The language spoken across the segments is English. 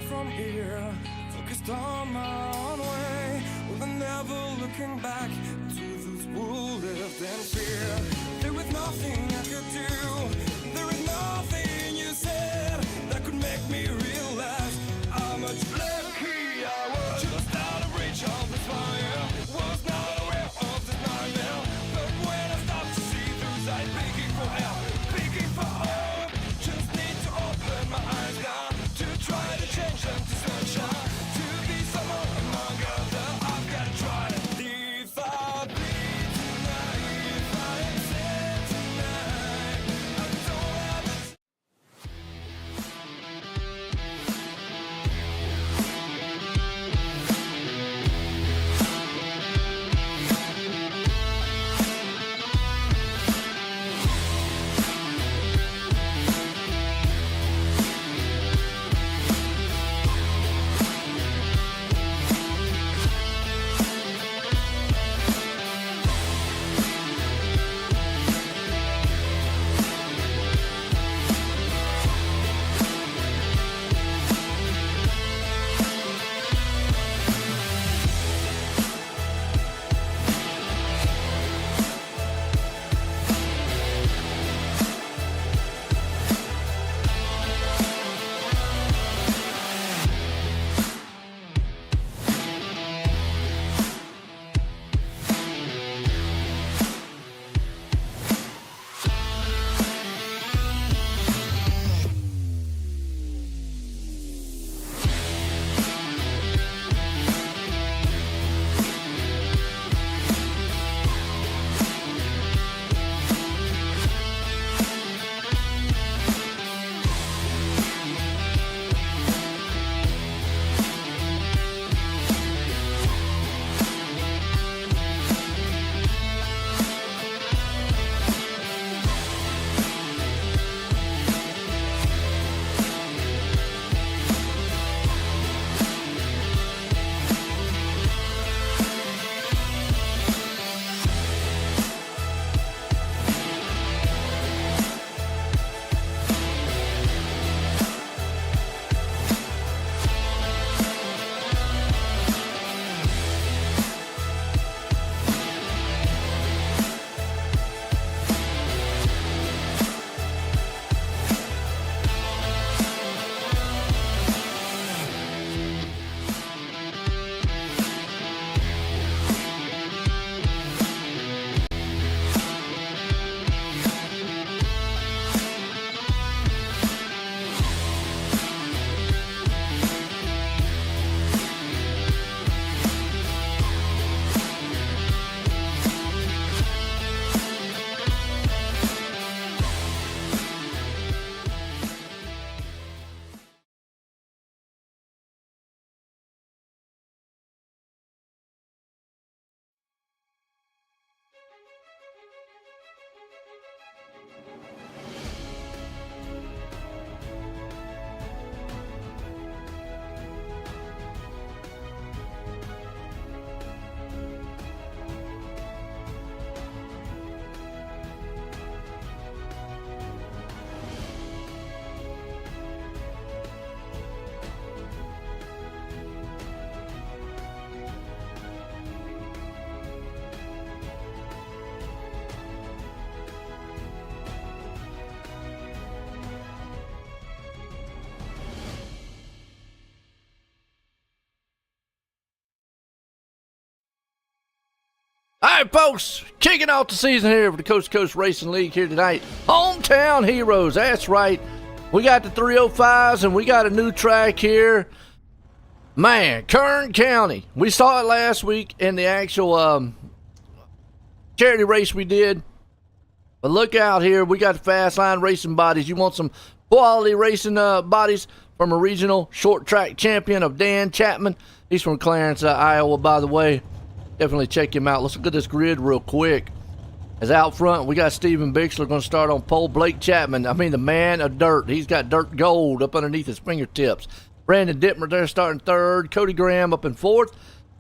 far from here, focused on my own way, with never looking back to those who lived in fear. There was nothing I could do, there is nothing you said that could make me realize how much lucky I was. Just out of reach of this fire, was not aware of this nightmare, but when I stopped to see through sight, begging for help, begging for hope, just need to open my eyes now, to try to change them to sunshine, to be someone among others. I've got to try to. If I bleed tonight, if I am sad tonight, I don't have a All right, folks, kicking off the season here for the Coast2Coast Racing League here tonight. Hometown Heroes, that's right. We got the 305s and we got a new track here. Man, Kern County. We saw it last week in the actual charity race we did. But look out here, we got the Fast Line Racing bodies. You want some quality racing bodies from a regional short track champion of Dan Chapman. He's from Clarence, Iowa, by the way. Definitely check him out. Let's look at this grid real quick. As out front, we got Stephen Bixler going to start on pole. Blake Chapman, I mean the man of dirt. He's got dirt gold up underneath his fingertips. Brandon Dittmer there starting third. Cody Graham up in fourth.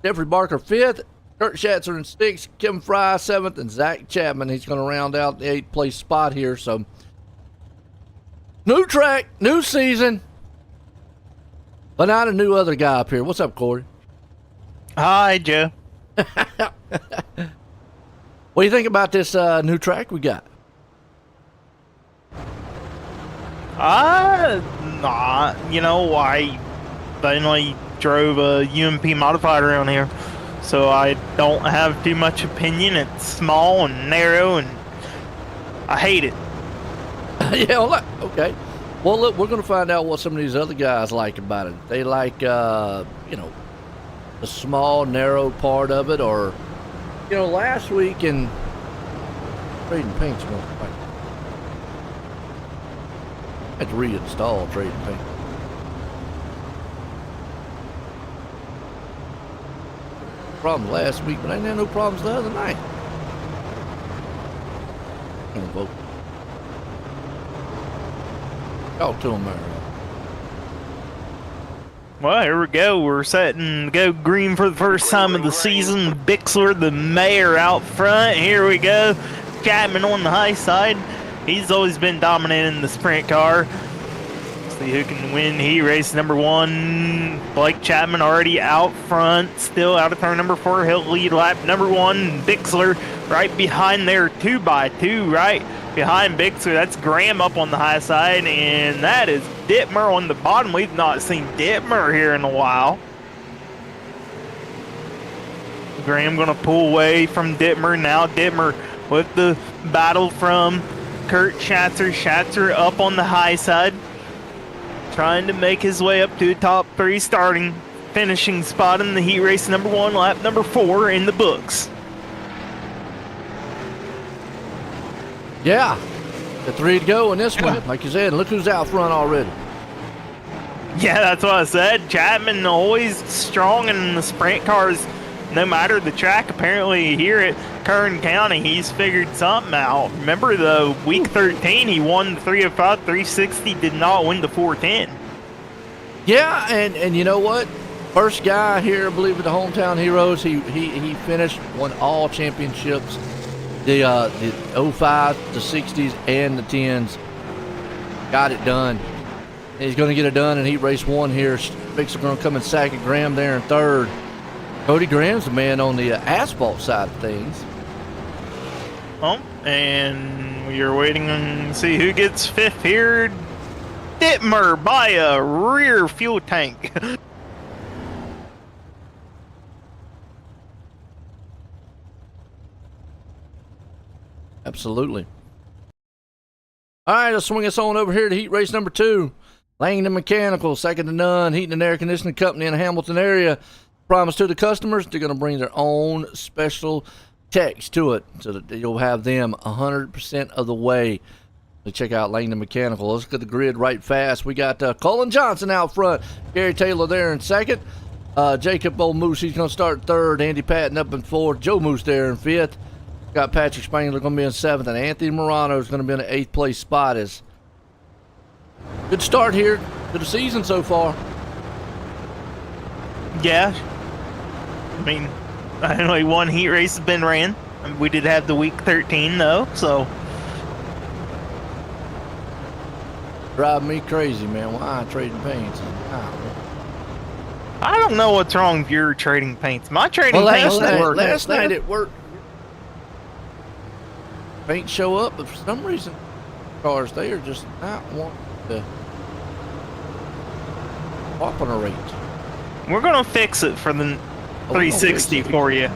Jeffrey Barker fifth. Kurt Schatzer in sixth. Kim Fry seventh. And Zach Chapman, he's going to round out the 8th place spot here. So, new track, new season. But not a new other guy up here. What's up, Corey? Hi, Joe. What do you think about this new track we got? You know, I only drove a UMP modified around here, so I don't have too much opinion. It's small and narrow, and I hate it. Yeah, well, okay. Well, look, we're going to find out what some of these other guys like about it. They like, you know, the small, narrow part of it, or, you know, last week in Trading Paint's going to I had to reinstall Trading Paint. Problem last week, but I didn't have no problems the other night. I'm gonna vote. Talk to him there. Well, here we go. We're setting to go green for the first time of the season. Bixler, the mayor, out front. Here we go. Chapman on the high side. He's always been dominating the sprint car. See who can win heat race number 1. Blake Chapman already out front, still out of turn number 4. He'll lead lap number 1. Bixler right behind there, 2x2 right behind Bixler. That's Graham up on the high side, and that is Dittmer on the bottom. We've not seen Dittmer here in a while. Graham gonna pull away from Dittmer now. Dittmer with the battle from Kurt Schatzer. Schatzer up on the high side, trying to make his way up to the top 3 finishing spot in the heat race number 1, lap number 4 in the books. Yeah, the 3 to go in this one. Like you said, look who's out front already. Yeah, that's what I said. Chapman always strong in the sprint cars, no matter the track. Apparently here at Kern County, he's figured something out. Remember the week 13, he won the 305, 360, did not win the 410. Yeah, and you know what? First guy here, I believe, with the Hometown Heroes. He finished, won all championships. The 05, the 60s, and the 10s. Got it done. He's going to get it done in heat race 1 here. Bixler going to come in second. Graham there in third. Cody Graham's the man on the asphalt side of things. Oh, and we're waiting to see who gets 5th here. Dittmer by a rear fuel tank. Absolutely. All right, let's swing us on over here to heat race number 2. Langdon Mechanical, second to none. Heating and Air Conditioning Company in the Hamilton area. Promise to the customers they're going to bring their own special techs to it so that you'll have them 100% of the way. Check out Langdon Mechanical. Let's look at the grid right fast. We got Colin Johnson out front. Gary Taylor there in second. Jacob Old Moose, he's going to start third. Andy Patton up in fourth. Joe Moose there in fifth. Got Patrick Spangler going to be in seventh. And Anthony Morano is going to be in the 8th place spot. Is good start here to the season so far. Yeah. I mean, only 1 heat race has been ran. We did have the week 13 though, so. Drive me crazy, man. Why trading paints? I don't know what's wrong with your trading paints. My trading paints work. Last night it worked. Paint show up, but for some reason, cars they are just not wanting to operate. We're gonna fix it for the 360 for you.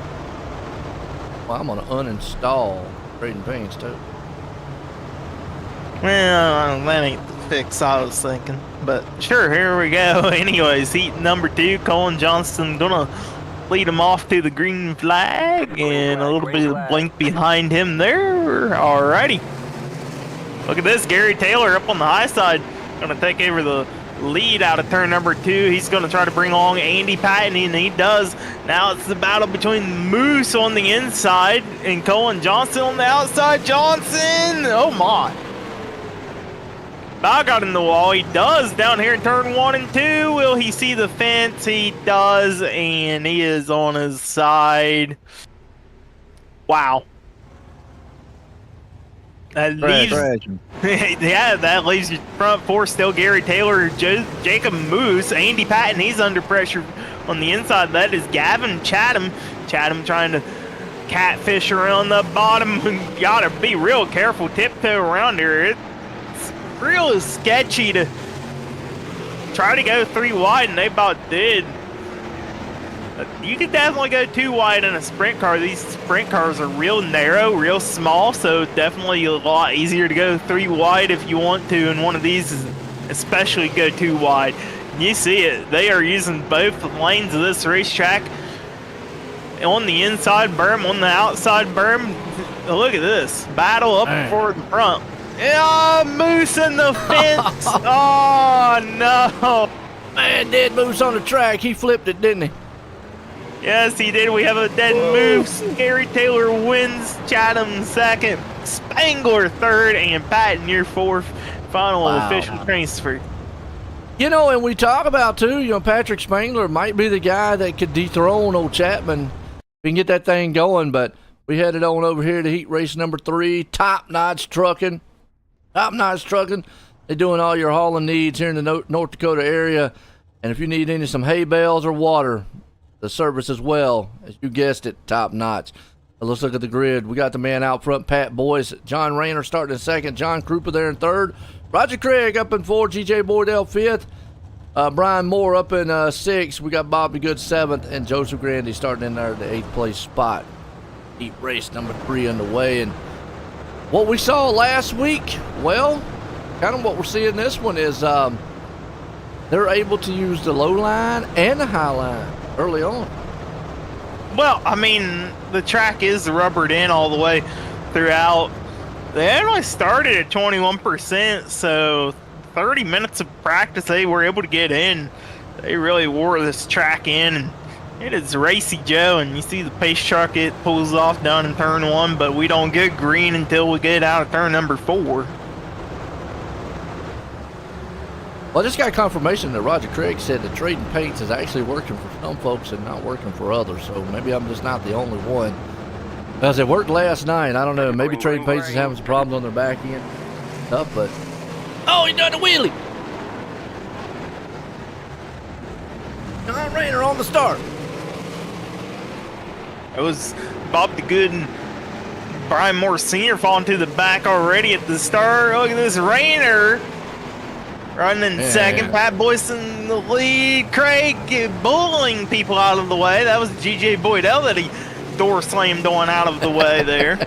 Well, I'm gonna uninstall trading paints too. Well, that ain't the fix I was thinking. But sure, here we go. Anyways, heat number 2, Colin Johnston gonna lead him off to the green flag, and a little bit of blink behind him there. Alrighty. Look at this, Gary Taylor up on the high side, gonna take over the lead out of turn number 2. He's gonna try to bring along Andy Patton, and he does. Now it's the battle between Moose on the inside and Colin Johnson on the outside. Johnson, oh my. I got in the wall. He does down here in turn 1 and 2. Will he see the fence? He does, and he is on his side. Wow. That leaves, yeah, that leaves your front four still Gary Taylor, Jacob Moose, Andy Patton. He's under pressure on the inside. That is Gavin Chatham. Chatham trying to catfish around the bottom. Gotta be real careful, tiptoe around here. It's real sketchy to try to go 3 wide, and they about did. You could definitely go 2 wide in a sprint car. These sprint cars are real narrow, real small, so definitely a lot easier to go 3 wide if you want to. And one of these is especially go 2 wide. You see it. They are using both lanes of this racetrack. On the inside berm, on the outside berm. Look at this. Battle up forward and front. Yeah, Moose in the fence. Oh, no. Man, dead Moose on the track. He flipped it, didn't he? Yes, he did. We have a dead Moose. Gary Taylor wins. Chatham second. Spangler third. And Patton your fourth. Final official transfer. You know, and we talk about, too, you know, Patrick Spangler might be the guy that could dethrone old Chapman. We can get that thing going, but we headed on over here to heat race number 3. Top Notch Trucking. Top Notch Trucking. They're doing all your hauling needs here in the North Dakota area. And if you need some hay bales or water, the service as well, as you guessed it, Top Notch. Let's look at the grid. We got the man out front, Pat Boyce. John Rayner starting in second. John Krupa there in third. Roger Craig up in fourth. G.J. Boydell fifth. Brian Moore up in sixth. We got Bobby Good seventh. And Joseph Grandy starting in there at the 8th place spot. Heat race number 3 underway. And what we saw last week, well, kind of what we're seeing this one is they're able to use the low line and the high line early on. Well, I mean, the track is rubbered in all the way throughout. They only started at 21%, so 30 minutes of practice they were able to get in. They really wore this track in, and it is Racy Joe, and you see the pace truck, it pulls off down in turn 1, but we don't get green until we get out of turn number 4. Well, I just got confirmation that Roger Craig said that trading paints is actually working for some folks and not working for others. So maybe I'm just not the only one. As it worked last night, I don't know. Maybe trading paints is having some problems on their back end stuff, but oh, he done a wheelie. John Rayner on the start. It was Bob the Good and Brian Moore Sr. falling to the back already at the start. Look at this Rayner. Running in second, Pat Boyce in the lead. Craig bullying people out of the way. That was G.J. Boydell that he door slammed on out of the way there.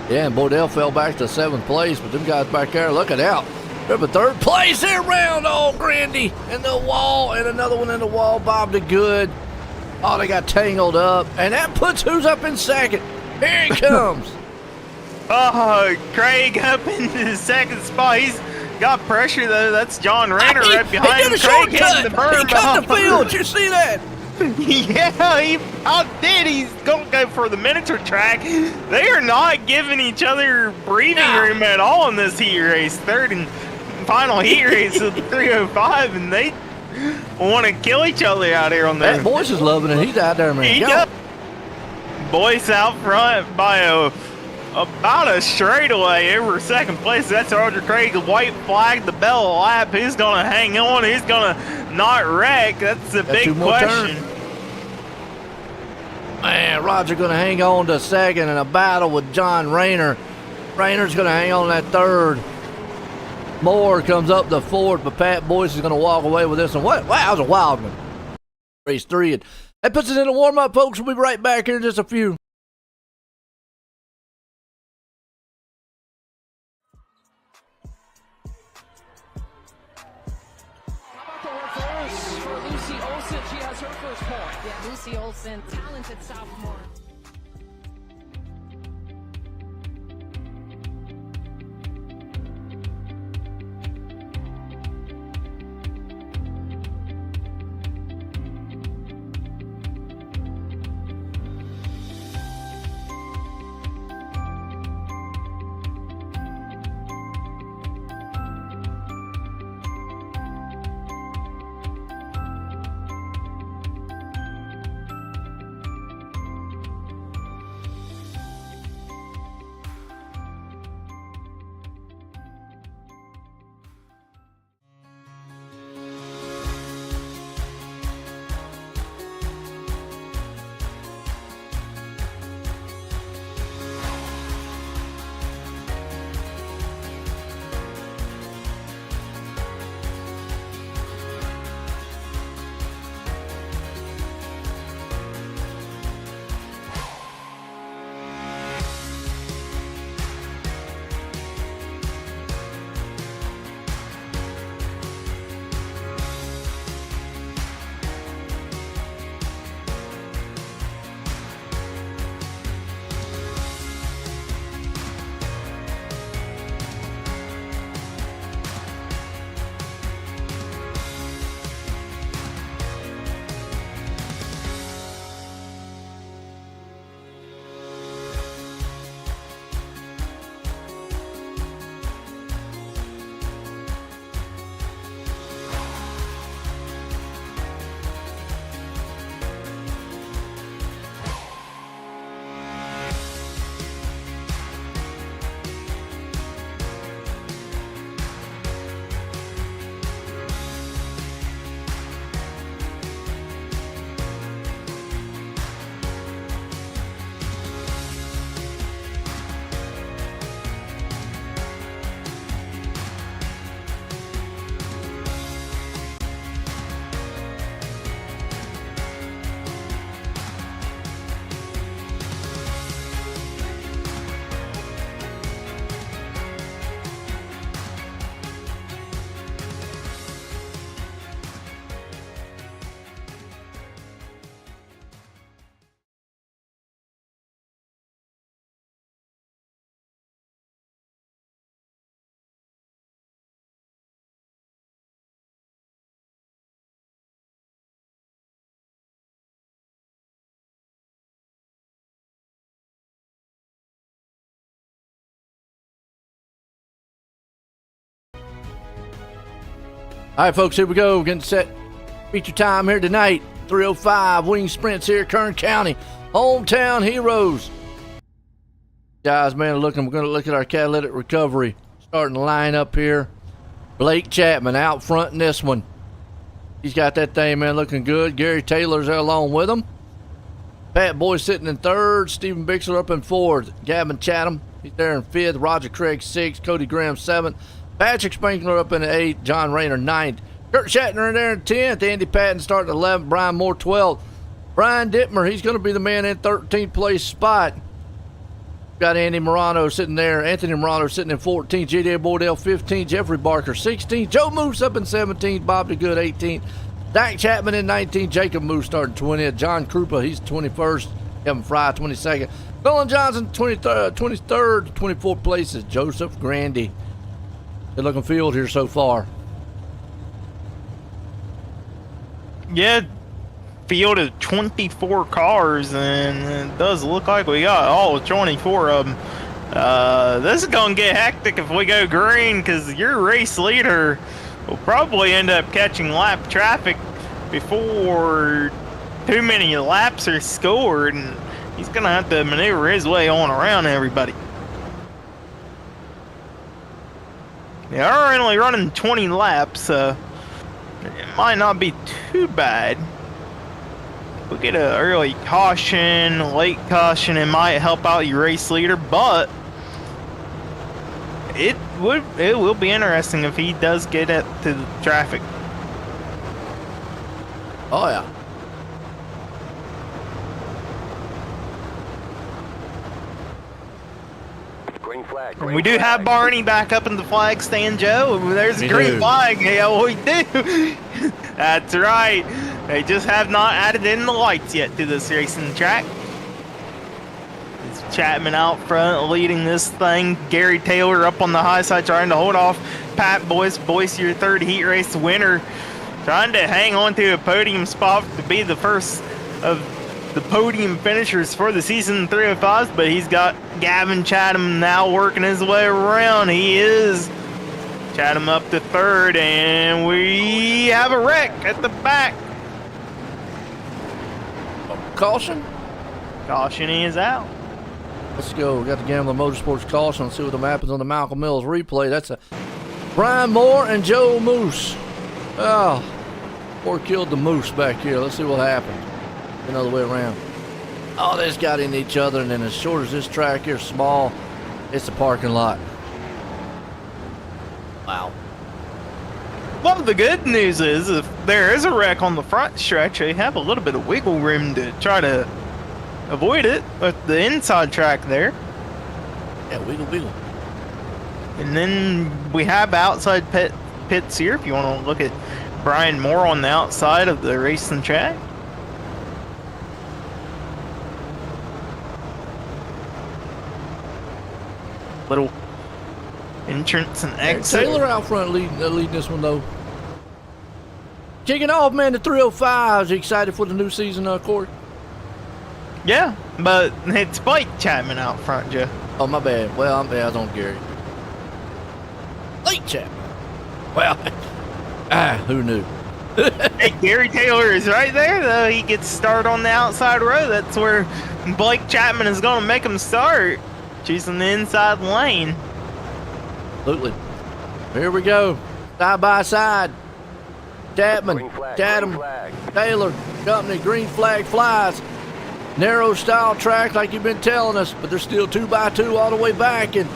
Yeah, and Boydell fell back to 7th place, but them guys back there looking out. They're in 3rd place there round. Oh, Grandy in the wall, and another one in the wall. Bob the Good. Oh, they got tangled up, and that puts who's up in second. Here he comes. Oh, Craig up in the second spot. He's got pressure, though. That's John Rayner right behind him. Craig hitting the berm. He cut the field. Did you see that? Yeah, he outdid. He's going to go for the miniature track. They are not giving each other breathing room at all in this heat race. Third and final heat race of the 305, and they want to kill each other out here on there. That Boyce is loving it. He's out there, man. He does. Boyce out front by about a straightaway over second place. That's Roger Craig. The white flag, the bell lap. Who's going to hang on? Who's going to not wreck? That's the big question. Man, Roger going to hang on to second in a battle with John Rayner. Rayner's going to hang on that third. Moore comes up to fourth, but Pat Boyce is going to walk away with this one. Wow, that was a wild one. Race 3. And that puts us in a warm-up, folks. We'll be right back here in just a few. Lucy Olsen, talented sophomore. All right, folks, here we go. Getting set. Feature time here tonight. 305 wing sprints here, Kern County. Hometown heroes. Guys, man, we're going to look at our catalytic recovery. Starting to line up here. Blake Chapman out front in this one. He's got that thing, man, looking good. Gary Taylor's there along with him. Pat Boy sitting in third. Stephen Bixler up in fourth. Gavin Chatham, he's there in fifth. Roger Craig sixth. Cody Graham seventh. Patrick Spankler up in the eighth. John Rayner ninth. Kurt Shatner in there in 10th. Andy Patton starting 11th. Brian Moore 12th. Brian Dittmer, he's going to be the man in 13th place spot. Got Andy Morano sitting there. Anthony Morano sitting in 14th. J.D. Bordell 15th. Jeffrey Barker 16th. Joe Moose up in 17th. Bob DeGood 18th. Dak Chapman in 19th. Jacob Moose starting 20th. John Krupa, he's 21st. Kevin Fry 22nd. Nolan Johnson 23rd. 24th place is Joseph Grandy. Good looking field here so far. Yeah, field of 24 cars, and it does look like we got all 24 of them. This is going to get hectic if we go green, because your race leader will probably end up catching lap traffic before too many laps are scored, and he's going to have to maneuver his way on around everybody. They are only running 20 laps, so it might not be too bad. We get an early caution, late caution, it might help out your race leader, but it will be interesting if he does get it to the traffic. Oh, yeah. Green flag. And we do have Barney back up in the flag stand, Joe. There's a green flag. Yeah, we do. That's right. They just have not added in the lights yet to this racing track. It's Chapman out front leading this thing. Gary Taylor up on the high side trying to hold off Pat Boyce. Boyce, your third heat race winner, trying to hang on to a podium spot to be the first of the podium finishers for the season 305s, but he's got Gavin Chatham now working his way around. He is Chatham up to third, and we have a wreck at the back. Caution. Caution is out. Let's go. We got the Gambler Motorsports caution. Let's see what happens on the Malcolm Mills replay. That's a Brian Moore and Joe Moose. Oh, Moore killed the Moose back here. Let's see what happens. Another way around. Oh, they just got in each other, and then as short as this track here, small, it's a parking lot. Wow. Well, the good news is if there is a wreck on the front stretch, they have a little bit of wiggle room to try to avoid it with the inside track there. Yeah, wiggle, wiggle. And then we have outside pits here if you want to look at Brian Moore on the outside of the racing track. Little entrance and exit. Taylor out front leading this one, though. Kicking off, man, the 305s. You excited for the new season, Corey? Yeah, but it's Blake Chapman out front, Joe. Oh, my bad. Well, I was on Gary. Blake Chapman. Well, who knew? Hey, Gary Taylor is right there, though. He gets started on the outside row. That's where Blake Chapman is going to make him start, choosing the inside lane. Absolutely. Here we go. Side by side. Chapman, Chatham, Taylor, company, green flag flies. Narrow style track like you've been telling us, but there's still 2x2 all the way back, and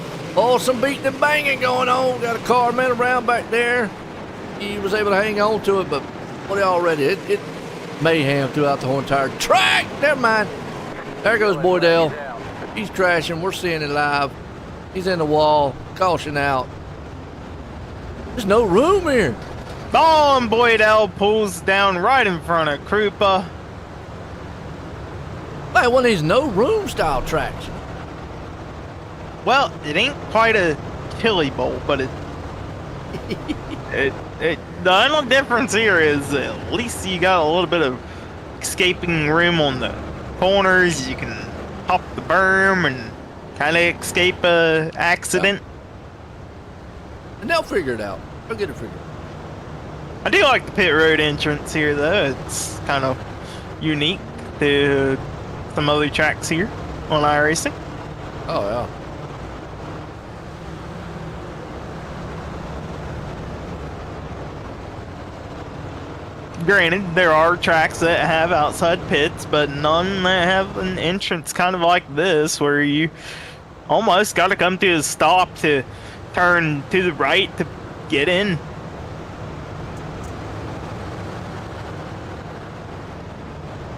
some beating and banging going on. Got a car man around back there. He was able to hang on to it, but what already? It mayhem throughout the whole entire track. Never mind. There goes Boydell. He's crashing. We're seeing it live. He's in the wall. Caution out. There's no room here. Oh, and Boydell pulls down right in front of Krupa. Like one of these no room style tracks. Well, it ain't quite a chili bowl, but the only difference here is at least you got a little bit of escaping room on the corners. You can hop the berm and kind of escape a accident. And they'll figure it out. They'll get it figured out. I do like the pit road entrance here, though. It's kind of unique to some other tracks here on iRacing. Oh, yeah. Granted, there are tracks that have outside pits, but none that have an entrance kind of like this, where you almost got to come to a stop to turn to the right to get in.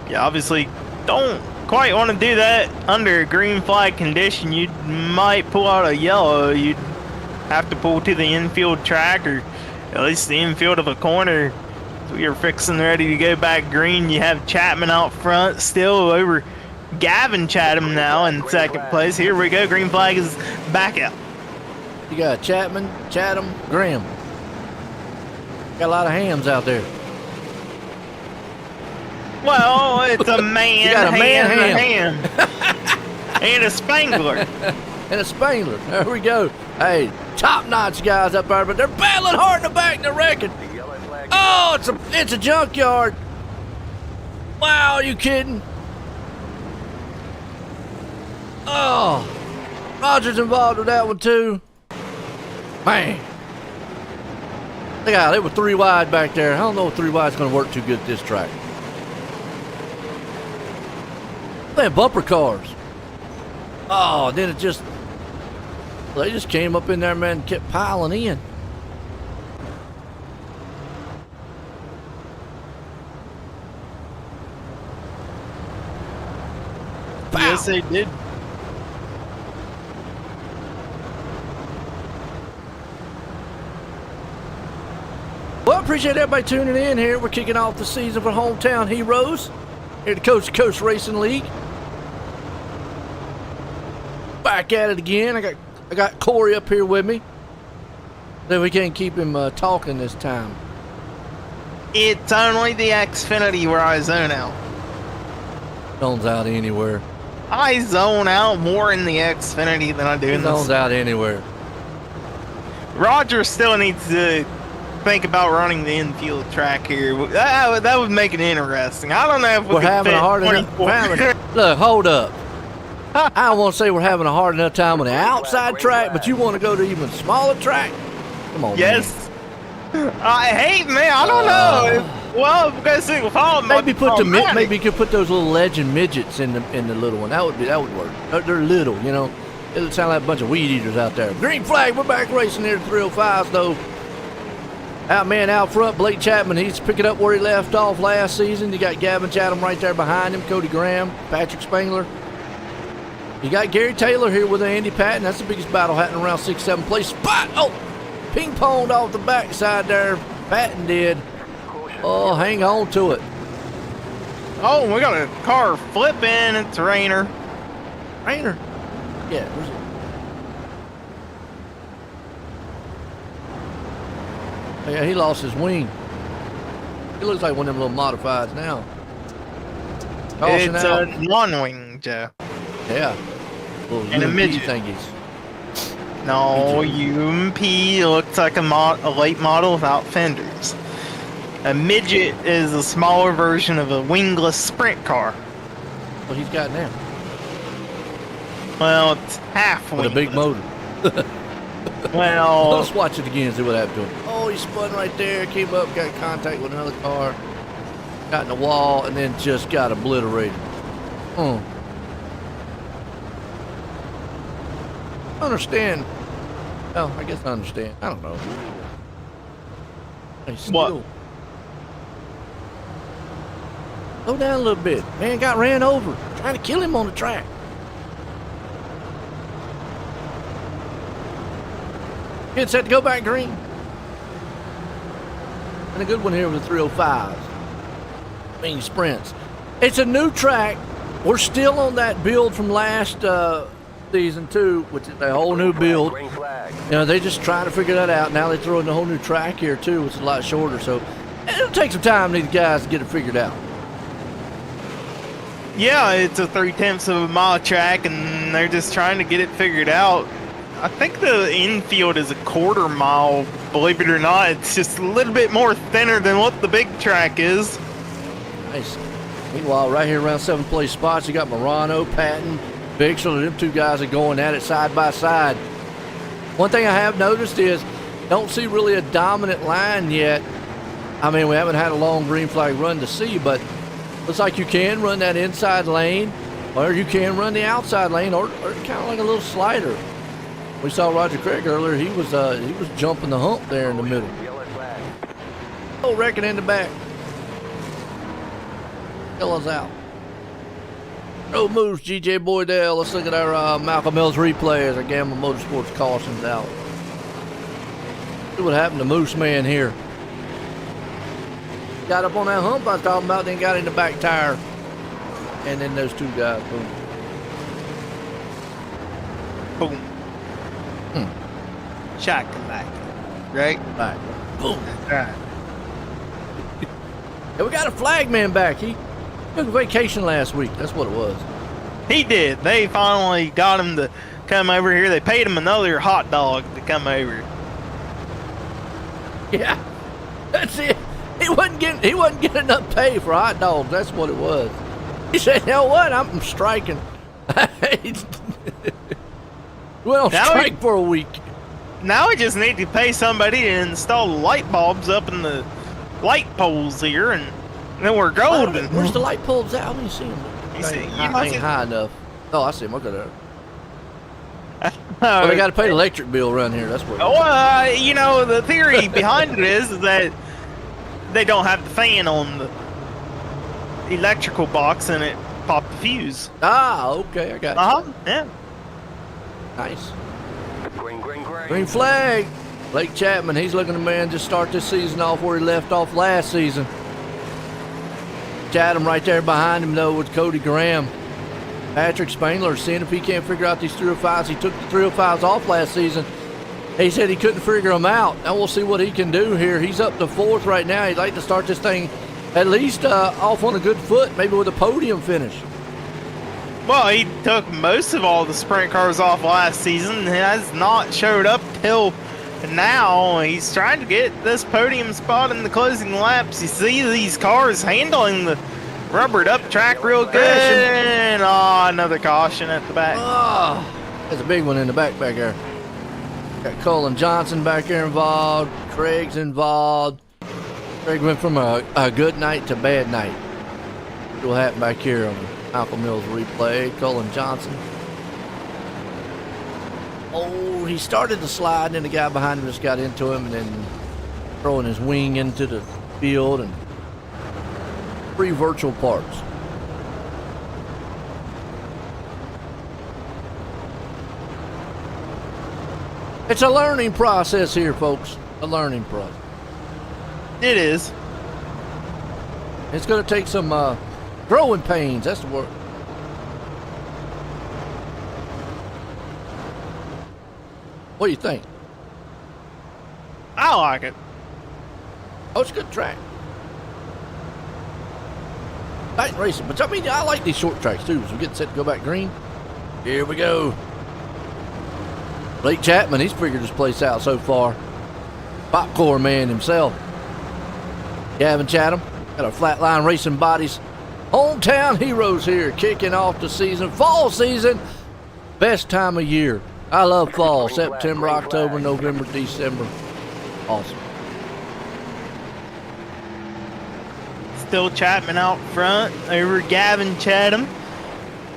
You obviously don't quite want to do that under a green flag condition. You might pull out a yellow. You'd have to pull to the infield track, or at least the infield of a corner. So you're fixing ready to go back green. You have Chapman out front still over Gavin Chatham now in second place. Here we go. Green flag is back out. You got Chapman, Chatham, Graham. Got a lot of hams out there. Well, it's a man, You got a man hand, and a Spangler. And a Spangler. There we go. Hey, top-notch guys up there, but they're battling hard in the back and they're wrecking. Oh, it's a junkyard. Wow, are you kidding? Oh, Roger's involved with that one too. Man. Look out, they were 3 wide back there. I don't know if 3 wide's going to work too good at this track. Man, bumper cars. Oh, then it just... They just came up in there, man, and kept piling in. Yes, they did. Well, I appreciate everybody tuning in here. We're kicking off the season for Hometown Heroes here at the Coast2Coast Racing League. Back at it again. I got Corey up here with me. So we can't keep him talking this time. It's only the Xfinity where I zone out. Zones out anywhere. I zone out more in the Xfinity than I do in Zones this. out anywhere. Roger still needs to think about running the infield track here. That would make it interesting. I don't know if we We're could having fit a hard enough 24. Look, hold up. I don't want to say we're having a hard enough time on the outside track, but you want to go to even smaller track? Come on, Yes. Hey, man, I don't know. Well, because man. Maybe put maybe you could put those little legend midgets in the little one. That would work. They're little, you know. It would sound like a bunch of weed eaters out there. Green flag. We're back racing here at 305s though. Out front, Blake Chapman. He's picking up where he left off last season. You got Gavin Chatham right there behind him. Cody Graham, Patrick Spangler. You got Gary Taylor here with Andy Patton. That's the biggest battle happening around 6th, 7th place. Spot! Oh! Ping-ponged off the backside there. Patton did. Oh, hang on to it. Oh, we got a car flipping. It's Rayner. Rayner. Yeah, where's it? Oh, yeah, he lost his wing. He looks like one of them little modifieds now. Caution It's out. a non-wing, Joe. Yeah. Little And a UMP midget. thingies. No, UMP looks like a late model without fenders. A midget is a smaller version of a wingless sprint car. What he's got now. Well, it's half With a big wingless. motor. Well, Let's watch it again and see what happened to him. Oh, he spun right there, came up, got in contact with another car, got in the wall, and then just got obliterated. Understand. Oh, I guess I understand. I don't know. Hey, still. What? Slow down a little bit. Man got ran over. Trying to kill him on the track. Getting set to go back green. And a good one here with the 305s. Mean sprints. It's a new track. We're still on that build from last season too, which is a whole new build. You know, they just trying to figure that out. Now they throw in a whole new track here too, which is a lot shorter. So it'll take some time for these guys to get it figured out. yeah, it's a 0.3 of a mile track, and they're just trying to get it figured out. I think the infield is a quarter mile, believe it or not. It's just a little bit more thinner than what the big track is. Nice. Meanwhile, right here around 7th place spots, you got Morano, Patton, Bixler. Them two guys are going at it side by side. One thing I have noticed is don't see really a dominant line yet. I mean, we haven't had a long green flag run to see, but looks like you can run that inside lane, or you can run the outside lane, or kind of like a little slider. We saw Roger Craig earlier. He was jumping the hump there in the middle. Oh, wrecking in the back. Kill us out. No moves, GJ Boydell. Let's look at our Malcolm Mills replay as our Gamble Motorsports cautions out. See what happened to Moose Man here. Got up on that hump I was talking about, then got in the back tire. And then those two guys, boom. Boom. Shakalaka. Right? Back. Boom. Right. Yeah, we got a flag man back. He took a vacation last week. That's what it was. He did. They finally got him to come over here. They paid him another hot dog to come over. Yeah, that's it. He wasn't getting enough pay for hot dogs. That's what it was. He said, "You know what? I'm striking." He went on strike for a week. Now we just need to pay somebody to install light bulbs up in the light poles here, and then we're golden. Where's the light poles at? I don't see them. Ain't high enough. Oh, I see them. Look at that. Well, they got to pay the electric bill around here. That's what. You know, the theory behind it is that they don't have the fan on the electrical box, and it popped the fuse. Ah, okay, I got you. Yeah. Nice. Green flag. Blake Chapman, he's looking to man just start this season off where he left off last season. Chatham right there behind him, though, with Cody Graham. Patrick Spangler, seeing if he can't figure out these 305s. He took the 305s off last season. He said he couldn't figure them out. Now we'll see what he can do here. He's up to 4th right now. He'd like to start this thing at least off on a good foot, maybe with a podium finish. Well, he took most of all the sprint cars off last season and has not showed up till now. He's trying to get this podium spot in the closing laps. You see these cars handling the rubbered up track real good. And another caution at the back. Oh, there's a big one in the back there. Got Colin Johnson back there involved. Craig's involved. Craig went from a good night to bad night. See what happened back here on the Malcolm Mills replay. Colin Johnson. Oh, he started to slide, and then the guy behind him just got into him, and then throwing his wing into the field, and 3 virtual parts. It's a learning process here, folks. A learning process. It is. It's going to take some growing pains. That's the word. What do you think? I like it. Oh, it's a good track. Tight racing. But I mean, I like these short tracks too. So we get set to go back green. Here we go. Blake Chapman, he's figured his place out so far. Popcorn man himself. Gavin Chatham, got our Flatline Racing Bodies hometown heroes here, kicking off the season, fall season, best time of year. I love fall, September, October, November, December. Awesome. Still Chapman out front over Gavin Chatham.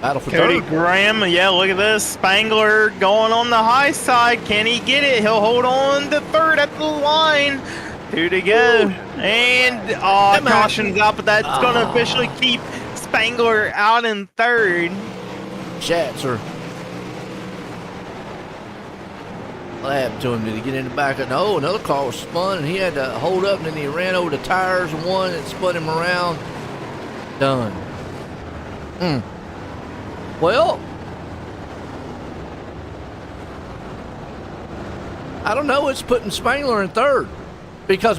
Battle for Cody third. Graham, yeah, look at this. Spangler going on the high side. Can he get it? He'll hold on to 3rd at the line. 2 to go. And caution's out, but that's going to officially keep Spangler out in 3rd. Schatzer. What happened to him? Did he get in the back? No, another car was spun, and he had to hold up, and then he ran over the tires and one that spun him around. Done. Well, I don't know. It's putting Spangler in 3rd. Because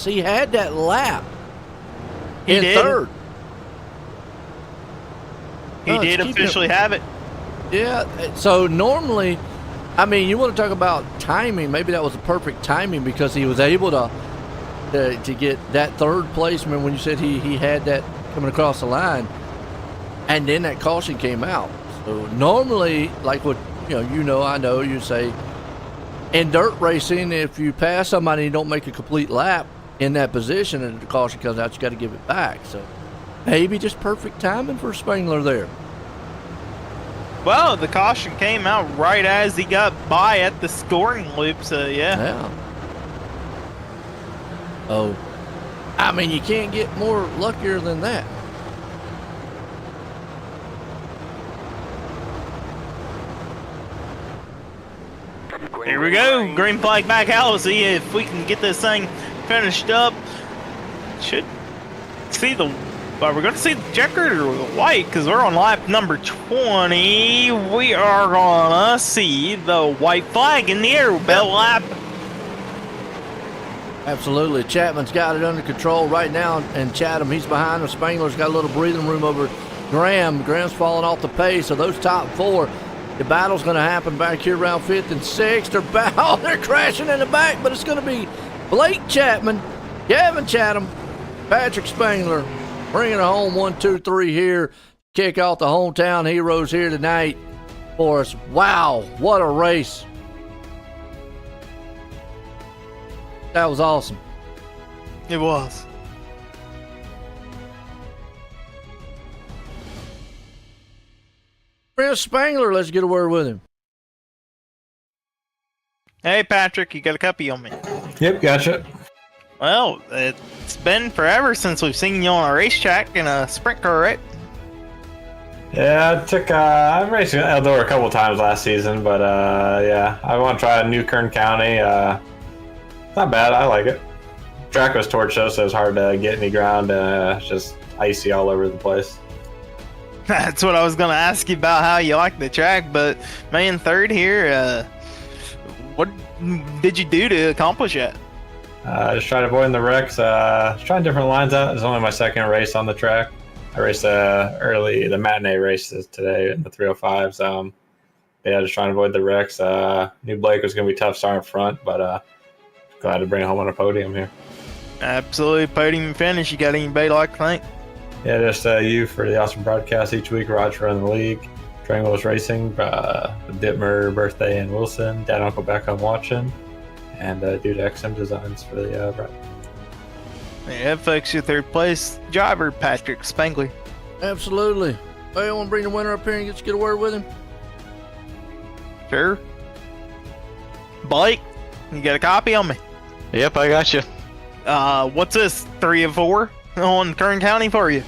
he had that lap in 3rd. He did officially have it. Yeah, so normally I mean, you want to talk about timing. Maybe that was the perfect timing because he was able to get that third placement when you said he had that coming across the line, and then that caution came out. So normally, like what I know, you say in dirt racing, if you pass somebody and you don't make a complete lap in that position and the caution comes out, you got to give it back. So maybe just perfect timing for Spangler there. Well, the caution came out right as he got by at the scoring loop, so yeah. Oh, I mean, you can't get more luckier than that. Here we go. Green flag back out. Let's see if we can get this thing finished up. Should see the... Are we going to see the checkered or the white? Because we're on lap number 20. We are going to see the white flag in the air. Bell lap. Absolutely. Chapman's got it under control right now, and Chatham, he's behind him. Spangler's got a little breathing room over Graham. Graham's falling off the pace, so those top four, the battle's going to happen back here around 5th and 6th. They're crashing in the back, but it's going to be Blake Chapman, Gavin Chatham, Patrick Spangler, bringing it home 1, 2, 3 here. Kick off the hometown heroes here tonight for us. Wow, what a race. That was awesome. It was. Chris Spangler, let's get a word with him. Hey, Patrick, you got a copy on me? Yep, gotcha. Well, it's been forever since we've seen you on a racetrack in a sprint car, right? Yeah, I raced Eldor a couple times last season, but yeah, I want to try New Kern County. Not bad, I like it. Track was torched though, so it was hard to get any ground. It's just icy all over the place. That's what I was going to ask you about, how you like the track, but man, third here, what did you do to accomplish that? Just trying to avoid the wrecks, trying different lines out. It's only my second race on the track. I raced the matinee races today in the 305s. Yeah, just trying to avoid the wrecks. Knew Blake was going to be tough starting front, but glad to bring it home on a podium here. Absolutely, podium finish. You got anybody like to thank? Yeah, just you for the awesome broadcast each week. Roger on the league, Triangles Racing, Dittmer, Birthday, and Wilson. Dad, Uncle back home watching, and dude XM Designs for the broadcast. Yeah, folks, your third place driver, Patrick Spangler. Absolutely. Hey, I want to bring the winner up here and get a word with him. Sure. Blake, you got a copy on me? Yep, I got you. What's this, 3 of 4 on Kern County for you?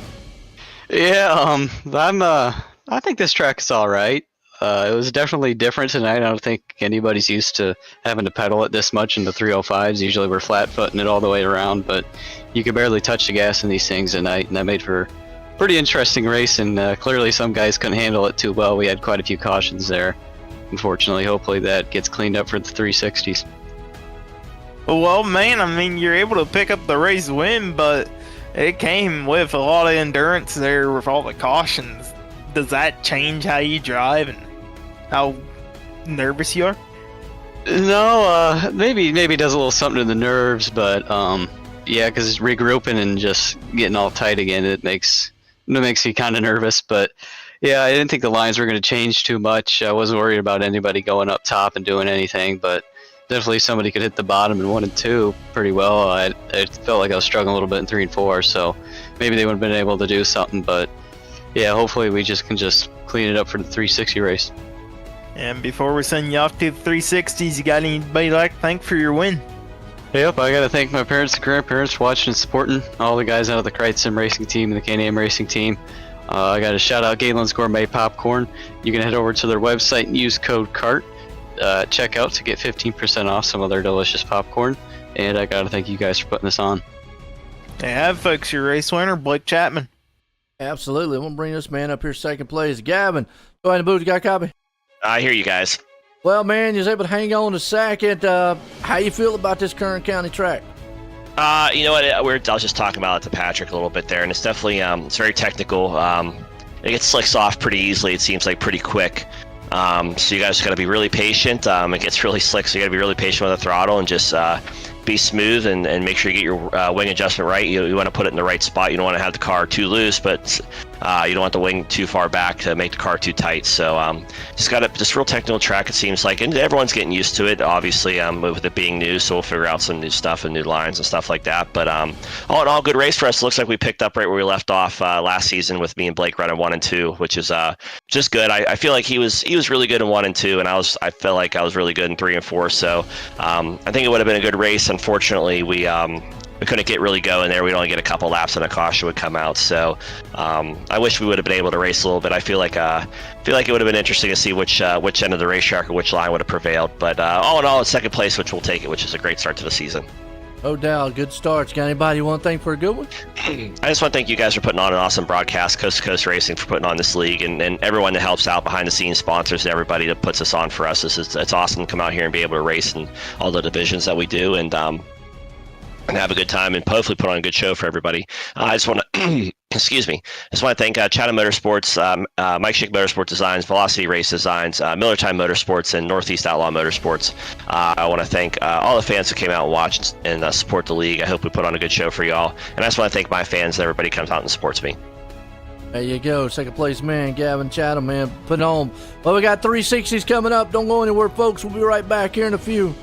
Yeah, I think this track is all right. It was definitely different tonight. I don't think anybody's used to having to pedal it this much in the 305s. Usually we're flat-footing it all the way around, but you could barely touch the gas in these things tonight, and that made for a pretty interesting race, and clearly some guys couldn't handle it too well. We had quite a few cautions there, unfortunately. Hopefully that gets cleaned up for the 360s. Well, man, I mean, you're able to pick up the race win, but it came with a lot of endurance there with all the cautions. Does that change how you drive and how nervous you are? No, maybe it does a little something to the nerves, but yeah, because regrouping and just getting all tight again, it makes me kind of nervous. But yeah, I didn't think the lines were going to change too much. I wasn't worried about anybody going up top and doing anything, but definitely somebody could hit the bottom in 1 and 2 pretty well. I felt like I was struggling a little bit in 3 and 4, so maybe they would have been able to do something. But yeah, hopefully we can just clean it up for the 360 race. And before we send you off to the 360s, you got anybody like to thank for your win? Yep, I got to thank my parents and grandparents for watching and supporting, all the guys out of the Krite Sim racing team and the Can-Am racing team. I got to shout out Galen's Gourmet Popcorn. You can head over to their website and use code CART checkout to get 15% off some of their delicious popcorn. And I got to thank you guys for putting this on. Yeah, folks, your race winner, Blake Chapman. Absolutely. I'm going to bring this man up here second place. Gavin, go ahead and booth. You got a copy? I hear you guys. Well, man, you was able to hang on to second. How you feel about this Kern County track? You know what? I was just talking about it to Patrick a little bit there, and it's definitely it's very technical. It gets slicks off pretty easily. It seems like pretty quick. So you guys got to be really patient. It gets really slick, so you got to be really patient with the throttle and just be smooth and make sure you get your wing adjustment right. You want to put it in the right spot. You don't want to have the car too loose, but you don't want the wing too far back to make the car too tight. So just real technical track, it seems like, and everyone's getting used to it, obviously, with it being new, so we'll figure out some new stuff and new lines and stuff like that. But all in all, good race for us. Looks like we picked up right where we left off last season with me and Blake running 1 and 2, which is just good. I feel like he was really good in 1 and 2, and I felt like I was really good in 3 and 4. So I think it would have been a good race. Unfortunately, we couldn't get really going there. We'd only get a couple laps and a caution would come out. So I wish we would have been able to race a little bit. I feel like it would have been interesting to see which end of the racetrack or which line would have prevailed. But all in all, it's second place, which we'll take it, which is a great start to the season. No doubt, good starts. Got anybody you want to thank for a good one? I just want to thank you guys for putting on an awesome broadcast, Coast to Coast Racing for putting on this league, and everyone that helps out behind the scenes, sponsors, and everybody that puts us on for us. It's awesome to come out here and be able to race in all the divisions that we do, and have a good time and hopefully put on a good show for everybody. I just want to excuse me. I just want to thank Chatham Motorsports, Mike Schick Motorsport Designs, Velocity Race Designs, Miller Time Motorsports, and Northeast Outlaw Motorsports. I want to thank all the fans who came out and watched and support the league. I hope we put on a good show for y'all. And I just want to thank my fans that everybody comes out and supports me. There you go. Second place man, Gavin Chatham, man. Put on. Well, we got 360s coming up. Don't go anywhere, folks. We'll be right back here in a few.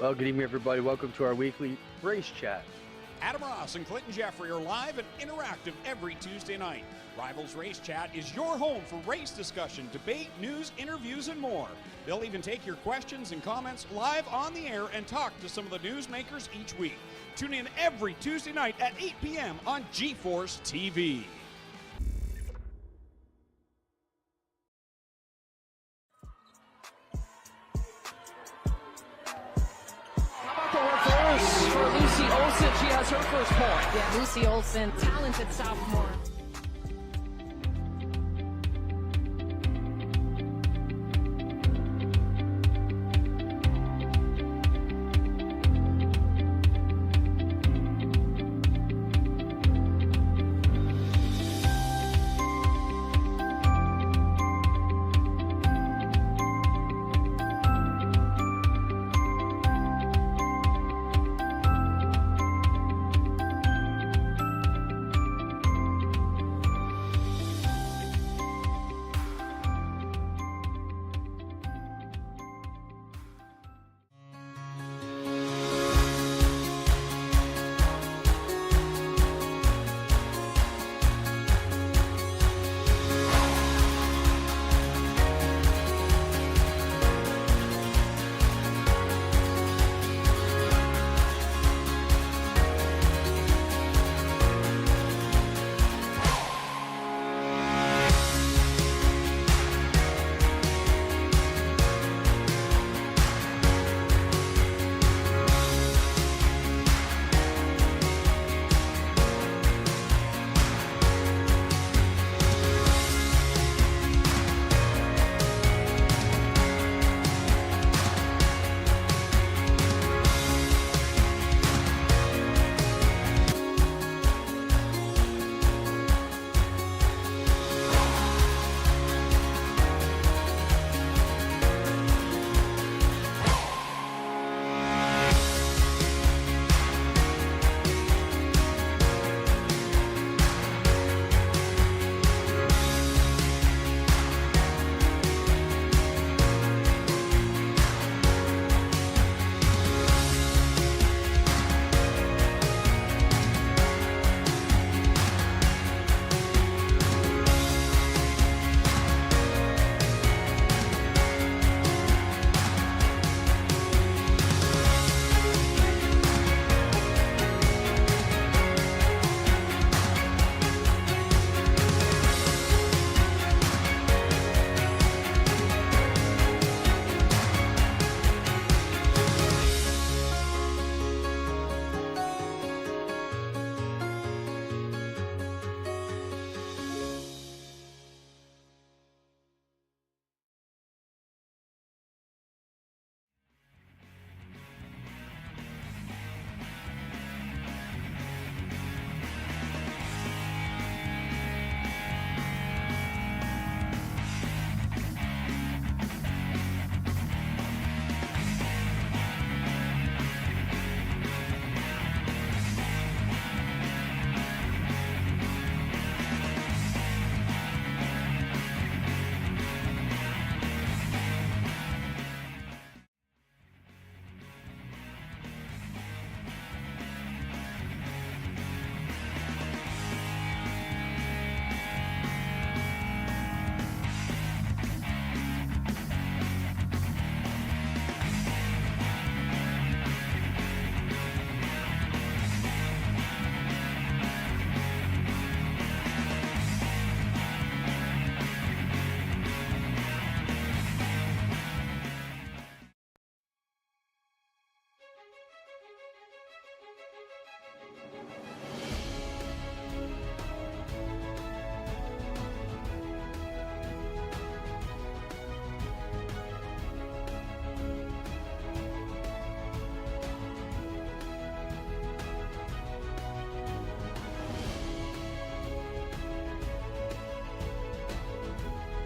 Well, good evening, everybody. Welcome to our weekly race chat. Adam Ross and Clinton Jeffrey are live and interactive every Tuesday night. Rivals Race Chat is your home for race discussion, debate, news, interviews, and more. They'll even take your questions and comments live on the air and talk to some of the newsmakers each week. Tune in every Tuesday night at 8 p.m. on GeForce TV. gets her first point. Yeah, Lucy Olson, talented sophomore.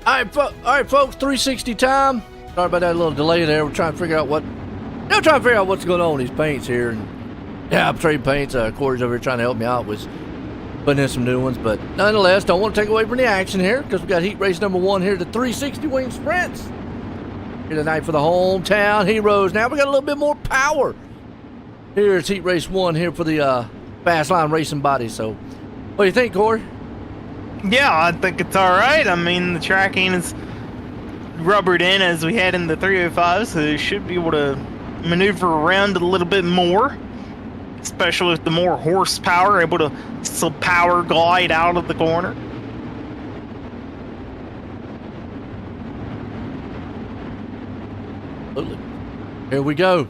All right, folks. 360 time. Sorry about that little delay there. We're trying to figure out what's going on with these paints here. And yeah, I'm trading paints. Corey's over here trying to help me out with putting in some new ones. But nonetheless, don't want to take away from the action here because we got heat race number 1 here, the 360 wing sprints here tonight for the hometown heroes. Now we got a little bit more power. Here's heat race 1 here for the fast line racing body. So, what do you think, Corey? Yeah, I think it's all right. I mean, the tracking is rubbered in as we had in the 305, so they should be able to maneuver around a little bit more, especially with the more horsepower, able to still power glide out of the corner. Here we go.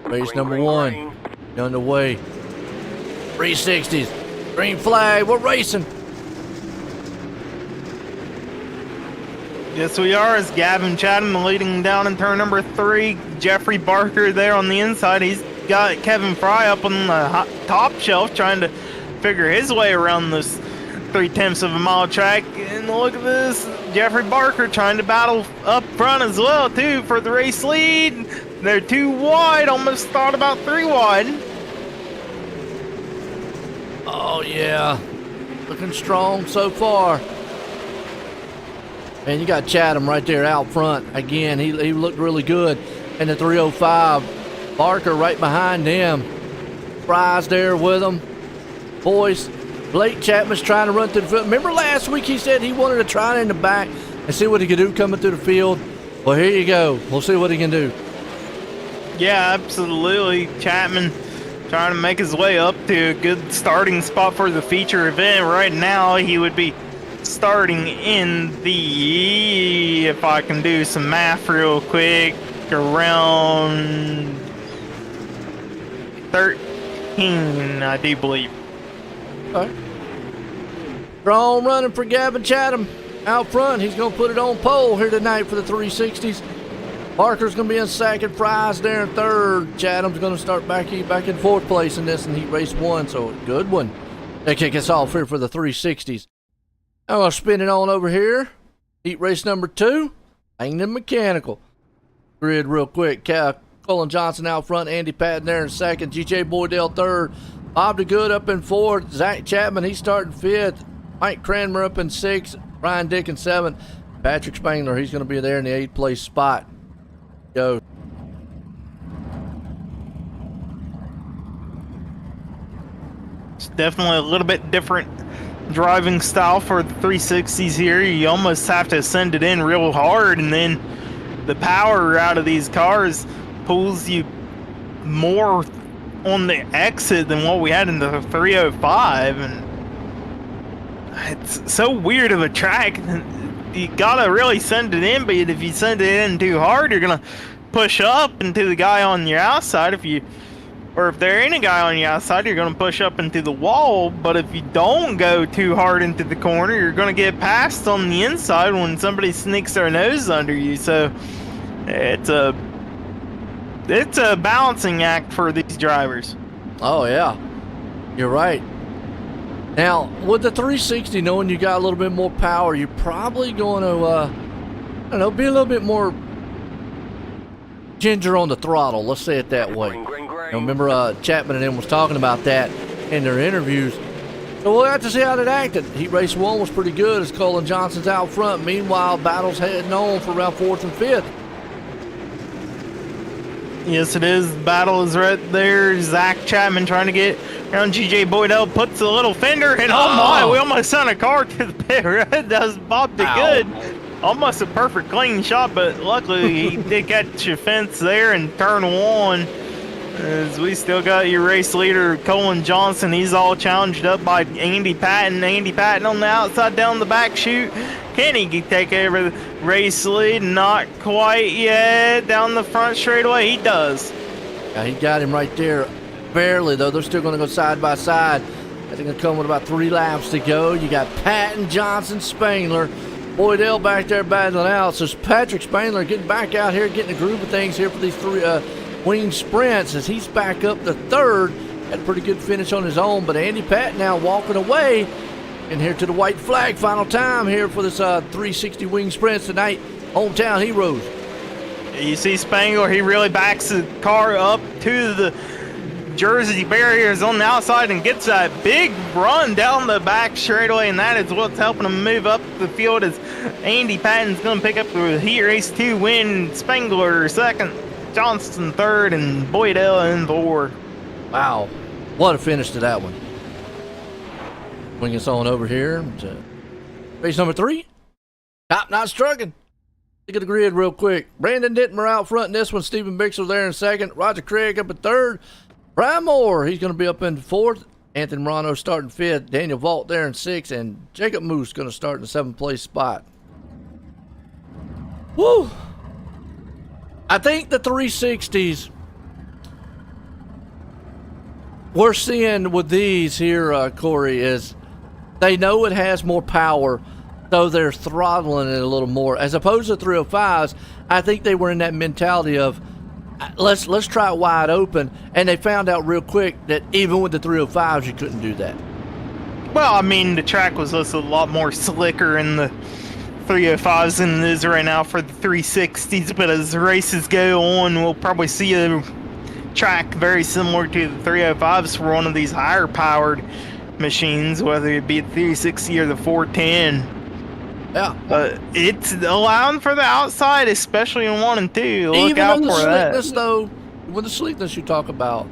Race number 1 underway. 360s. Green flag. We're racing. Yes, we are. As Gavin Chatham leading down in turn number 3. Jeffrey Barker there on the inside. He's got Kevin Fry up on the top shelf trying to figure his way around this 3/10 of a mile track. And look at this. Jeffrey Barker trying to battle up front as well, too, for the race lead. They're 2 wide. Almost thought about 3 wide. Oh, yeah. Looking strong so far. And you got Chatham right there out front. Again, he looked really good in the 305. Barker right behind him. Fry's there with him. Boys, Blake Chapman's trying to run through the field. Remember last week he said he wanted to try it in the back and see what he could do coming through the field? Well, here you go. We'll see what he can do. Yeah, absolutely. Chapman trying to make his way up to a good starting spot for the feature event. Right now, he would be starting in the, if I can do some math real quick, around 13, I do believe. Okay. Strong running for Gavin Chatham out front. He's going to put it on pole here tonight for the 360s. Barker's going to be in second. Fry's there in third. Chatham's going to start back in 4th place in this in heat race 1. So good one. They kick us off here for the 360s. I'm going to spin it on over here. Heat race number 2. Langdon Mechanical. Grid real quick. Colin Johnson out front. Andy Patton there in second. GJ Boydell third. Bob DeGood up in 4th. Zach Chapman, he's starting 5th. Mike Cranmer up in 6th. Brian Dick in 7th. Patrick Spangler, he's going to be there in the 8th place spot. Go. It's definitely a little bit different driving style for the 360s here. You almost have to send it in real hard, and then the power out of these cars pulls you more on the exit than what we had in the 305, and it's so weird of a track. You gotta really send it in, but if you send it in too hard, you're gonna push up into the guy on your outside. If there ain't a guy on your outside, you're gonna push up into the wall. But if you don't go too hard into the corner, you're gonna get passed on the inside when somebody sneaks their nose under you. So it's a balancing act for these drivers. Oh, yeah. You're right. Now, with the 360, knowing you got a little bit more power, you're probably going to, I don't know, be a little bit more ginger on the throttle. Let's say it that way. Now, remember, Chapman and them was talking about that in their interviews. So we'll have to see how that acted. Heat race 1 was pretty good as Colin Johnson's out front. Meanwhile, battle's heading on for around 4th and 5th. Yes, it is. The battle is right there. Zach Chapman trying to get around GJ Boydell, puts a little fender, and oh my, we almost sent a car to the pit. That was Bob DeGood. Almost a perfect clean shot, but luckily he did catch a fence there in turn 1. As we still got your race leader, Colin Johnson. He's all challenged up by Andy Patton. Andy Patton on the outside down the back chute. Can he take over the race lead? Not quite yet. Down the front straightaway, he does. Yeah, he got him right there. Barely, though. They're still going to go side by side. They're going to come with about 3 laps to go. You got Patton, Johnson, Spangler. Boydell back there battling out. So Patrick Spangler getting back out here, getting the groove of things here for these 3 wing sprints as he's back up to 3rd. Had a pretty good finish on his own, but Andy Patton now walking away. And here to the white flag, final time here for this 360 wing sprints tonight. Hometown Heroes. You see Spangler, he really backs the car up to the Jersey barriers on the outside and gets that big run down the back straightaway, and that is what's helping him move up the field as Andy Patton's going to pick up the heat race 2 win. Spangler 2nd, Johnson 3rd, and Boydell in 4th. Wow, what a finish to that one. Bring us on over here to race number 3. Top Knot Struggling. Look at the grid real quick. Brandon Dittmer out front in this one. Stephen Bixler there in 2nd. Roger Craig up in 3rd. Brian Moore, he's going to be up in 4th. Anthony Morano starting 5th. Daniel Vault there in 6th. And Jacob Moose going to start in the 7th place spot. Woo! I think the 360s we're seeing with these here, Corey, is they know it has more power, so they're throttling it a little more. As opposed to 305s, I think they were in that mentality of, let's try it wide open, and they found out real quick that even with the 305s, you couldn't do that. Well, I mean, the track was also a lot more slicker in the 305s than it is right now for the 360s, but as the races go on, we'll probably see a track very similar to the 305s for one of these higher powered machines, whether it be the 360 or the 410. Yeah. It's allowing for the outside, especially in 1 and 2. Look Even out on the for slickness, that. though, with the slickness you talk about,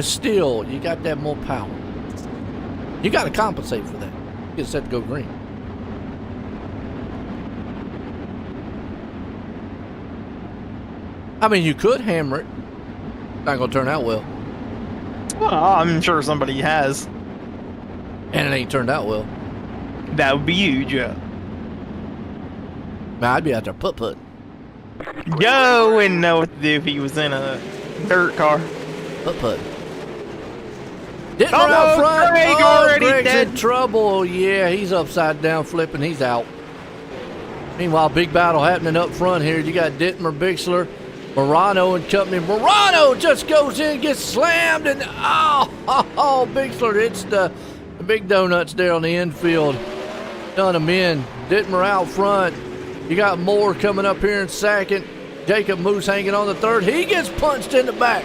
still, you got that more power. You got to compensate for that. You get set to go green. I mean, you could hammer it. Not going to turn out well. Well, I'm sure somebody has. And it ain't turned out well. That would be huge, yeah. Man, I'd be out there put. Yo, wouldn't know what to do if he was in a dirt car. Put. Dittmer out front. Greg already Greg's dead. in trouble. Yeah, he's upside down flipping. He's out. Meanwhile, big battle happening up front here. You got Dittmer, Bixler, Morano and company. Morano just goes in, gets slammed, and Bixler hits the big donuts there on the infield. Done him in. Dittmer out front. You got Moore coming up here in second. Jacob Moose hanging on the third. He gets punched in the back.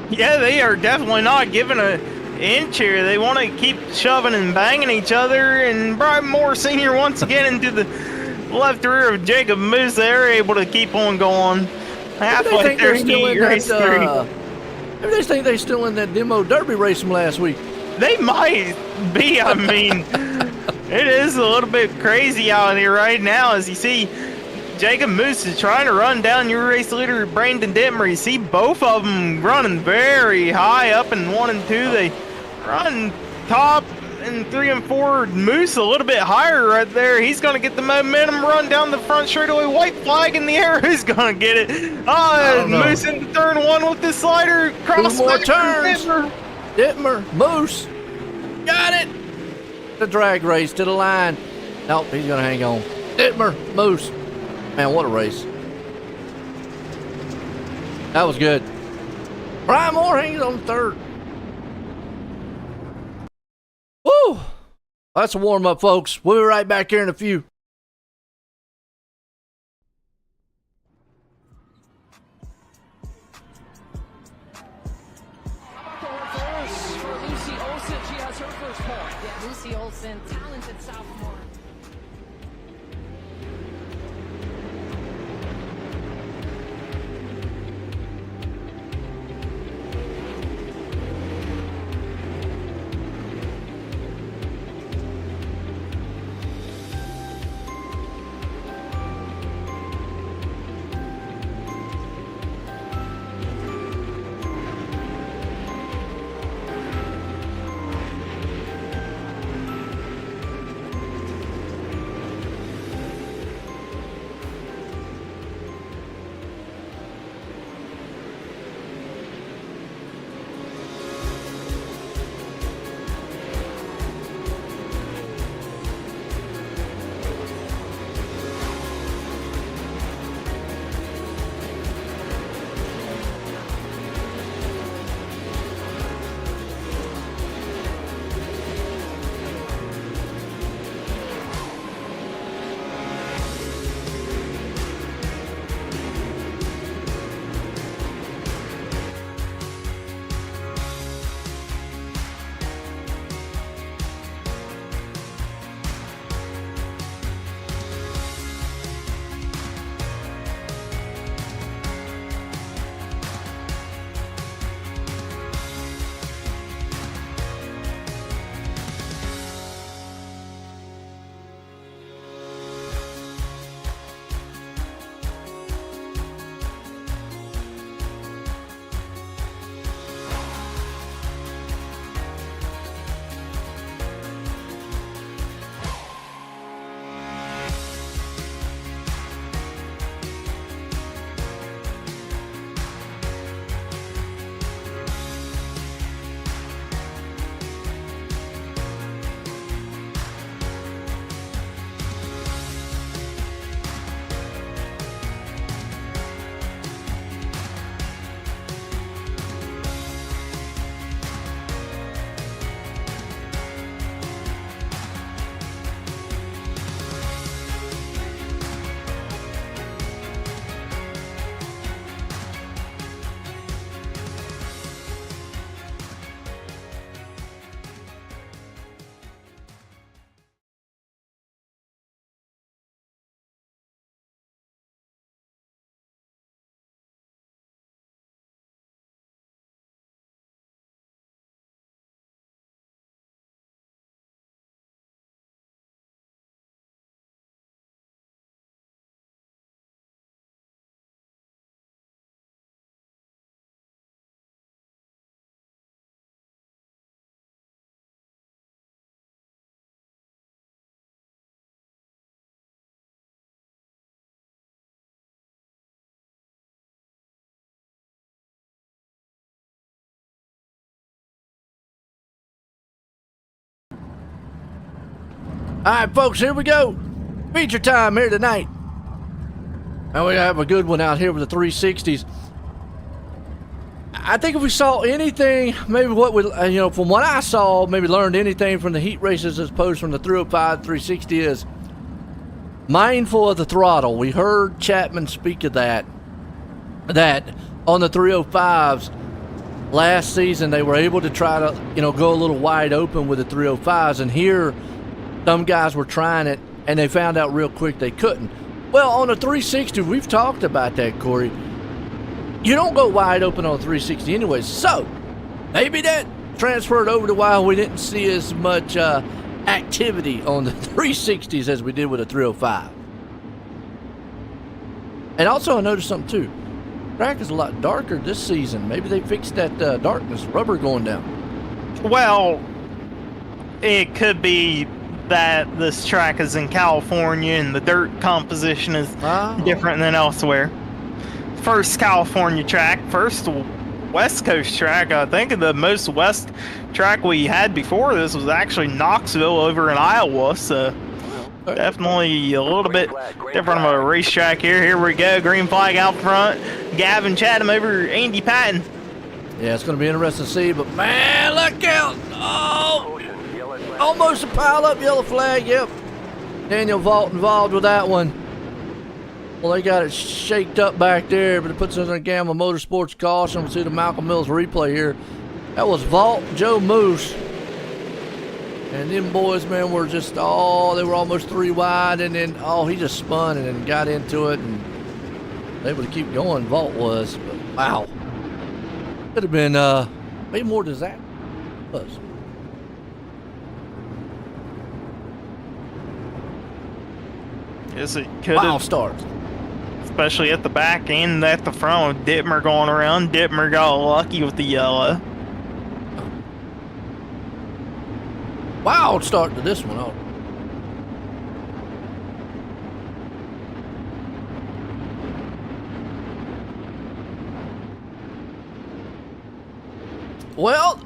Yeah, they are definitely not giving an inch here. They want to keep shoving and banging each other. And Brian Moore Sr. once again into the left rear of Jacob Moose. They're able to keep on going. Halfway through heat race 3. Maybe they think they're still in that demo derby race from last week. They might be. I mean, it is a little bit crazy out here right now. As you see, Jacob Moose is trying to run down your race leader, Brandon Dittmer. You see both of them running very high up in 1 and 2. They run top in 3 and 4. Moose a little bit higher right there. He's going to get the momentum, run down the front straightaway. White flag in the air. Who's going to get it? Moose into turn 1 with the slider. Cross 2 more back turns. Dittmer. Dittmer, Moose, got it. The drag race to the line. Nope, he's going to hang on. Dittmer, Moose. Man, what a race. That was good. Brian Moore hangs on third. Woo! That's a warm-up, folks. We'll be right back here in a few. For Lucy Olsen, she has her first point. Yeah, Lucy Olsen, talented sophomore. All right, folks, here we go. Feature time here tonight. And we have a good one out here with the 360s. I think if we saw anything, maybe what we, from what I saw, maybe learned anything from the heat races as opposed from the 305, 360 is mindful of the throttle. We heard Chapman speak of that on the 305s last season, they were able to try to, go a little wide open with the 305s. And here, some guys were trying it, and they found out real quick they couldn't. Well, on a 360, we've talked about that, Corey. You don't go wide open on a 360 anyway. So, maybe that transferred over to why we didn't see as much activity on the 360s as we did with a 305. And also, I noticed something, too. Track is a lot darker this season. Maybe they fixed that darkness, rubber going down. Well, it could be that this track is in California and the dirt composition is different than elsewhere. First California track, first West Coast track. I think the most west track we had before this was actually Knoxville over in Iowa, so definitely a little bit different of a racetrack here. Here we go, green flag out front. Gavin Chatham over Andy Patton. Yeah, it's going to be interesting to see, but man, look out! Oh, almost a pile up yellow flag. Yep, Daniel Vault involved with that one. Well, they got it shaked up back there, but it puts us in a Gamma Motorsports caution. We'll see the Malcolm Mills replay here. That was Vault, Joe Moose. And them boys, man, were just, they were almost 3 wide, and then, he just spun and then got into it and able to keep going. Vault was, but wow. Could have been maybe more disaster. Was. Yes, it could Wow, have. start. Especially at the back and at the front with Dittmer going around. Dittmer got lucky with the yellow. Wild start to this one. Oh. Well,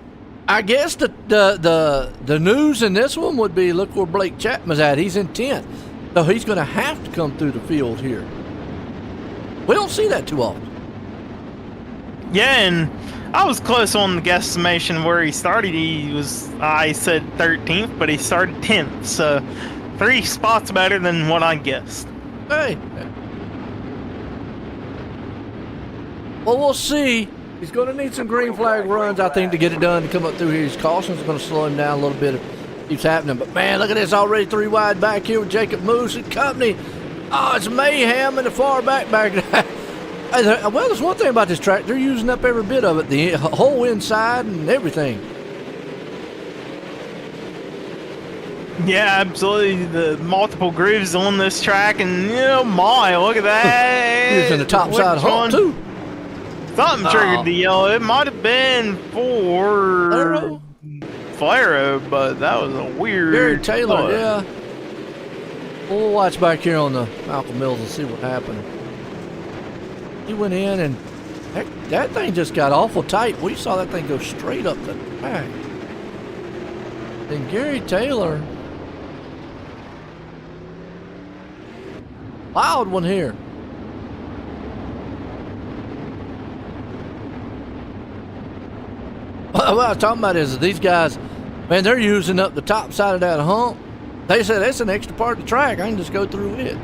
I guess the news in this one would be, look where Blake Chapman's at. He's in 10th. So he's going to have to come through the field here. We don't see that too often. Yeah, and I was close on the guesstimation where he started. I said 13th, but he started 10th. So 3 spots better than what I guessed. Hey. Well, we'll see. He's going to need some green flag runs, I think, to get it done, to come up through here. His caution's going to slow him down a little bit if it keeps happening. But, man, look at this. Already 3 wide back here with Jacob Moose and company. Oh, it's mayhem in the far back there. Well, there's one thing about this track. They're using up every bit of it, the whole inside and everything. Yeah, absolutely. The multiple grooves on this track, and look at that. Using the top side of hump, too. Something triggered the yellow. It might have been for Flaro, but that was a weird. Gary Taylor, yeah. We'll watch back here on the Malcolm Mills and see what happened. He went in, and that thing just got awful tight. We saw that thing go straight up the back. Then Gary Taylor. Wild one here. What I was talking about is that these guys, man, they're using up the top side of that hump. They said that's an extra part of the track. I can just go through it.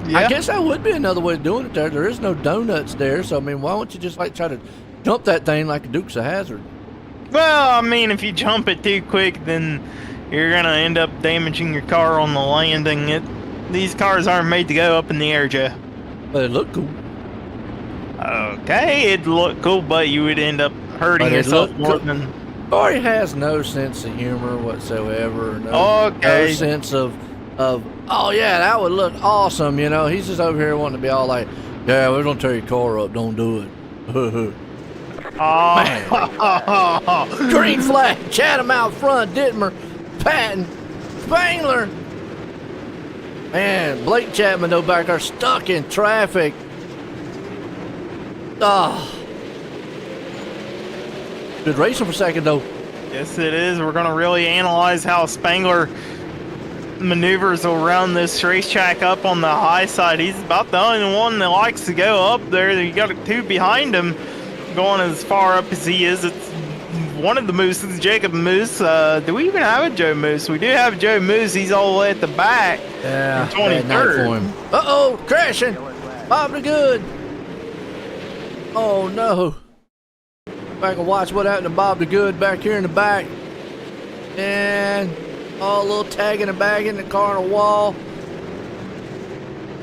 Yeah. I guess that would be another way of doing it there. There is no donuts there, so I mean, why don't you just try to jump that thing like a Dukes of Hazzard? Well, I mean, if you jump it too quick, then you're gonna end up damaging your car on the landing. These cars aren't made to go up in the air, Joe. But it looked cool. Okay, it'd look cool, but you would end up hurting yourself more than. Corey has no sense of humor whatsoever. No sense of oh yeah, that would look awesome. He's just over here wanting to be all like, yeah, we're gonna tear your car up. Don't do it. Oh, green flag. Chatham out front. Dittmer, Patton, Spangler. Man, Blake Chapman though back there stuck in traffic. Good racing for a second, though. Yes, it is. We're going to really analyze how Spangler maneuvers around this racetrack up on the high side. He's about the only one that likes to go up there. You got two behind him going as far up as he is. It's one of the Mooses, Jacob Moose. Do we even have a Joe Moose? We do have Joe Moose. He's all the way at the back. Yeah, 23rd. Uh-oh, crashing. Bob the Good. Oh, no. Back and watch what happened to Bob the Good back here in the back. And a little tagging and bagging the car on the wall.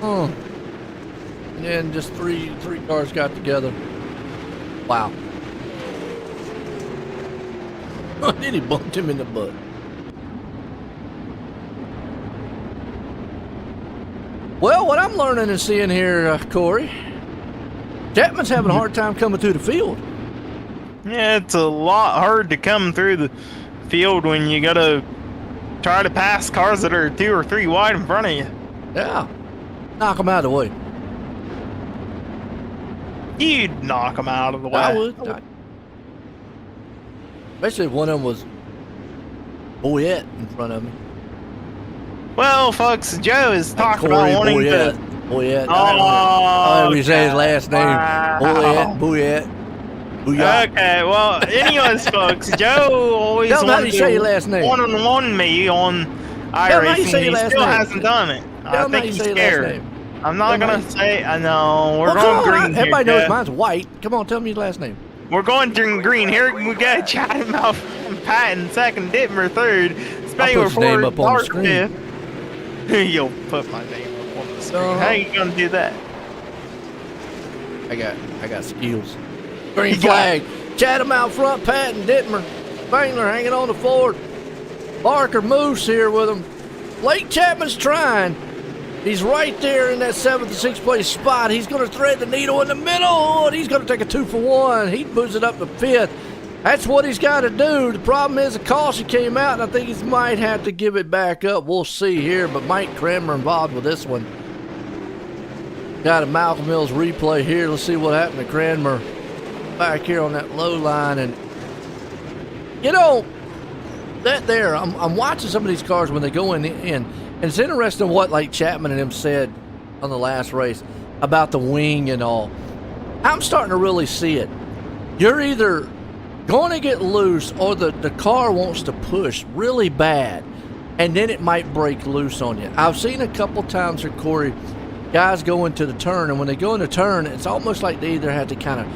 And then just three cars got together. Wow. Then he bumped him in the butt. Well, what I'm learning and seeing here, Corey, Chapman's having a hard time coming through the field. Yeah, it's a lot hard to come through the field when you got to try to pass cars that are 2 or 3 wide in front of you. Yeah. Knock them out of the way. You'd knock them out of the way. I would. Especially if one of them was Boyette in front of me. Well, folks, Joe is talking about wanting Boyette. to... Boyette. Oh, we say his last name. Wow. Boyette. Booyah. Okay, well, anyways, folks, Joe always Tell him how you wanted say to your last name. one-on-one me on Tell him how you iRacing. say He your last still name. hasn't done it. Tell I him how think you he's say your last scared. name. I'm not Tell him going how to say, I know. We're Well, going come on, green everybody here, knows Joe. mine's white. Come on, tell me your last name. We're going green. Here we got Chattenmouth and Patton second, Dittmer third, Spangler his name fourth, up on the Clark screen. fifth. You'll put my name up on the screen. Uh-huh. How you going to do that? I got skills. Green flag. Chatham out front, Patton, Dittmer, Spangler hanging on the forward. Barker Moose here with him. Blake Chapman's trying. He's right there in that 7th and 6th place spot. He's going to thread the needle in the middle, and he's going to take a 2 for 1. He moves it up to 5th. That's what he's got to do. The problem is the caution came out, and I think he might have to give it back up. We'll see here, but Mike Kramer involved with this one. Got a Malcolm Mills replay here. Let's see what happened to Kramer back here on that low line. And, you know, that there, I'm watching some of these cars when they go in. And it's interesting what, like, Chapman and him said on the last race about the wing and all. I'm starting to really see it. You're either going to get loose or the car wants to push really bad, and then it might break loose on you. I've seen a couple times here, Corey, guys go into the turn, and when they go into the turn, it's almost like they either have to kind of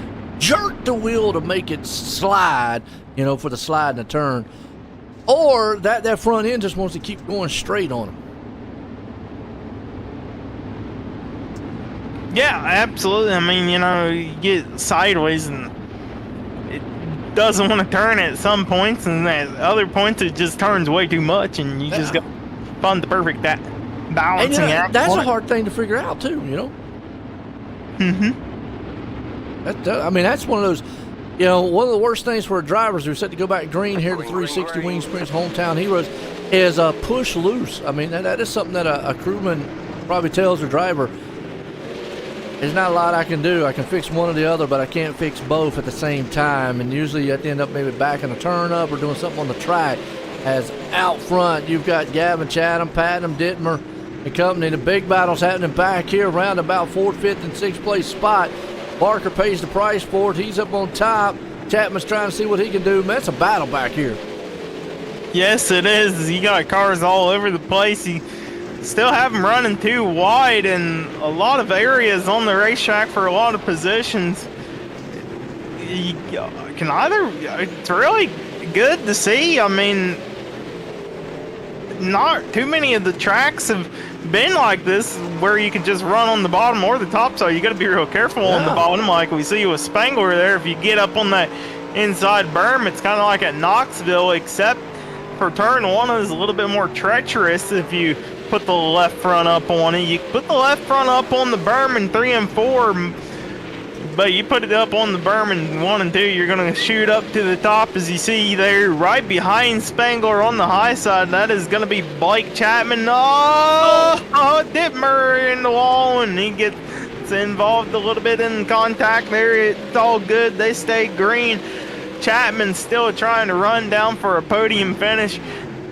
jerk the wheel to make it slide, you know, for the slide in the turn, or that front end just wants to keep going straight on them. Yeah, absolutely. I mean, you know, you get sideways and it doesn't want to turn at some points, and at other points it just turns way too much, and you just got to find the perfect balancing And, you know, act. that's a hard thing to figure out too, you know. I mean, that's one of those, you know, one of the worst things for drivers who are set to go back green here to 360 Wing Springs Hometown Heroes is push loose. I mean, that is something that a crewman probably tells their driver, there's not a lot I can do. I can fix one or the other, but I can't fix both at the same time. And usually you have to end up maybe backing a turn up or doing something on the track. As out front, you've got Gavin Chatham, Patton, Dittmer, and company. The big battle's happening back here around about 4th, 5th, and 6th place spot. Barker pays the price for it. He's up on top. Chapman's trying to see what he can do. Man, it's a battle back here. Yes, it is. You got cars all over the place. You still have them running too wide in a lot of areas on the racetrack for a lot of positions. You can either, it's really good to see. I mean, not too many of the tracks have been like this where you can just run on the bottom or the top, so you got to be real careful on the bottom, like we see with Spangler there. If you get up on that inside berm, it's kind of like at Knoxville, except for turn one is a little bit more treacherous. If you put the left front up on it, you put the left front up on the berm in 3 and 4, but you put it up on the berm in 1 and 2, you're going to shoot up to the top. As you see there, right behind Spangler on the high side, that is going to be Blake Chapman. Dittmer in the wall, and he gets involved a little bit in contact there. It's all good. They stay green. Chapman's still trying to run down for a podium finish.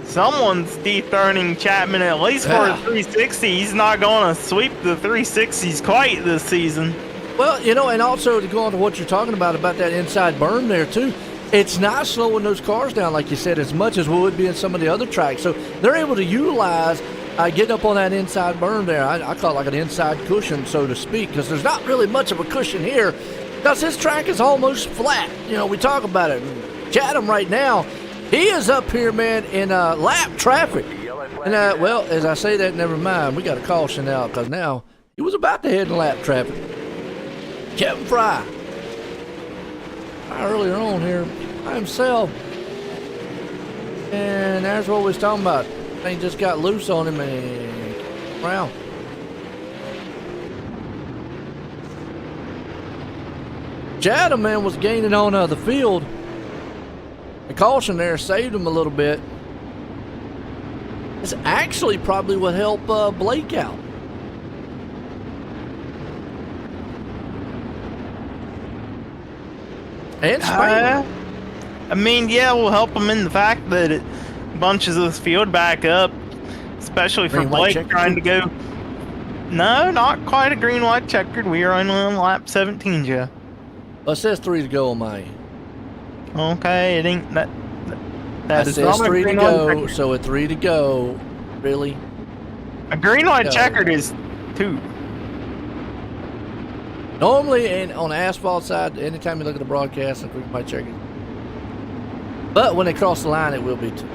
Someone's dethroning Chapman at least for a 360. He's not going to sweep the 360s quite this season. Well, you know, and also to go on to what you're talking about that inside berm there too, it's not slowing those cars down, like you said, as much as would be in some of the other tracks. So they're able to utilize getting up on that inside berm there. I call it like an inside cushion, so to speak, because there's not really much of a cushion here because this track is almost flat. You know, we talk about it. Chatham right now, he is up here, man, in lap traffic. And, well, as I say that, never mind. We got a caution out because now he was about to head in lap traffic. Kevin Fry earlier on here by himself. And that's what we was talking about. Thing just got loose on him and around. Chatham, man, was gaining on the field. The caution there saved him a little bit. It's actually probably what helped Blake out. And Spain. I mean, yeah, we'll help him in the fact that it bunches this field back up, especially for Blake trying to go. No, not quite a green, white checkered. We are only on lap 17, Joe. Well, it says 3 to go on my end. Okay, it ain't that. That it says 3 to go, so at 3 to go, really? A green, white checkered is 2. Normally, on the asphalt side, anytime you look at the broadcast, it's green, white checkered. But when they cross the line, it will be 2.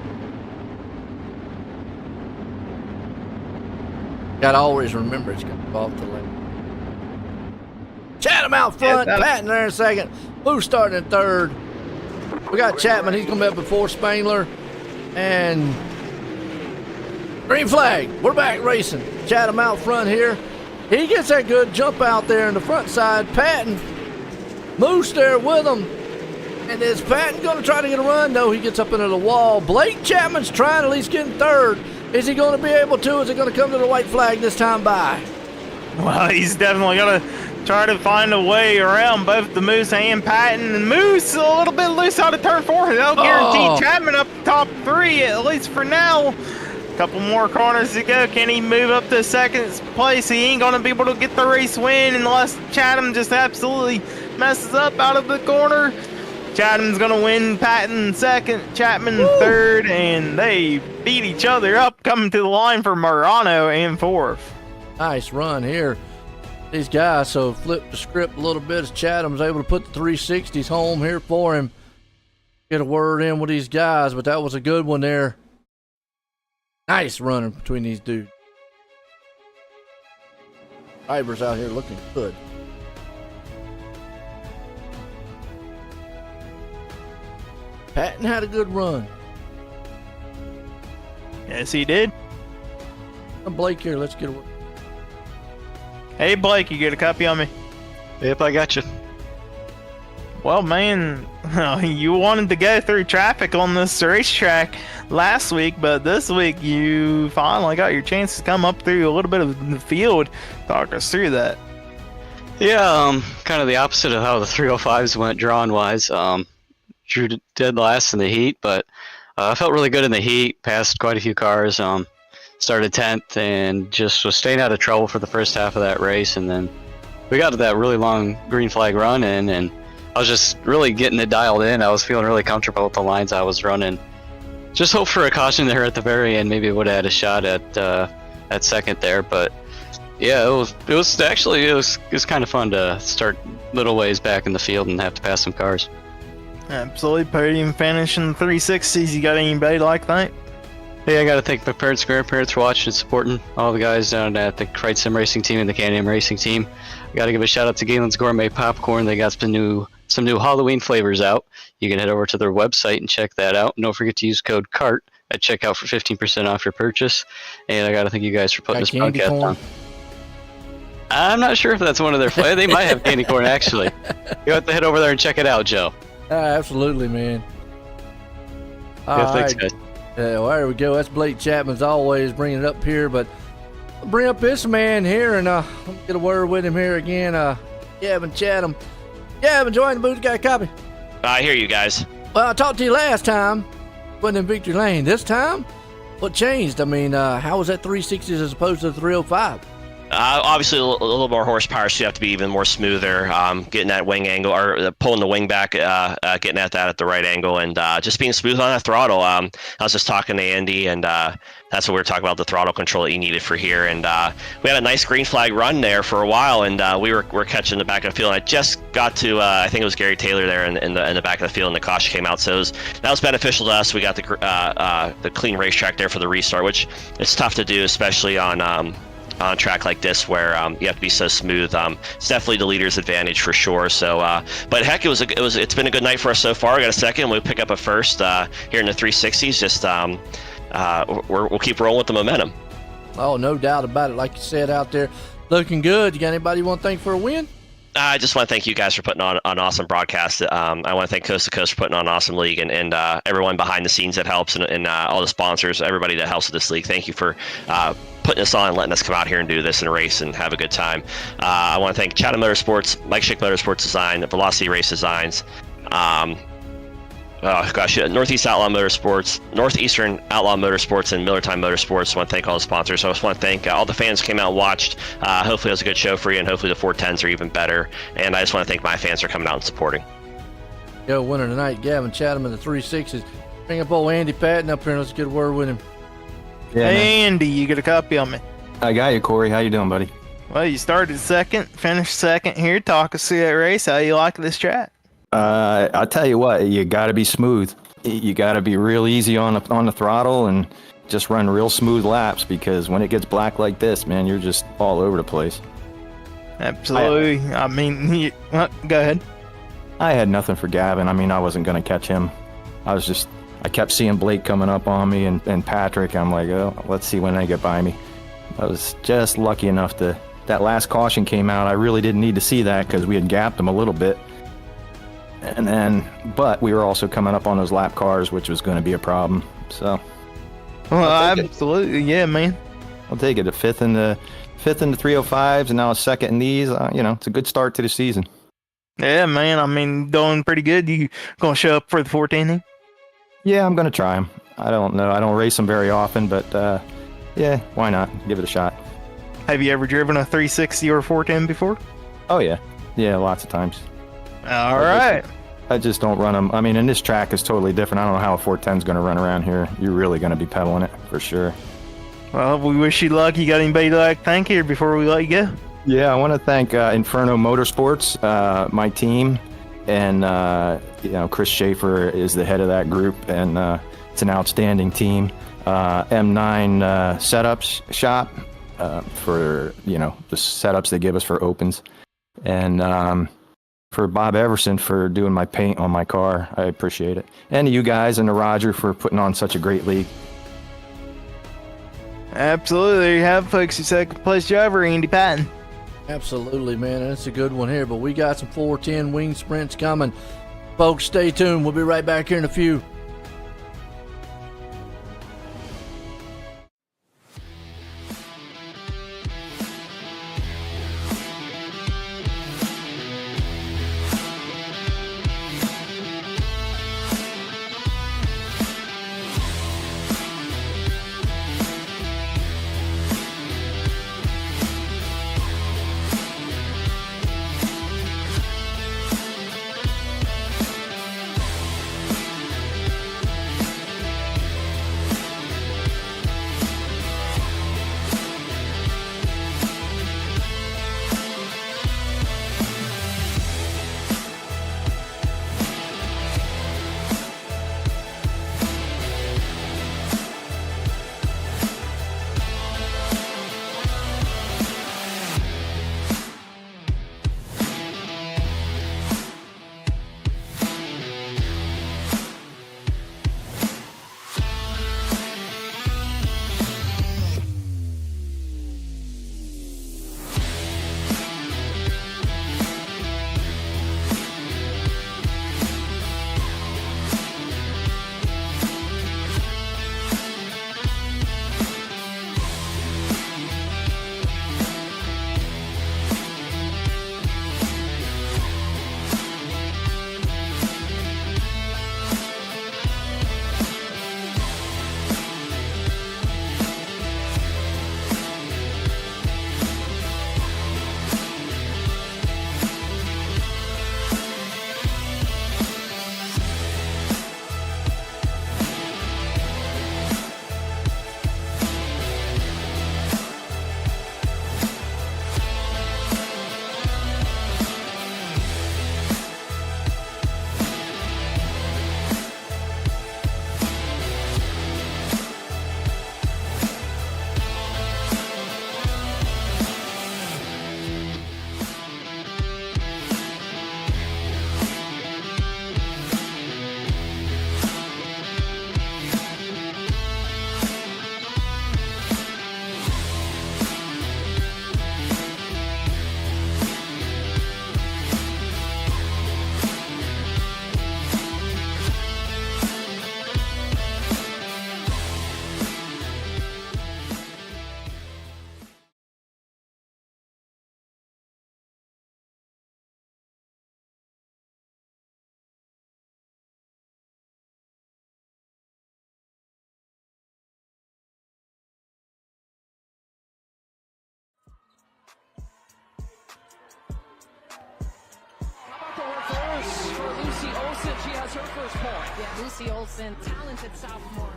Gotta always remember it's gonna go off the left. Chatham out front, Patton there in second. Blue starting in third. We got Chapman, he's gonna be up before Spangler. And green flag, we're back racing. Chatham out front here. He gets that good jump out there in the front side. Patton, Moose there with him. And is Patton gonna try to get a run? No, he gets up into the wall. Blake Chapman's trying to at least get in third. Is he going to be able to? Is it going to come to the white flag this time by? Well, he's definitely going to try to find a way around both the Moose and Patton. And Moose a little bit loose out of turn 4. That'll guarantee Chapman up the top 3, at least for now. A couple more corners to go. Can he move up to second place? He ain't going to be able to get the race win unless Chatham just absolutely messes up out of the corner. Chatham's going to win, Patton second, Chapman third, and they beat each other up, coming to the line for Murano in fourth. Nice run here. These guys, so flip the script a little bit as Chatham's able to put the 360s home here for him. Get a word in with these guys, but that was a good one there. Nice running between these dudes. Drivers out here looking good. Patton had a good run. Yes, he did. Blake here, let's get a word. Hey, Blake, you get a copy on me? Yep, I got you. Well, man, you wanted to go through traffic on this racetrack last week, but this week you finally got your chance to come up through a little bit of the field. Talk us through that. Yeah, kind of the opposite of how the 305s went drawn-wise. Drew dead last in the heat, but I felt really good in the heat, passed quite a few cars, started 10th, and just was staying out of trouble for the first half of that race. And then we got to that really long green flag run in, and I was just really getting it dialed in. I was feeling really comfortable with the lines I was running. Just hope for a caution there at the very end. Maybe it would have had a shot at second there, but yeah, it was kind of fun to start little ways back in the field and have to pass some cars. Absolutely. Podium finish in the 360s. You got anybody like that? Hey, I got to thank my parents, grandparents for watching and supporting all the guys down at the Krite Sim Racing Team and the Can-Am Racing Team. I got to give a shout out to Galen's Gourmet Popcorn. They got some new Halloween flavors out. You can head over to their website and check that out. And don't forget to use code CART at checkout for 15% off your purchase. And I got to thank you guys for putting this podcast on. I'm not sure if that's one of their flavors. They might have candy corn, actually. You have to head over there and check it out, Joe. Absolutely, man. Yeah, thanks, guys. Well, there we go. That's Blake Chapman, as always, bringing it up here. But I'll bring up this man here, and let me get a word with him here again. Gavin Chatham. Gavin, join the booth. Got a copy? I hear you guys. Well, I talked to you last time. Wasn't in Victory Lane. This time, what changed? I mean, how was that 360s as opposed to the 305? Obviously, a little more horsepower, so you have to be even more smoother, getting that wing angle or pulling the wing back, getting at that at the right angle, and just being smooth on that throttle. I was just talking to Andy, and that's what we were talking about, the throttle control that you needed for here. And we had a nice green flag run there for a while, and we were catching the back of the field. And I just got to, I think it was Gary Taylor there in the back of the field, and the caution came out. So that was beneficial to us. We got the clean racetrack there for the restart, which it's tough to do, especially on a track like this where you have to be so smooth. It's definitely the leader's advantage for sure. So, but heck, it's been a good night for us so far. We got a second. We'll pick up a first here in the 360s. Just we'll keep rolling with the momentum. Oh, no doubt about it. Like you said, out there looking good. You got anybody you want to thank for a win? I just want to thank you guys for putting on an awesome broadcast. I want to thank Coast to Coast for putting on an awesome league, and everyone behind the scenes that helps, and all the sponsors, everybody that helps with this league. Thank you for putting us on and letting us come out here and do this and race and have a good time. I want to thank Chatham Motorsports, Mike Schick Motorsports Design, Velocity Race Designs, Northeast Outlaw Motorsports, Northeastern Outlaw Motorsports, and Miller Time Motorsports. I want to thank all the sponsors. So I just want to thank all the fans who came out and watched. Hopefully it was a good show for you, and hopefully the 410s are even better. And I just want to thank my fans for coming out and supporting. Yo, winner tonight, Gavin Chatham in the 360s. Bring up old Andy Patton up here and let's get a word with him. Yeah, hey, Andy, you get a copy on me. I got you, Corey. How you doing, buddy? Well, you started second, finished second here. Talk us through that race. How you like this track? I'll tell you what, you got to be smooth. You got to be real easy on the throttle and just run real smooth laps, because when it gets black like this, man, you're just all over the place. Absolutely. Go ahead. I had nothing for Gavin. I mean, I wasn't going to catch him. I kept seeing Blake coming up on me and Patrick. I'm like, oh, let's see when they get by me. I was just lucky enough that last caution came out. I really didn't need to see that because we had gapped them a little bit. But we were also coming up on those lap cars, which was going to be a problem. So, well, absolutely, yeah, man. I'll take it. A fifth in the 305s, and now a second in these. It's a good start to the season. Yeah, man. I mean, doing pretty good. You gonna show up for the 410? Yeah, I'm gonna try them. I don't know. I don't race them very often, but yeah, why not? Give it a shot. Have you ever driven a 360 or a 410 before? Oh yeah, lots of times. All right. I just don't run them. I mean, and this track is totally different. I don't know how a 410 is going to run around here. You're really going to be pedaling it for sure. Well, we wish you luck. You got anybody to thank here before we let you go? Yeah, I want to thank Inferno Motorsports, my team, and Chris Schaefer is the head of that group, and it's an outstanding team. M9 Setups Shop for the setups they give us for opens, and for Bob Everson for doing my paint on my car. I appreciate it. And to you guys and to Roger for putting on such a great league. Absolutely. There you have it, folks. Your second place driver, Andy Patton. Absolutely, man. And it's a good one here, but we got some 410 wing sprints coming. Folks, stay tuned. We'll be right back here in a few. Olsen, she has her first point. Yeah, Lucy Olsen, talented sophomore.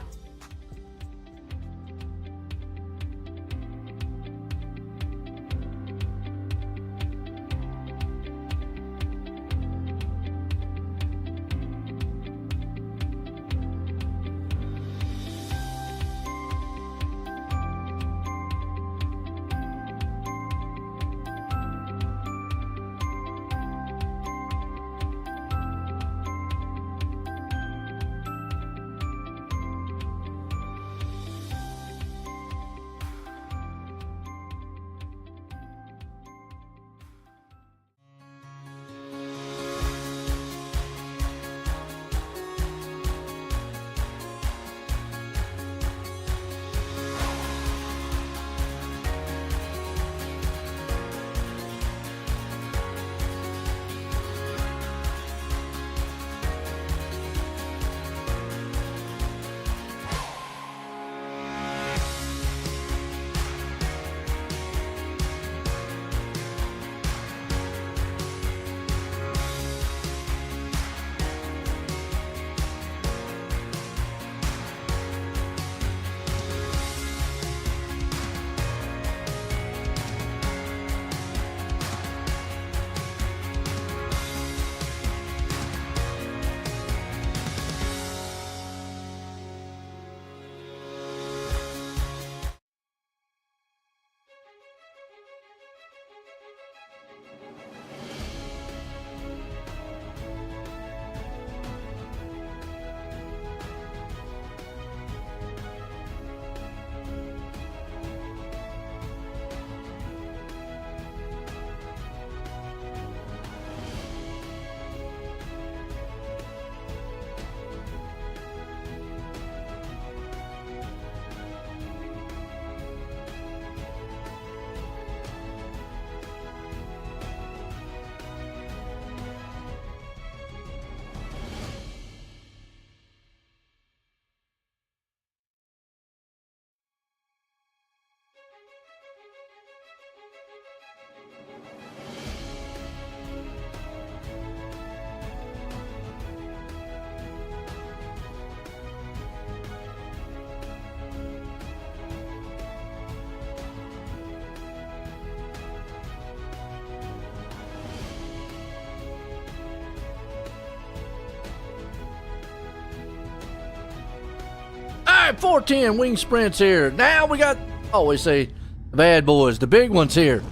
All right, 410 wing sprints here. Now we got, always say, the bad boys, the big ones here.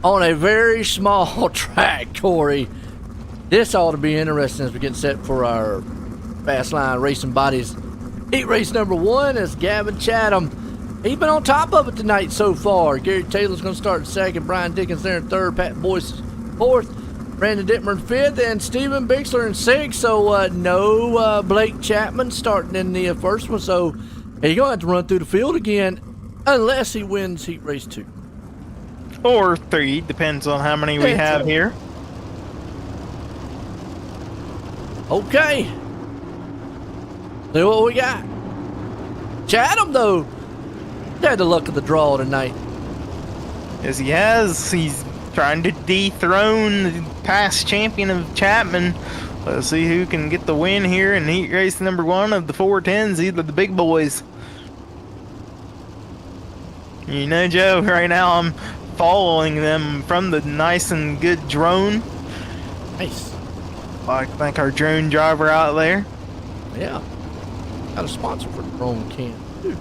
On a very small track, Corey. This ought to be interesting as we get set for our Fast Line Racing Bodies heat race number 1 is Gavin Chatham. He's been on top of it tonight so far. Gary Taylor's going to start in second. Brian Dickens there in third. Pat Boyce fourth. Brandon Dittmer in fifth. And Steven Bixler in sixth. So no Blake Chapman starting in the first one. So he's going to have to run through the field again unless he wins heat race 2. Or 3, depends on how many we have here. Okay. See what we got. Chatham, though, had the luck of the draw tonight. Yes, he has. He's trying to dethrone the past champion of Chapman. Let's see who can get the win here in heat race number 1 of the 410s. Either the big boys. You know, Joe, right now I'm following them from the nice and good drone. Nice. I thank our drone driver out there. Yeah. Got a sponsor for the drone cam, too.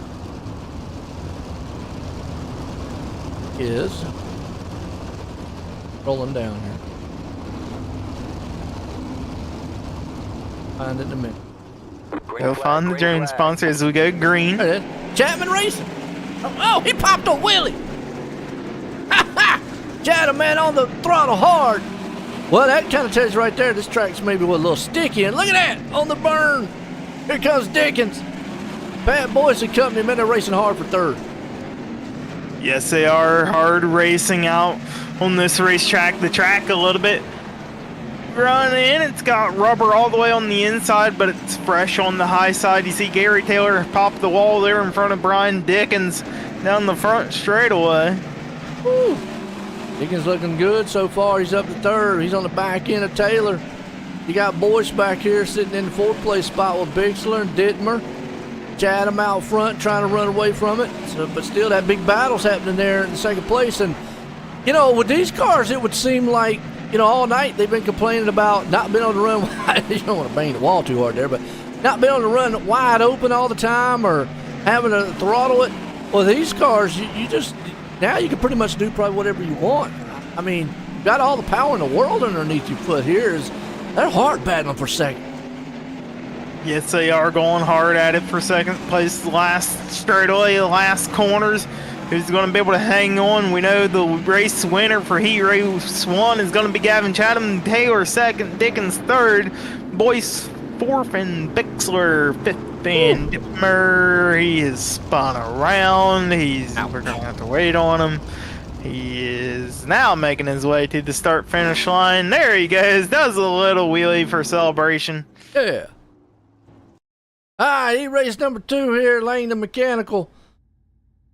Is rolling down here. Find it in a minute. Go find the drone sponsor as we go green. There it is. Chapman Racing. Oh, he popped a wheelie. Chatham, man, on the throttle hard. Well, that kind of tells you right there this track's maybe a little sticky. And look at that, on the burn. Here comes Dickens. Pat Boyce and company, man, they're racing hard for third. Yes, they are hard racing out on this racetrack. The track a little bit run in. It's got rubber all the way on the inside, but it's fresh on the high side. You see Gary Taylor pop the wall there in front of Brian Dickens down the front straightaway. Woo. Dickens looking good so far. He's up to third. He's on the back end of Taylor. You got Boyce back here sitting in the 4th place spot with Bixler and Dittmer. Chatham out front trying to run away from it. So, but still, that big battle's happening there in the 2nd place. And, you know, with these cars, it would seem like, you know, all night they've been complaining about not being able to run wide. You don't want to bang the wall too hard there, but not being able to run wide open all the time or having to throttle it. Well, these cars, you just, now you can pretty much do probably whatever you want. I mean, you got all the power in the world underneath your foot here. They're hard battling for second. Yes, they are going hard at it for second place. The last straightaway, the last corners. Who's going to be able to hang on? We know the race winner for Heat Race 1 is going to be Gavin Chatham. Taylor second, Dickens third, Boyce fourth, and Bixler fifth. And Dittmer, he is spun around. We're going to have to wait on him. He is now making his way to the start-finish line. There he goes. Does a little wheelie for celebration. Yeah. All right, he race number 2 here, Langdon Mechanical.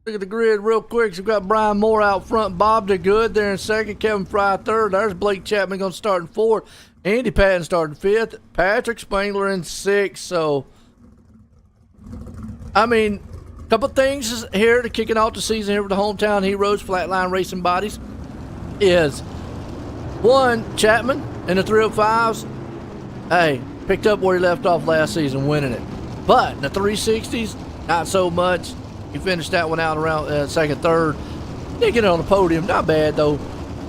Look at the grid real quick. So we've got Brian Moore out front. Bob DeGood there in 2nd. Kevin Fry 3rd. There's Blake Chapman going to start in 4th. Andy Patton starting 5th. Patrick Spangler in 6th. So, I mean, a couple things here to kicking off the season here with the Hometown Heroes Flatline Racing Bodies is, 1, Chapman in the 305s. Hey, picked up where he left off last season, winning it. But in the 360s, not so much. He finished that one out around 2nd, 3rd. Didn't get it on the podium. Not bad, though.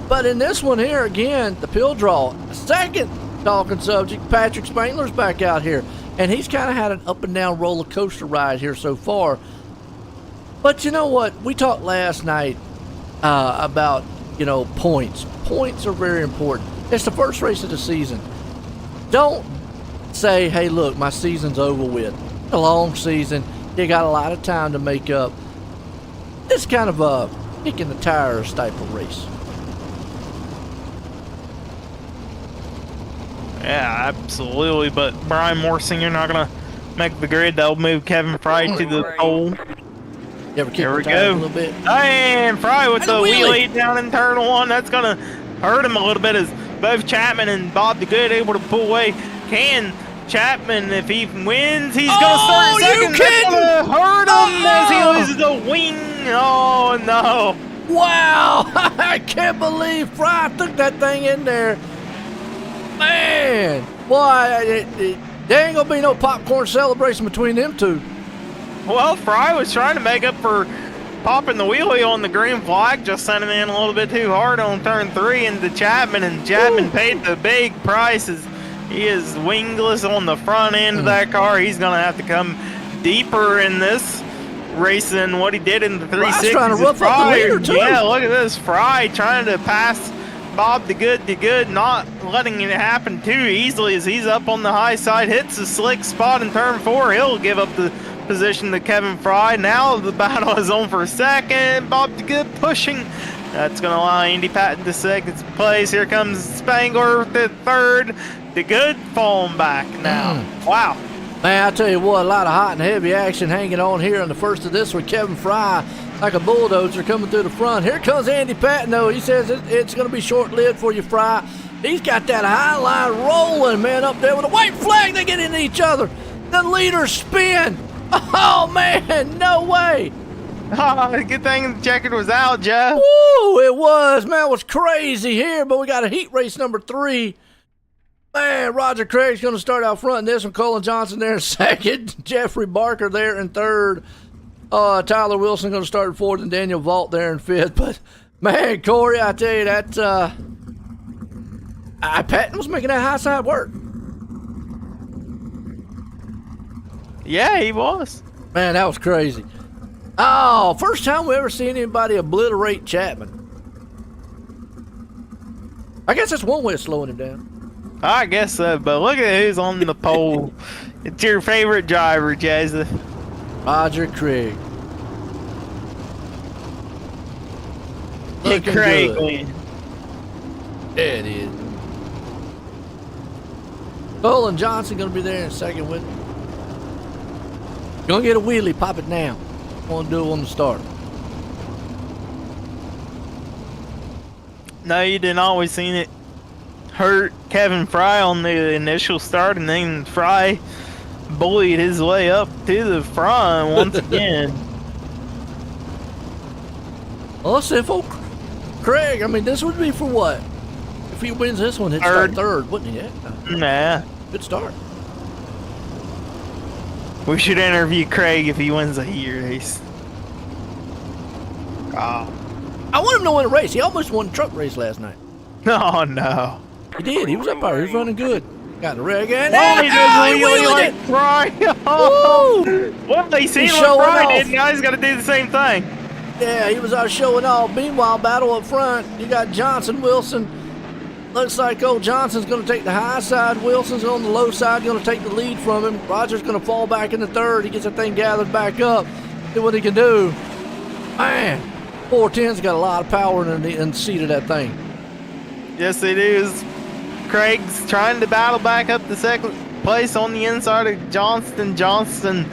But in this one here, again, the pill draw. 2nd talking subject, Patrick Spangler's back out here. And he's kind of had an up and down roller coaster ride here so far. But you know what? We talked last night about, you know, points. Points are very important. It's the first race of the season. Don't say, hey, look, my season's over with. It's a long season. You got a lot of time to make up. It's kind of a kicking the tires type of race. Yeah, absolutely. But Brian Moore Sr. not going to make the grid. They'll move Kevin Fry to the pole. You ever kick There the we tires go. a little bit? And Fry with the wheelie. wheelie down in turn 1. That's going to hurt him a little bit as both Chapman and Bob DeGood able to pull away. Can Chapman, if he wins, he's going to start second. That's going to hurt him as he loses the wing. Oh, no. Wow. I can't believe Fry took that thing in there. Man. Boy, there ain't going to be no popcorn celebration between them two. Well, Fry was trying to make up for popping the wheelie on the green flag, just sending in a little bit too hard on turn 3 into Chapman, and Chapman paid the big price as he is wingless on the front end of that car. He's going to have to come deeper in this race than what he did in the 360s. Trying to rough up the leader, too. Yeah, look at this. Fry trying to pass Bob DeGood, not letting it happen too easily as he's up on the high side, hits a slick spot in turn 4. He'll give up the position to Kevin Fry. Now the battle is on for 2nd. Bob DeGood pushing. That's going to allow Andy Patton to 2nd place. Here comes Spangler to 3rd. DeGood falling back now. Wow. Man, I tell you what, a lot of hot and heavy action hanging on here in the first of this with Kevin Fry like a bulldozer coming through the front. Here comes Andy Patton, though. He says it's going to be short-lived for you, Fry. He's got that high line rolling, man, up there with a white flag. They get into each other. The leaders spin. Oh, man, no way. Good thing the checker was out, Joe. Woo, it was. Man, it was crazy here, but we got a heat race number 3. Man, Roger Craig's going to start out front in this one. Colin Johnson there in 2nd. Jeffrey Barker there in 3rd. Tyler Wilson going to start in 4th, and Daniel Vault there in 5th. But, man, Corey, I tell you, that Patton was making that high side work. Yeah, he was. Man, that was crazy. Oh, first time we ever seen anybody obliterate Chapman. I guess that's one way of slowing him down. I guess so, but look at who's on the pole. It's your favorite driver, Jazza. Roger Craig. Looking Craig. good. There it is. Colin Johnson going to be there in 2nd with him. Gonna get a wheelie, pop it now. Want to do it on the start. No, you didn't always seen it hurt Kevin Fry on the initial start, and then Fry bullied his way up to the front once again. Well, let's see if old Craig, I mean, this would be for what? If he wins this one, he'd start third, wouldn't he? Nah. Good start. We should interview Craig if he wins a heat race. I want him to win a race. He almost won a truck race last night. Oh, no. He did. He was up there. He was running good. Got the rig in. Oh, he did wheeled like it. Fry. Oh. Well, they seen He's what showing Fry off. did. Now he's got to do the same thing. Yeah, he was out showing off. Meanwhile, battle up front. You got Johnson, Wilson. Looks like old Johnson's going to take the high side. Wilson's on the low side, going to take the lead from him. Roger's going to fall back in the third. He gets the thing gathered back up. See what he can do. Man, 410's got a lot of power in the seat of that thing. Yes, it is. Craig's trying to battle back up the second place on the inside of Johnston. Johnston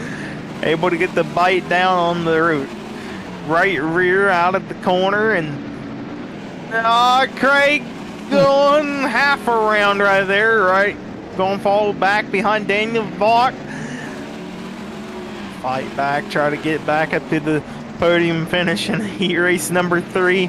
able to get the bite down on the right rear out at the corner, and Craig going half around right there, right? Going to fall back behind Daniel Vaught. Fight back, try to get back up to the podium finish in heat race number 3.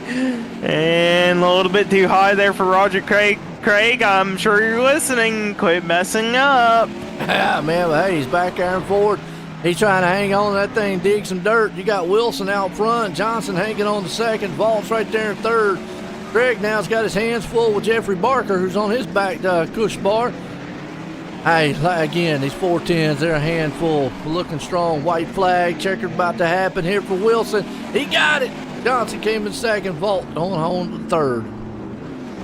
And a little bit too high there for Roger Craig. Craig, I'm sure you're listening. Quit messing up. Yeah, man, but hey, he's back there and forward. He's trying to hang on to that thing, dig some dirt. You got Wilson out front, Johnson hanging on the second, Vault's right there in third. Greg now's got his hands full with Jeffrey Barker, who's on his back cush bar. Hey, again, these 410s, they're a handful. Looking strong, white flag, checkered about to happen here for Wilson. He got it. Johnson came in second, Vault on home to third.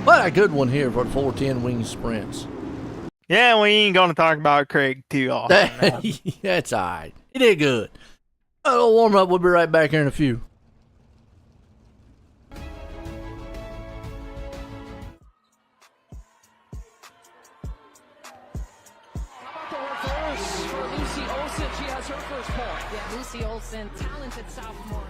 But a good one here for the 410 wing sprints. Yeah, we ain't going to talk about Craig too often. That's all right. He did good. A little warm up. We'll be right back here in a few. For Lucy Olsen, she has her first point. Yeah, Lucy Olsen, talented sophomore.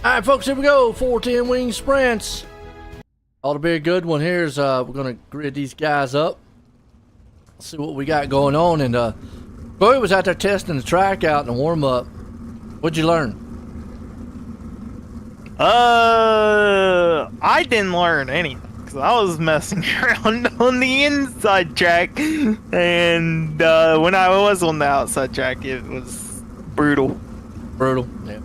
All right, folks, here we go. 410 wing sprints. Ought to be a good one. Here's we're gonna grid these guys up. See what we got going on. And Boy was out there testing the track out in the warm up. What'd you learn? I didn't learn anything because I was messing around on the inside track, and when I was on the outside track, it was brutal. Brutal. Yeah.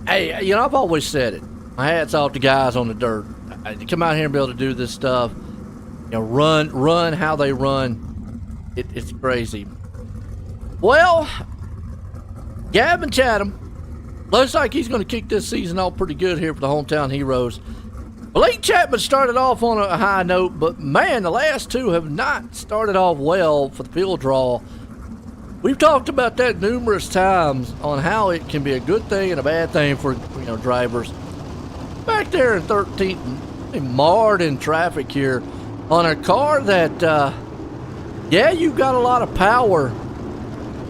Hey, you know, I've always said it. My hat's off to guys on the dirt. To come out here and be able to do this stuff, you know, run how they run, it's crazy. Well, Gavin Chatham looks like he's going to kick this season off pretty good here for the Hometown Heroes. Blake Chapman started off on a high note, but man, the last two have not started off well for the field draw. We've talked about that numerous times on how it can be a good thing and a bad thing for, you know, drivers. Back there in 13th, marred in traffic here on a car that, yeah, you've got a lot of power,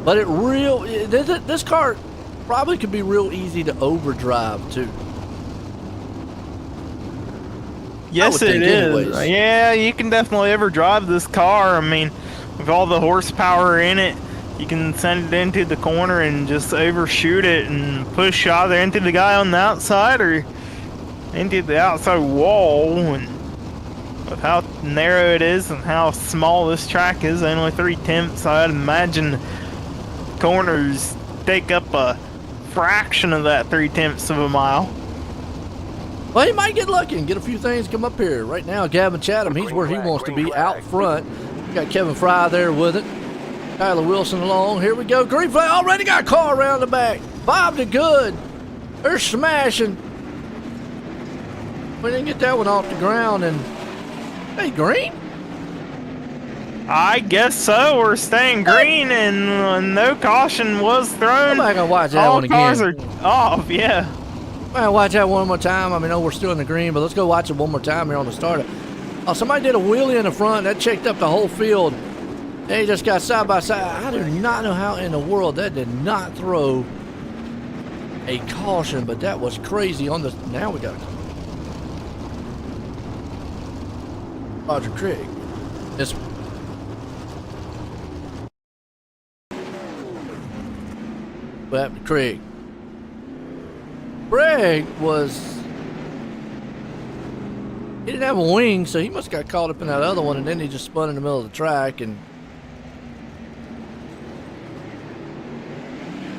but this car probably could be real easy to overdrive too. Yes, it is. Anyways. Yeah, you can definitely overdrive this car. I mean, with all the horsepower in it, you can send it into the corner and just overshoot it and push either into the guy on the outside or into the outside wall. And with how narrow it is and how small this track is, only 3/10, I'd imagine corners take up a fraction of that 3/10 of a mile. Well, he might get lucky and get a few things come up here. Right now, Gavin Chatham, he's where he wants to be, out front. We got Kevin Fry there with it. Tyler Wilson along. Here we go. Green flag. Already got a car around the back. Bob to good. They're smashing. We didn't get that one off the ground. And hey, green? I guess so. We're staying green, and no caution was thrown. I'm not gonna watch that All one again. cars are off. Yeah. Well, watch that one more time. I mean, I know we're still in the green, but let's go watch it one more time here on the starter. Oh, somebody did a wheelie in the front. That checked up the whole field. They just got side by side. I do not know how in the world that did not throw a caution, but that was crazy on the. Now we got Roger Craig. This one. What happened to Craig? Craig was. He didn't have a wing, so he must have got caught up in that other one, and then he just spun in the middle of the track, and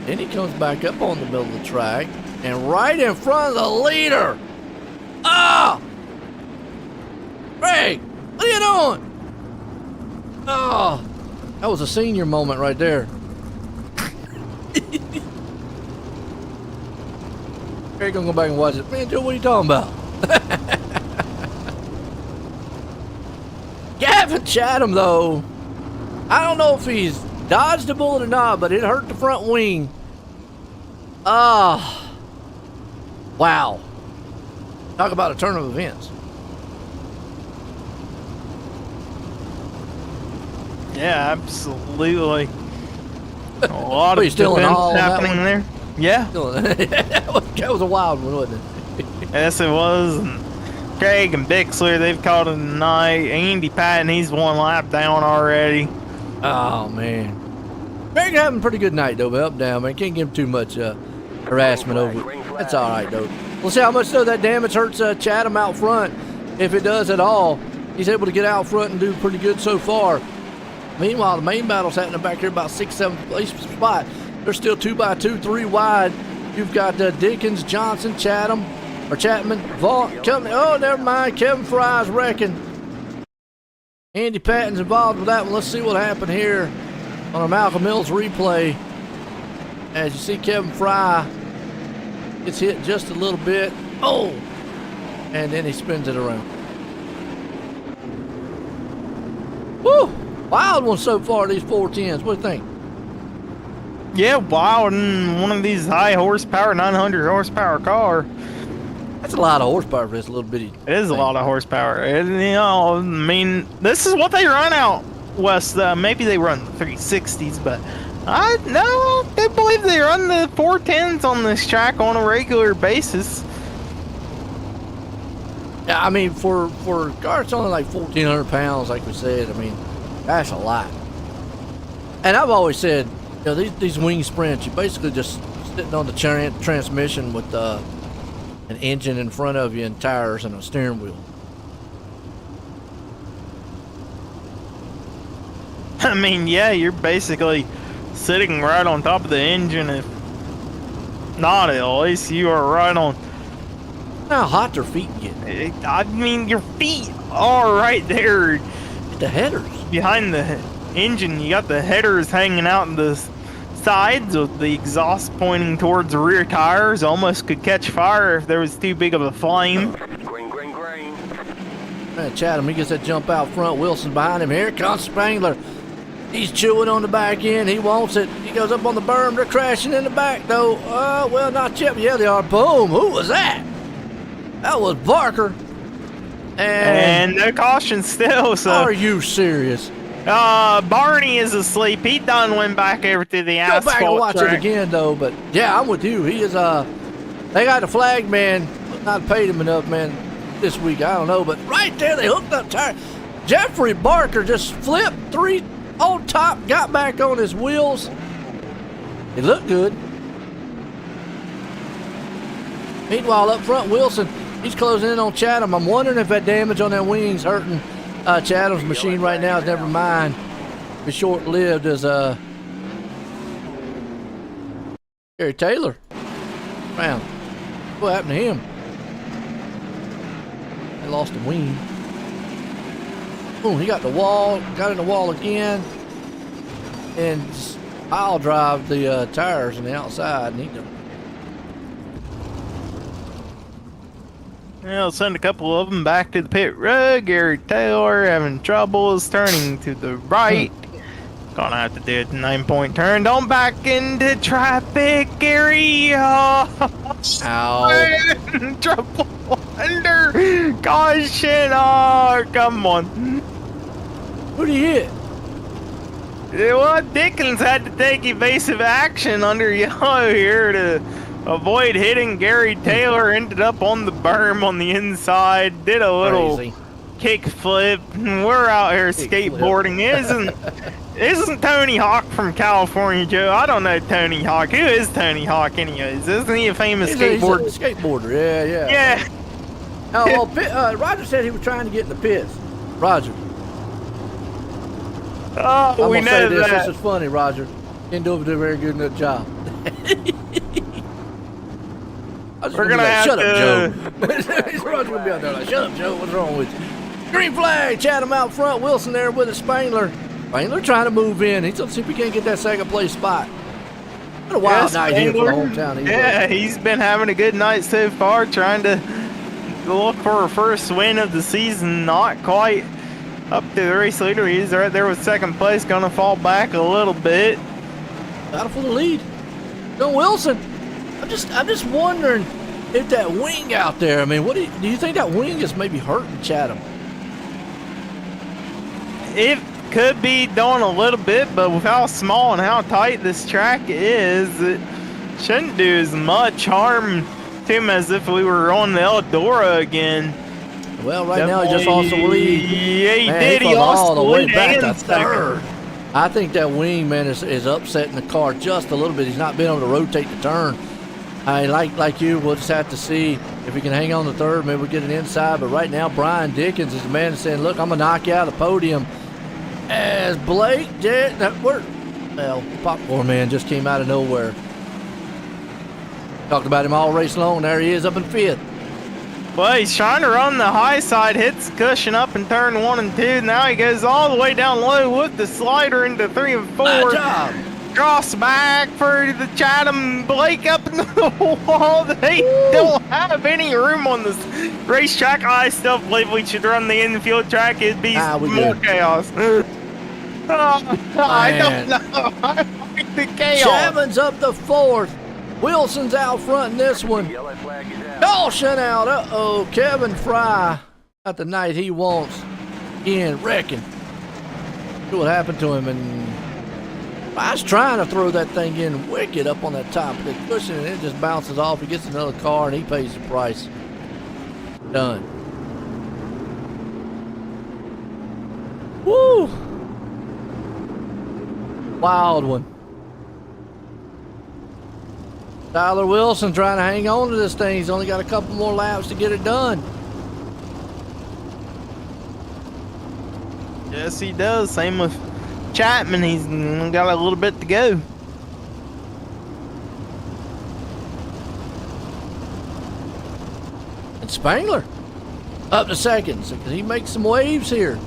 then he comes back up on the middle of the track, and right in front of the leader. Ah! Craig, what are you doing? Oh, that was a senior moment right there. Craig gonna go back and watch it. Man, Joe, what are you talking about? Gavin Chatham, though, I don't know if he's dodged a bullet or not, but it hurt the front wing. Wow. Talk about a turn of events. Yeah, absolutely. A lot Were you of still in events awe on that happening one? there. Yeah. That was a wild one, wasn't it? Yes, it was. And Craig and Bixler, they've called it a night. Andy Patton, he's one lap down already. Oh, man. Craig having a pretty good night, though, but up and down, man. Can't give him too much harassment over it. That's all right, though. We'll see how much, though, that damage hurts Chatham out front. If it does at all, he's able to get out front and do pretty good so far. Meanwhile, the main battle's happening back here about 6th, 7th place spot. They're still 2x2, 3 wide. You've got Dickens, Johnson, Chapman, Vaught, coming. Oh, never mind. Kevin Fry's wrecking. Andy Patton's involved with that one. Let's see what happened here on a Malcolm Mills replay. As you see, Kevin Fry gets hit just a little bit. Oh! And then he spins it around. Woo! Wild one so far, these 410s. What do you think? Yeah, wow, and one of these high horsepower, 900 horsepower car. That's a lot of horsepower for this little bitty. It is a lot of horsepower. And, you know, I mean, this is what they run out west. Maybe they run 360s, but I no, they believe they run the 410s on this track on a regular basis. Yeah, I mean, for a car it's only like 1,400 pounds, like we said. I mean, that's a lot. And I've always said, you know, these wing sprints, you basically just sitting on the transmission with an engine in front of you and tires and a steering wheel. I mean, yeah, you're basically sitting right on top of the engine. If not, at least you are right on. How hot their feet get. I mean, your feet are right there. The headers. Behind the engine, you got the headers hanging out in the sides with the exhaust pointing towards the rear tires. Almost could catch fire if there was too big of a flame. Green. Chatham, he gets that jump out front. Wilson behind him. Here comes Spangler. He's chewing on the back end. He wants it. He goes up on the berm. They're crashing in the back, though. Well, not yet. Yeah, they are. Boom. Who was that? That was Barker. And no caution still. So are you serious? Barney is asleep. He done went back over to the asphalt. Go back and watch track. it again, though. But yeah, I'm with you. He is. They got the flag man, but not paid him enough, man, this week. I don't know, but right there they hooked up tire. Jeffrey Barker just flipped 3 on top, got back on his wheels. It looked good. Meanwhile, up front, Wilson, he's closing in on Chatham. I'm wondering if that damage on that wing's hurting Chatham's machine right now. Never mind. Be short-lived as Gary Taylor. Man, what happened to him? They lost a wing. Boom, he got in the wall again, and pile drive the tires on the outside, and he done. I'll send a couple of them back to the pit road. Gary Taylor having troubles turning to the right. Gonna have to do a 9-point turn. Don't back into traffic, Gary. Oh, ow. Trouble under caution. Oh, come on. Who'd he hit? Well, Dickens had to take evasive action under yellow here to avoid hitting Gary Taylor. Ended up on the berm on the inside. Did a little kick flip. We're out here skateboarding. Isn't Tony Hawk from California, Joe? I don't know Tony Hawk. Who is Tony Hawk anyways? Isn't he a famous skateboarder? He's a skateboarder, yeah. Yeah. Oh, well, Roger said he was trying to get in the pits. Roger. Oh, I'm we gonna know say this. that. This is funny, Roger. Didn't do a very good enough job. We're gonna have shut to. up, Joe. Roger gonna be out there like, shut up, Joe. What's wrong with you? Green flag. Chatham out front. Wilson there with a Spangler. Spangler trying to move in. He's gonna see if he can't get that second place spot. What a wild night here for the hometown. Yeah, he's been having a good night so far, trying to look for a first win of the season. Not quite up to the race leader. He's right there with second place. Gonna fall back a little bit. Battle for the lead. John Wilson. I'm just wondering if that wing out there. I mean, what do you think that wing is maybe hurting Chatham? It could be doing a little bit, but with how small and how tight this track is, it shouldn't do as much harm to him as if we were on the Eldora again. Well, right now he just lost the lead. Yeah, he man, did. He lost all the way back to and third. I think that wing, man, is upsetting the car just a little bit. He's not been able to rotate the turn. I like you, we'll just have to see if we can hang on to third. Maybe we'll get an inside. But right now, Brian Dickens is the man saying, look, I'm going to knock you out of the podium. As Blake did. Well, Popcorn Man just came out of nowhere. Talked about him all race long. There he is up in fifth. Well, he's trying to run the high side, hits cushion up in turn 1 and 2. Now he goes all the way down low with the slider into 3 and 4. Good job. Cross back for the Chatham. Blake up in the wall. They don't have any room on this racetrack. I still believe we should run the infield track. It'd be more chaos. I don't know. I like the chaos. Chapman's up to fourth. Wilson's out front in this one. Caution out. Uh-oh. Kevin Fry. Not the night he wants. Ian wrecking. See what happened to him. And I was trying to throw that thing in wicked up on that top of the cushion, and it just bounces off. He gets another car, and he pays the price. Done. Woo! Wild one. Tyler Wilson trying to hang on to this thing. He's only got a couple more laps to get it done. Yes, he does. Same with Chapman. He's got a little bit to go. And Spangler up to second. So he makes some waves here.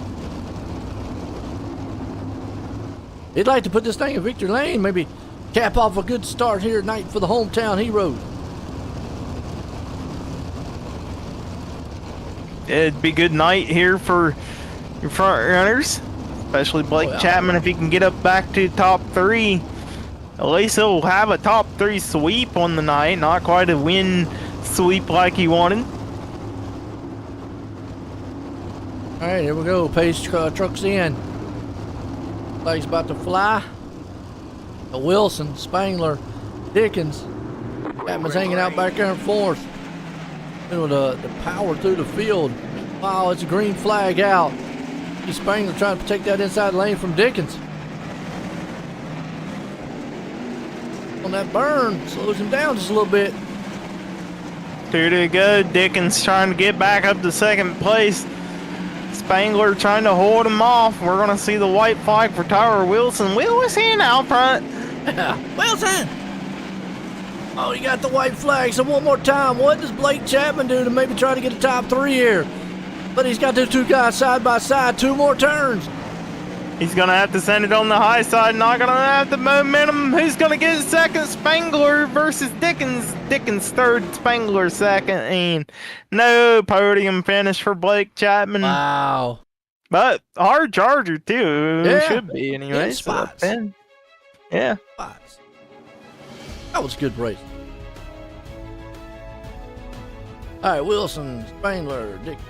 He'd like to put this thing in victory lane. Maybe cap off a good start here tonight for the hometown heroes. It'd be a good night here for your front runners, especially Blake Chapman. If he can get up back to top 3, at least he'll have a top 3 sweep on the night. Not quite a win sweep like he wanted. All right, here we go. Pace trucks in. Flag's about to fly. Wilson, Spangler, Dickens. Chapman's hanging out back there in fourth. Doing the power through the field. Wow, it's a green flag out. Spangler trying to protect that inside lane from Dickens. On that burn, slows him down just a little bit. Here to go. Dickens trying to get back up to second place. Spangler trying to hold him off. We're going to see the white flag for Tyler Wilson. Wilson out front. Wilson! Oh, you got the white flag. So one more time, what does Blake Chapman do to maybe try to get a top 3 here? But he's got those two guys side by side. 2 more turns. He's going to have to send it on the high side. Not going to have the momentum. Who's going to get second? Spangler versus Dickens. Dickens third, Spangler second. And no podium finish for Blake Chapman. Wow. But hard charger, too. Yeah. Should be anyway. Spots. Yeah. Spots. That was a good race. All right, Wilson, Spangler, Dickens.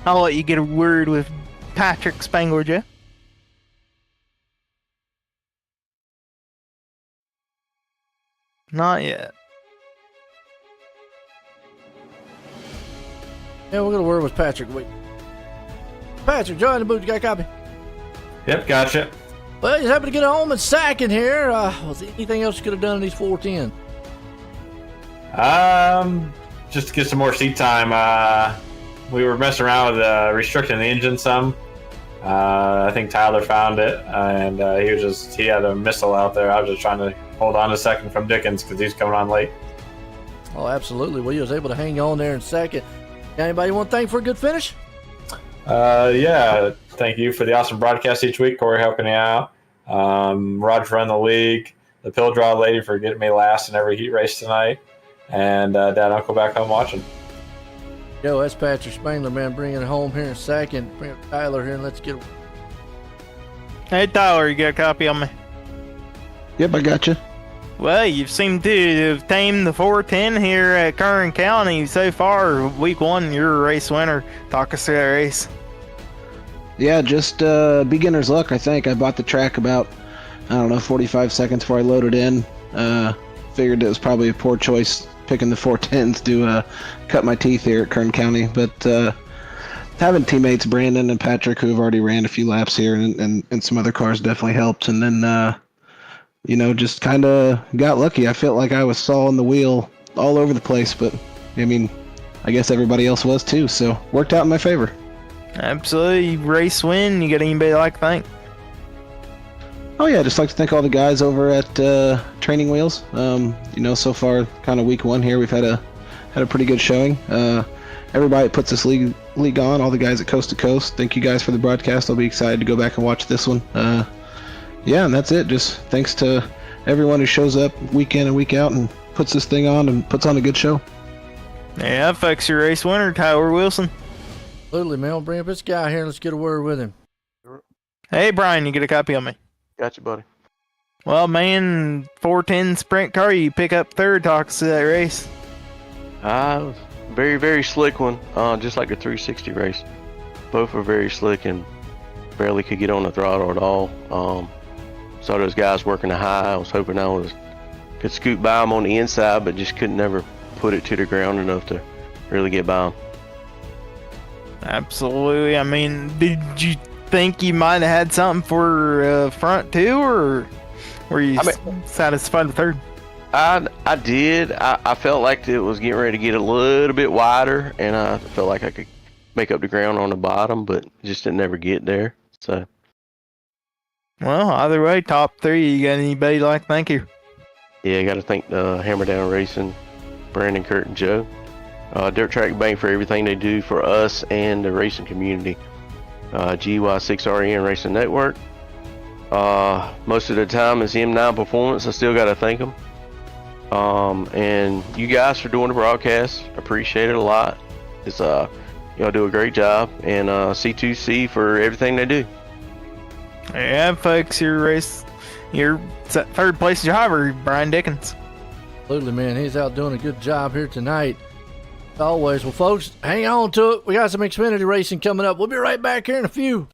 I'll let you get a word with Patrick Spangler, Joe. Not yet. Yeah, we're going to word with Patrick. Wait. Patrick, join the booth. You got a copy? Yep, gotcha. Well, he's happy to get home in second here. Was there anything else you could have done in these 410? Just to get some more seat time. We were messing around with restricting the engine some. I think Tyler found it, and he had a missile out there. I was just trying to hold on a second from Dickens because he's coming on late. Oh, absolutely. Well, he was able to hang on there in second. Got anybody you want to thank for a good finish? Yeah, thank you for the awesome broadcast each week. Corey helping me out. Roger running the league. The pill draw lady for getting me last in every heat race tonight. And Dad and Uncle back home watching. Yo, that's Patrick Spangler, man, bringing it home here in second. Bring up Tyler here and let's get it. Hey, Tyler, you got a copy on me? Yep, I got you. Well, you seem to have tamed the 410 here at Kern County so far. Week 1, you're a race winner. Talk us through that race. Yeah, just beginner's luck, I think. I bought the track about, 45 seconds before I loaded in. Figured it was probably a poor choice picking the 410s to cut my teeth here at Kern County. But having teammates Brandon and Patrick who have already ran a few laps here and some other cars definitely helped. And then, just kind of got lucky. I felt like I was sawing the wheel all over the place, but I guess everybody else was too. So worked out in my favor. Absolutely. Race win. You got anybody to like to thank? Oh yeah, just like to thank all the guys over at Training Wheels. So far, kind of week 1 here, we've had a pretty good showing. Everybody that puts this league on, all the guys at Coast to Coast. Thank you guys for the broadcast. I'll be excited to go back and watch this one. And that's it. Just thanks to everyone who shows up week in and week out and puts this thing on and puts on a good show. Yeah, folks, your race winner, Tyler Wilson. Absolutely, man. We'll bring up this guy here and let's get a word with him. Hey, Brian, you get a copy of me. Got you, buddy. Well, man, 410 sprint car, you pick up third. Talk us to that race. Very, very slick one. Just like the 360 race. Both were very slick and barely could get on the throttle at all. Saw those guys working the high. I was hoping could scoot by them on the inside, but just couldn't never put it to the ground enough to really get by them. Absolutely. I mean, did you think you might have had something for front two, or were you satisfied with third? I did. I felt like it was getting ready to get a little bit wider, and I felt like I could make up the ground on the bottom, but just didn't ever get there. So, well, either way, top three. You got anybody like to thank you? Yeah, I got to thank Hammer Down Racing, Brandon, Kurt, and Joe. Dirt Track Bank for everything they do for us and the racing community. GY6RN Racing Network. Most of the time it's M9 Performance. I still got to thank them. And you guys for doing the broadcast. Appreciate it a lot. It's y'all do a great job. And C2C for everything they do. Yeah, folks, your third place driver, Brian Dickens. Absolutely, man. He's out doing a good job here tonight. As always. Well, folks, hang on to it. We got some Xfinity racing coming up. We'll be right back here in a few.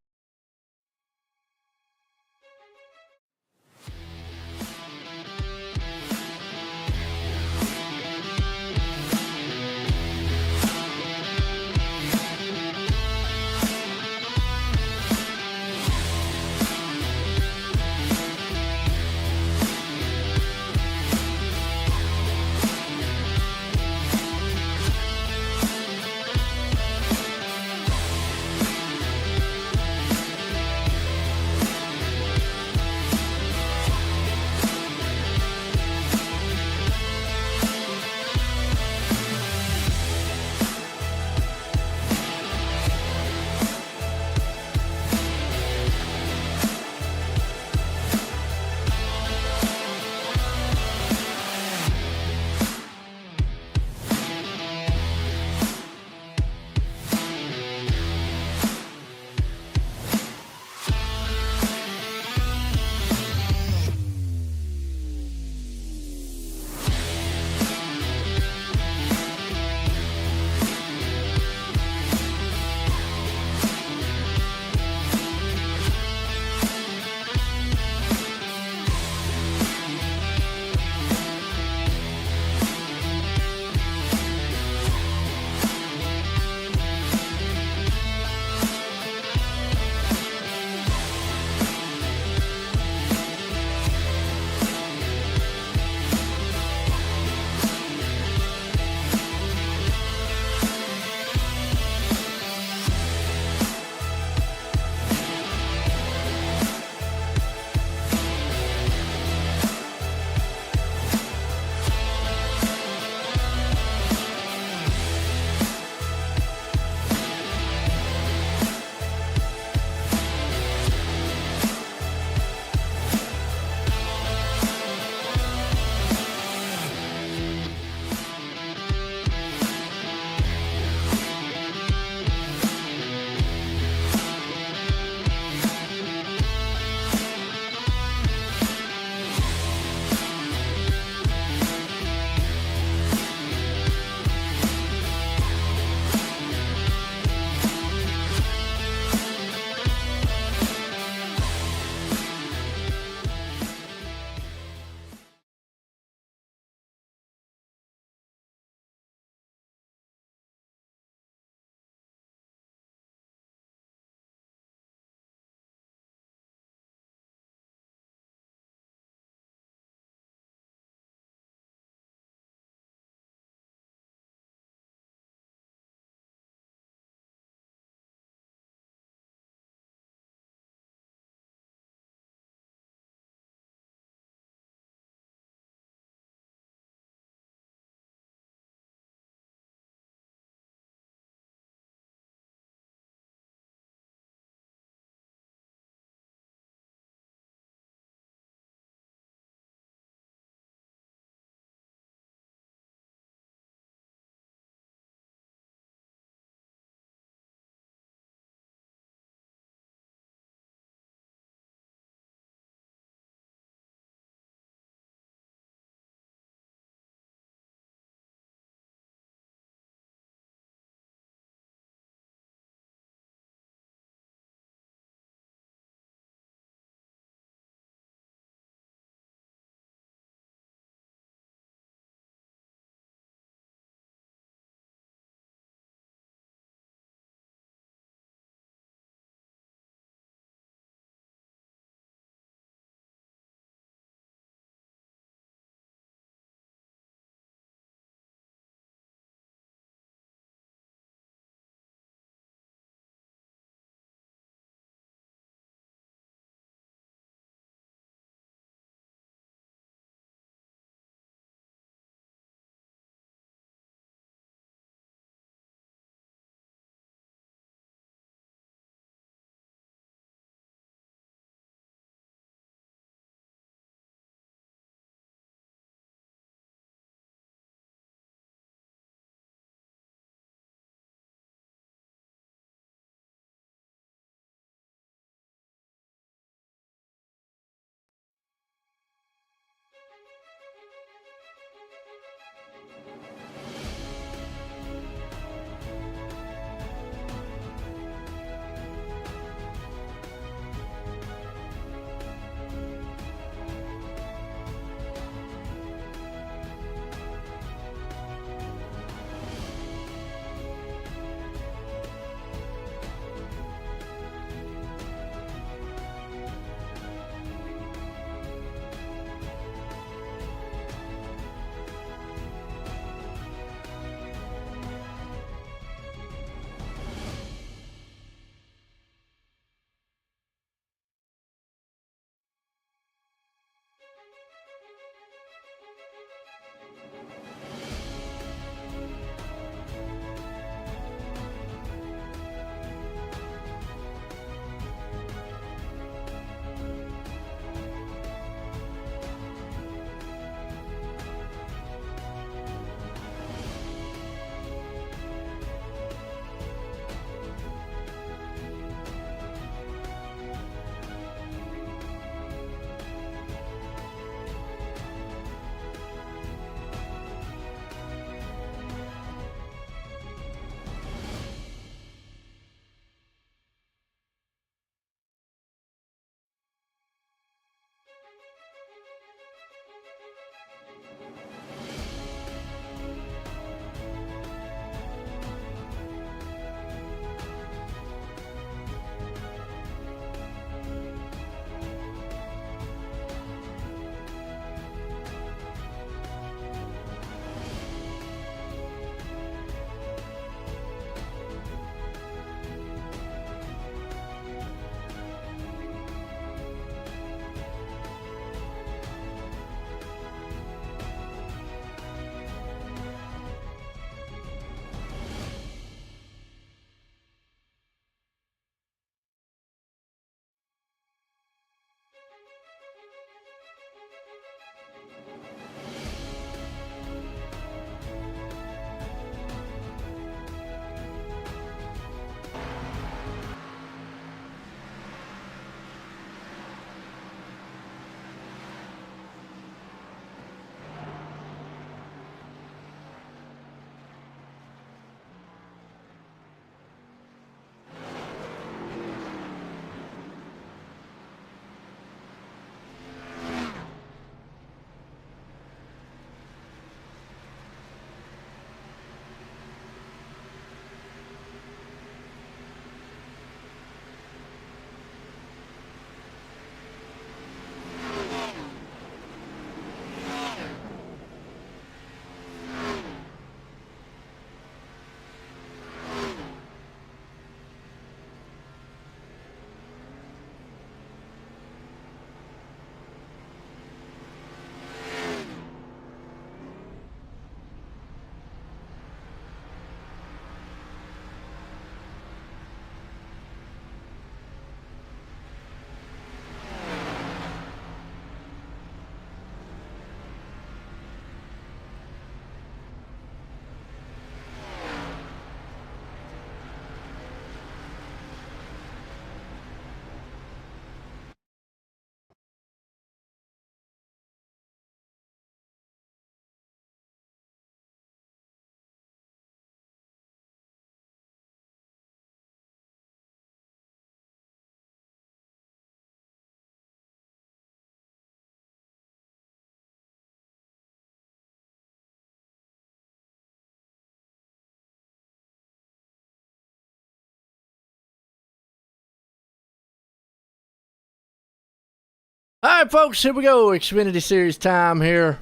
All right, folks, here we go. Xfinity Series time here.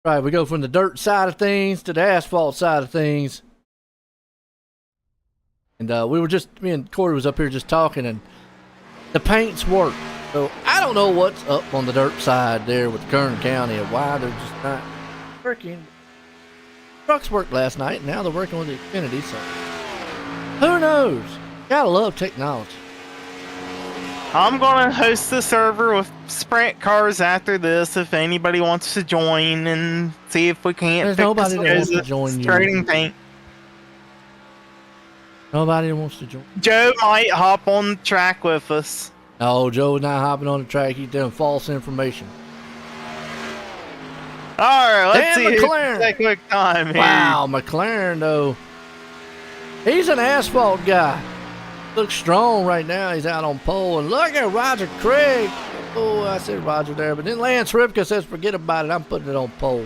All right, we go from the dirt side of things to the asphalt side of things. And me and Corey was up here just talking, and the paints work. So I don't know what's up on the dirt side there with Kern County and why they're just not working. Trucks worked last night, and now they're working with the Xfinity, so who knows? Gotta love technology. I'm gonna host the server with sprint cars after this if anybody wants to join and see if we can't There's fix nobody that wants to join you. trading paint. Nobody wants to join. Joe might hop on the track with us. No, Joe's not hopping on the track. He's doing false information. Alright, let's Dan see McLaren. who's a quick time here. Wow, McLaren, though. He's an asphalt guy. Looks strong right now. He's out on pole. And look at Roger Craig. Oh, I said Roger there. But then Lance Ripka says, forget about it. I'm putting it on pole.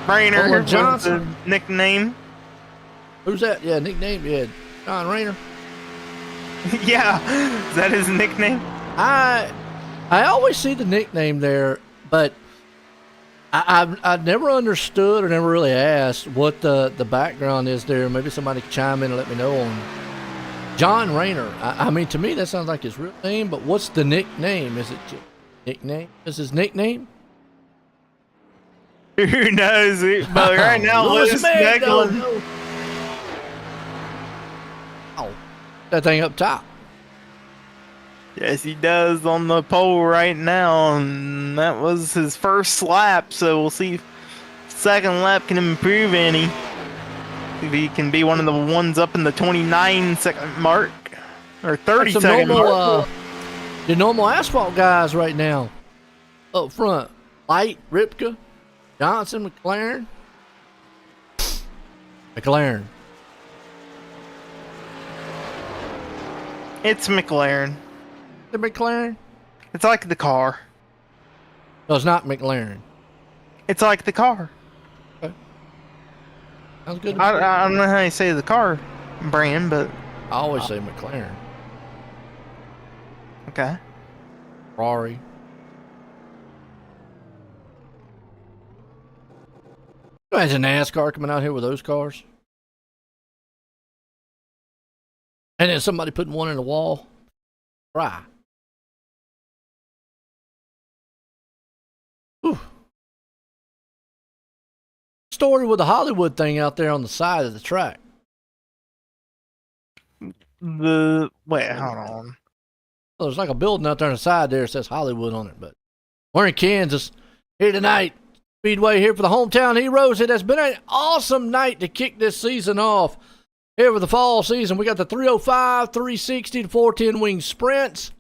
Rainer Owen Johnson. the nickname. Who's that? Yeah, nickname? Yeah, John Rayner. Yeah, is that his nickname? I always see the nickname there, but I've never understood or never really asked what the background is there. Maybe somebody can chime in and let me know on John Rayner. I mean, to me, that sounds like his real name, but what's the nickname? Is it nickname? Is his nickname? Who knows? But right now, Lewis Meglin. Oh, that thing up top. Yes, he does on the pole right now, and that was his first lap, so we'll see if second lap can improve any. If he can be one of the ones up in the 29-second mark, or 30-second mark. The normal asphalt guys right now up front. Light, Ripka, Johnson, McLaren. It's McLaren. The McLaren? It's like the car. No, it's not McLaren. It's like the car. Okay. Sounds good. I don't know how you say the car brand, but I always say McLaren. okay. Ferrari. Imagine NASCAR coming out here with those cars. And then somebody putting one in the wall. Right. Whew. Story with the Hollywood thing out there on the side of the track. Wait, hold on. Well, there's like a building out there on the side there that says Hollywood on it, but we're in Kansas here tonight. Speedway here for the hometown heroes. It has been an awesome night to kick this season off. Here for the fall season, we got the 305, 360, the 410 wing sprints.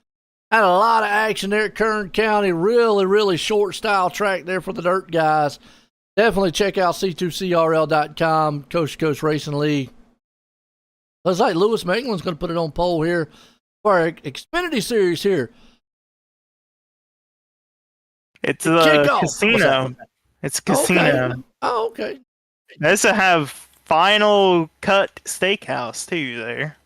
Had a lot of action there at Kern County. Really, really short style track there for the dirt guys. Definitely check out C2CRL.com, Coast to Coast Racing League. Looks like Lewis Meglin's going to put it on pole here for our Xfinity Series here. It's a casino. It's a casino. Okay. Oh, okay. They also have Final Cut Steakhouse too there.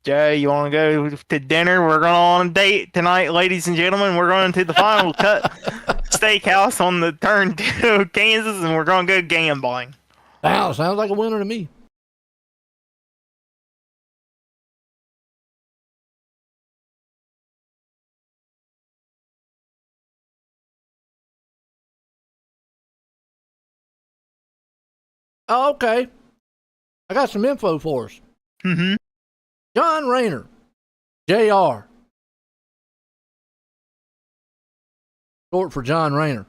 Jay, you want to go to dinner? We're going on a date tonight, ladies and gentlemen. We're going to the Final Cut Steakhouse on the turn to Kansas, and we're going to go gambling. Wow, sounds like a winner to me. Oh, okay. I got some info for us. Mm-hmm. John Rayner, JR. Short for John Rayner.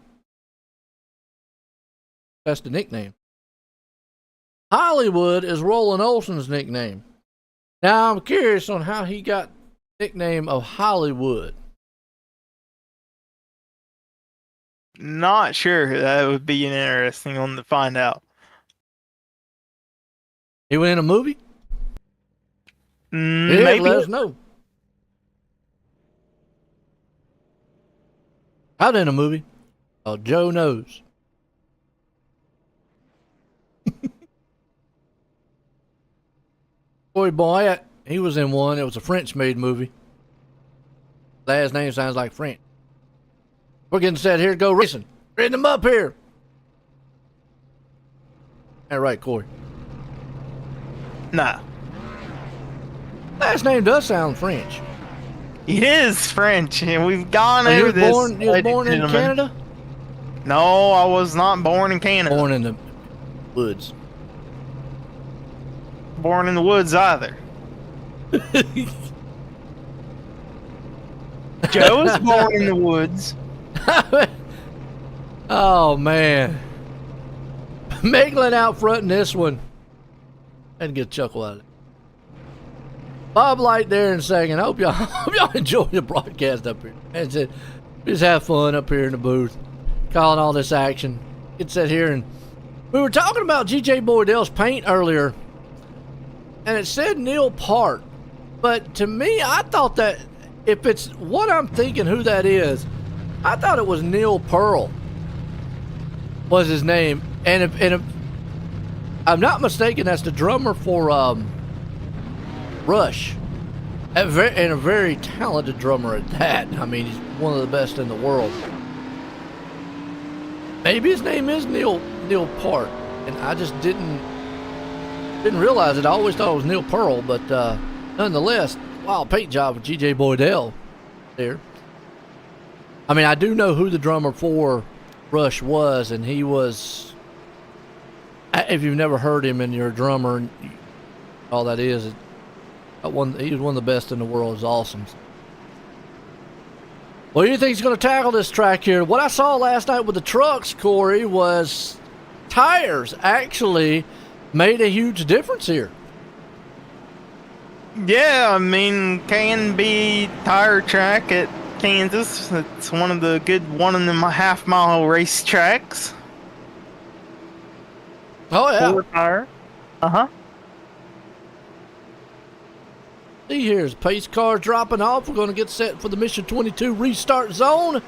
That's the nickname. Hollywood is Roland Olson's nickname. Now I'm curious on how he got the nickname of Hollywood. Not sure. That would be an interesting one to find out. He went in a movie? Maybe. Let us know. I was in a movie. Oh, Joe knows. Boy, he was in one. It was a French-made movie. Last name sounds like French. We're getting set here to go racing. Reading them up here. All right, Corey. Nah. Last name does sound French. He is French, and we've gone So over this. You was born in gentlemen. Canada? No, I was not born in Canada. Born in the woods. Born in the woods either. Joe was born in the woods. Oh, man. Meglin out front in this one. And get a chuckle out of it. Bob Light there in second. I hope y'all enjoy the broadcast up here. And just have fun up here in the booth. Calling all this action. Get set here. And we were talking about G.J. Boydell's paint earlier. And it said Neil Park. But to me, I thought that if it's what I'm thinking who that is, I thought it was Neil Pearl was his name. And if I'm not mistaken, that's the drummer for Rush. And a very talented drummer at that. I mean, he's one of the best in the world. Maybe his name is Neil Park. And I just didn't realize it. I always thought it was Neil Pearl, but nonetheless, wild paint job with G.J. Boydell there. I mean, I do know who the drummer for Rush was, and he was, if you've never heard him and you're a drummer, and all that is, he was one of the best in the world. It's awesome. Well, who do you think is going to tackle this track here? What I saw last night with the trucks, Corey, was tires actually made a huge difference here. Yeah, I mean, can be tire track at Kansas. It's one of the good 1.5 mile race tracks. Oh, yeah. 4 tire. Uh-huh. See here, as pace cars dropping off. We're going to get set for the Mission 22 restart zone.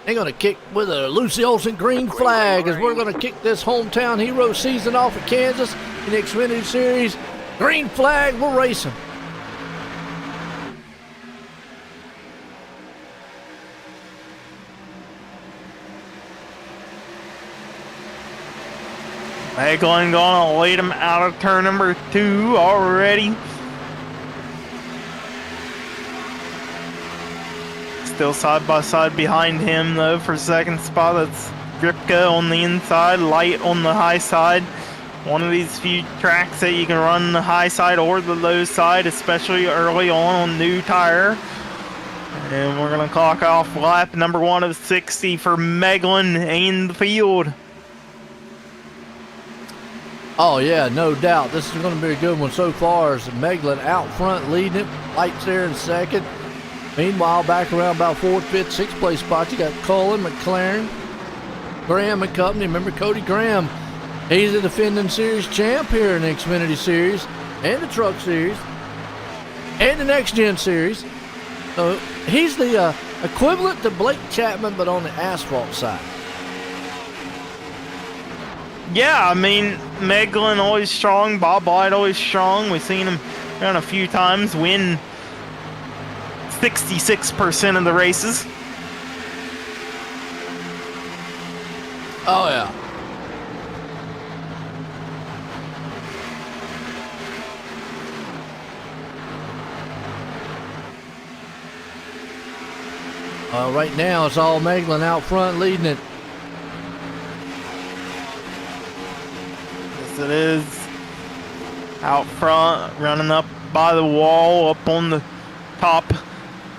They're going to kick with a Lucy Olsen green flag as we're going to kick this hometown hero season off at Kansas in the Xfinity Series. Green flag, we're racing. Meglin gonna lead him out of turn number 2 already. Still side by side behind him though for second spot. That's Gripka on the inside, Light on the high side. One of these few tracks that you can run the high side or the low side, especially early on new tire. And we're gonna clock off lap number 1 of 60 for Meglin in the field. Oh, yeah, no doubt. This is going to be a good one so far as Meglin out front leading it. Light's there in second. Meanwhile, back around about 4th, 5th, 6th place spots, you got Cullen, McLaren, Graham and company. Remember Cody Graham, he's the defending series champ here in the Xfinity Series and the Truck Series and the Next Gen Series. So he's the equivalent to Blake Chapman, but on the asphalt side. Yeah, I mean, Meglin always strong, Bob Light always strong. We've seen him run a few times, win 66% of the races. Oh, yeah. Right now, it's all Meglin out front leading it. Yes, it is. Out front, running up by the wall, up on the top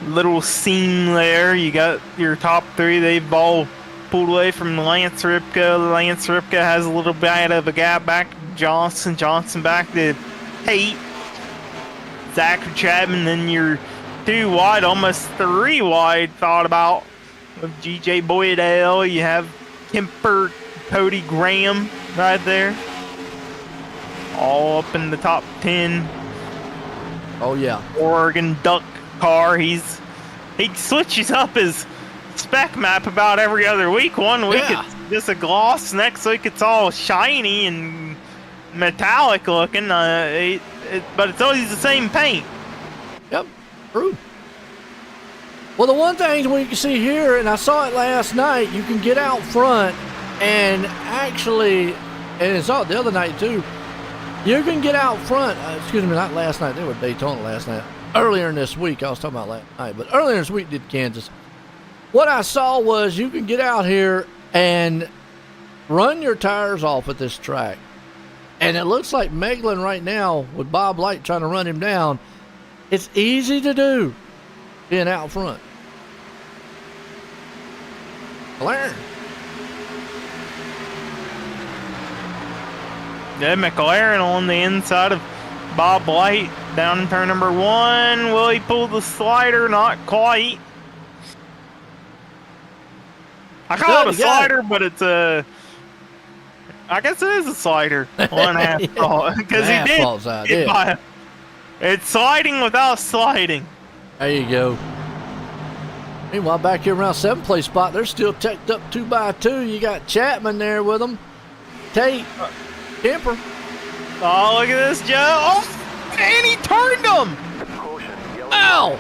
little seam there. You got your top 3. They've all pulled away from Lance Ripka. Lance Ripka has a little bit of a gap back to Johnson. Johnson back to Tate. Zachary Chapman, then you're 2 wide, almost 3 wide thought about with G.J. Boydell. You have Kemper, Cody Graham right there. All up in the top 10. Oh, yeah. Oregon Duck car. He switches up his spec map about every other week. One week it's just a gloss. Next week it's all shiny and metallic looking. But it's always the same paint. Yep, true. Well, the one thing we can see here, and I saw it last night, you can get out front and actually, and I saw it the other night too, you can get out front. Excuse me, not last night. They were at Daytona last night. Earlier in this week, I was talking about last night, but earlier this week did Kansas. What I saw was you can get out here and run your tires off at this track. And it looks like Meglin right now, with Bob Light trying to run him down, it's easy to do being out front. McLaren. Yeah, McLaren on the inside of Bob Light down in turn number 1. Will he pull the slider? Not quite. I call it a slider, but it's a... I guess it is a slider. 1.5 fault. Because he did. It's sliding without sliding. There you go. Meanwhile, back here around 7th place spot, they're still teched up 2x2. You got Chapman there with them. Tate. Kemper. Oh, look at this, Joe. Oh, and he turned him. Ow!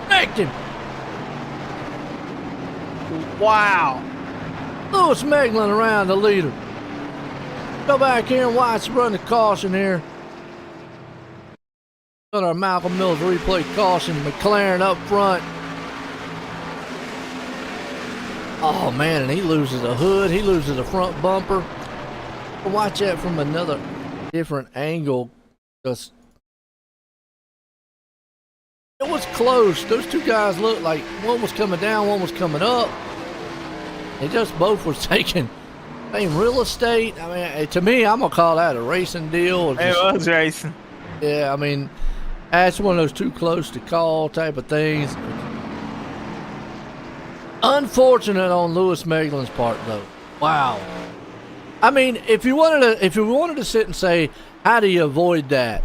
Wrecked him. Wow. Lewis Meglin around the leader. Go back here and watch run the caution here. On our Malcolm Mills replay caution. McLaren up front. Oh man, and he loses a hood. He loses a front bumper. Watch that from another different angle. Because it was close. Those two guys looked like one was coming down, one was coming up. They just both was taking same real estate. I mean, to me, I'm gonna call that a racing deal. It was racing. Yeah, I mean, that's one of those too close to call type of things. Unfortunate on Lewis Meglin's part, though. Wow. I mean, if you wanted to sit and say, how do you avoid that?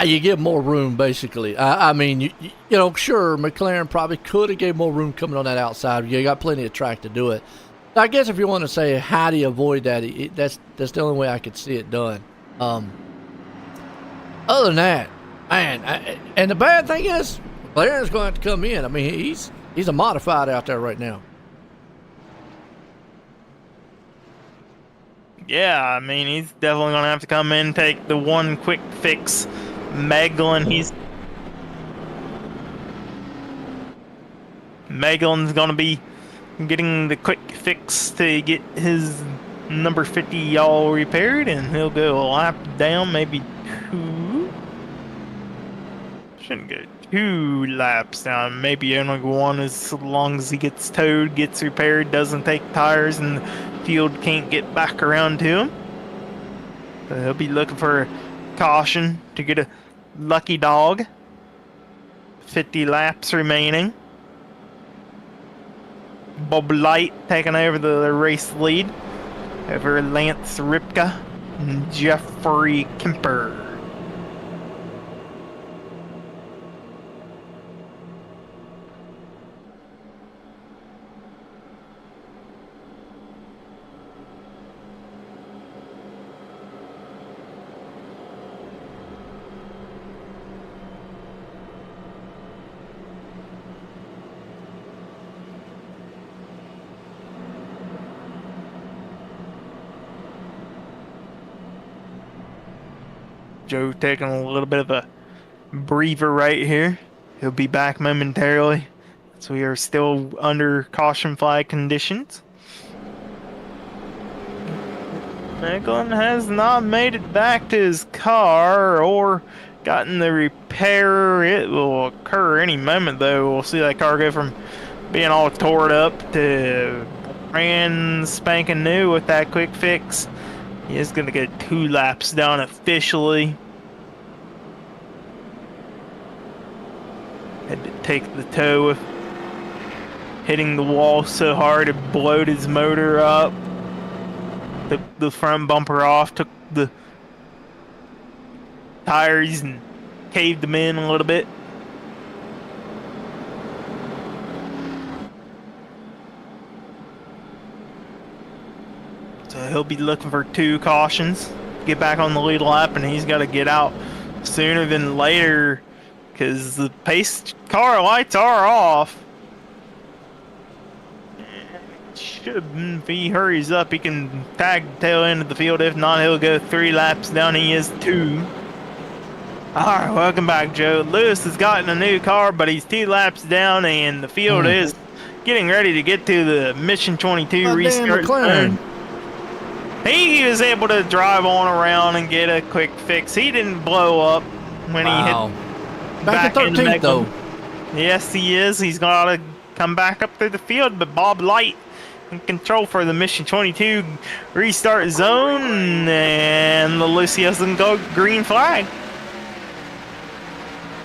You give more room, basically. I mean, you know, sure, McLaren probably could have gave more room coming on that outside. You got plenty of track to do it. I guess if you want to say, how do you avoid that, that's the only way I could see it done. Other than that, man, and the bad thing is, McLaren's going to have to come in. I mean, he's a modified out there right now. Yeah, I mean, he's definitely going to have to come in, take the one quick fix. Meglin's going to be getting the quick fix to get his number 50 all repaired, and he'll go a lap down, maybe 2. Shouldn't go 2 laps down, maybe only 1, as long as he gets towed, gets repaired, doesn't take tires, and the field can't get back around to him. So he'll be looking for a caution to get a lucky dog. 50 laps remaining. Bob Light taking over the race lead over Lance Ripka and Jeffrey Kemper. Joe taking a little bit of a breather right here. He'll be back momentarily, so we are still under caution flag conditions. Meglin has not made it back to his car or gotten the repair. It will occur any moment, though. We'll see that car go from being all tore up to brand spanking new with that quick fix. He is going to get 2 laps down officially. Had to take the tow with hitting the wall so hard it blowed his motor up. Took the front bumper off, took the tires and caved them in a little bit. So he'll be looking for 2 cautions, get back on the lead lap, and he's got to get out sooner than later because the pace car lights are off. If he hurries up, he can tag the tail end of the field. If not, he'll go 3 laps down. He is 2. All right, welcome back, Joe. Lewis has gotten a new car, but he's 2 laps down, and the field is getting ready to get to the Mission 22 restart zone. He was able to drive on around and get a quick fix. He didn't blow up when he hit back in 13th, though. Yes, he is. He's got to come back up through the field, but Bob Light in control for the Mission 22 restart zone, and the Lucy doesn't go green flag.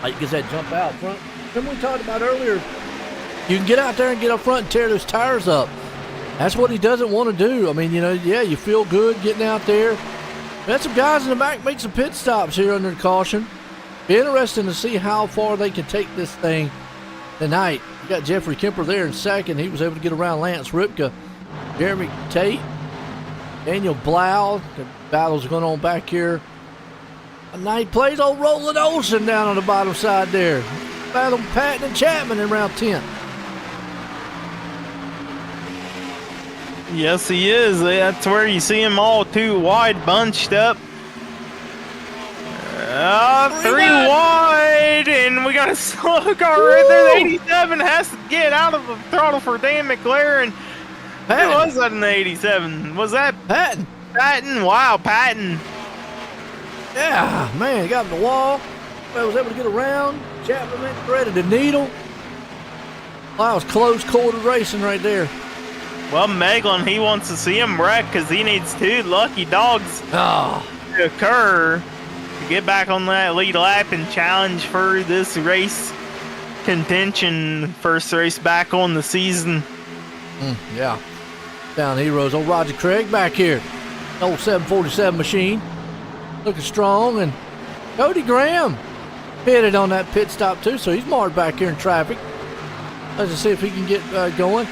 Light gets that jump out front. Remember we talked about earlier, you can get out there and get up front and tear those tires up. That's what he doesn't want to do. I mean, you know, yeah, you feel good getting out there. We had some guys in the back make some pit stops here under caution. Be interesting to see how far they can take this thing tonight. You got Jeffrey Kemper there in second. He was able to get around Lance Ripka, Jeremy Tate, Daniel Blau. The battles going on back here. And now he plays old Roland Olsen down on the bottom side there. Battle Patton and Chapman in round 10. Yes, he is. That's where you see them all 2 wide bunched up. 3 wide, and we got a slow car right there. The 87 has to get out of the throttle for Dan McLaren. Who was that in the 87? Was that Patton? Patton? Wow, Patton. Yeah, man, he got in the wall. I was able to get around. Chapman went threaded the needle. Wow, it was close quarter racing right there. Well, Meglin, he wants to see him wreck because he needs 2 lucky dogs to occur to get back on that lead lap and challenge for this race contention. First race back on the season. Yeah. Down heroes. Old Roger Craig back here. Old 747 machine. Looking strong. And Cody Graham pitted on that pit stop too, so he's marred back here in traffic. Let's see if he can get going.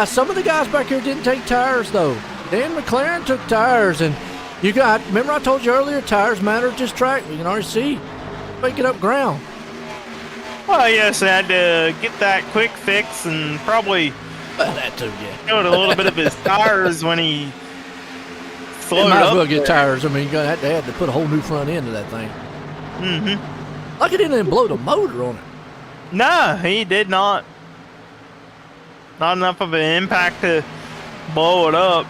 Some of the guys back here didn't take tires, though. Dan McLaren took tires, and you got, remember I told you earlier, tires matter at this track. You can already see, making up ground. Well, yes, I had to get that quick fix and probably that too, yeah. Showed a little bit of his tires when he slowed might up. as well get tires. I mean, they had to put a whole new front end to that thing. Mm-hmm. Like it didn't even blow the motor on it. No, he did not. Not enough of an impact to blow it up.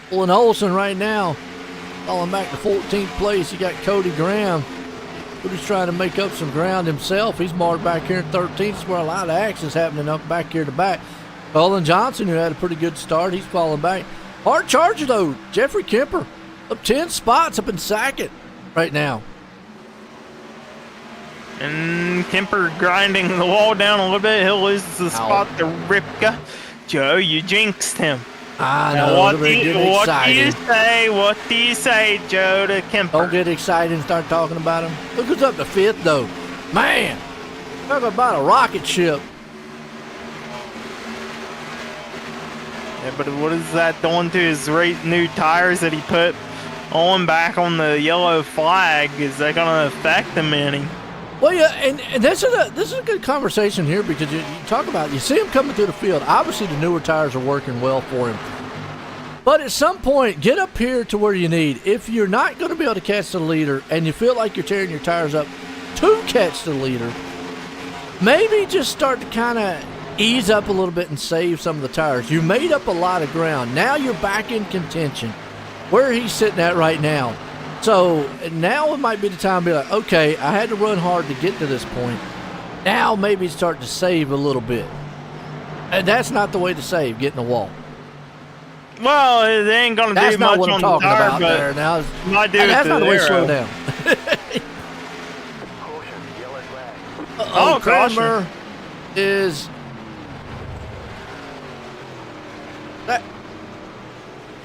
Pulling Olsen right now, falling back to 14th place. You got Cody Graham. Cody's trying to make up some ground himself. He's marked back here in 13th. That's where a lot of action's happening up back here to back. Colin Johnson, who had a pretty good start, he's falling back. Hard charger, though. Jeffrey Kemper up 10 spots up in second right now. And Kemper grinding the wall down a little bit. He'll lose the spot to Ripka. Joe, you jinxed him. I know. What do you say? What do you say, Joe, to Kemper? Don't get excited and start talking about him. Look who's up to 5th, though. Man, talk about a rocket ship. Yeah, but what is that doing to his new tires that he put on back on the yellow flag? Is that going to affect him any? Well, yeah, and this is a good conversation here because you talk about, you see him coming through the field. Obviously, the newer tires are working well for him. But at some point, get up here to where you need. If you're not going to be able to catch the leader and you feel like you're tearing your tires up to catch the leader, maybe just start to kind of ease up a little bit and save some of the tires. You made up a lot of ground. Now you're back in contention where he's sitting at right now. So now it might be the time to be like, okay, I had to run hard to get to this point. Now maybe start to save a little bit. And that's not the way to save, getting the wall. Well, it ain't going to do much on the tire, but now. Might do That's not the way to slow arrow. down. Oh, Kramer is... That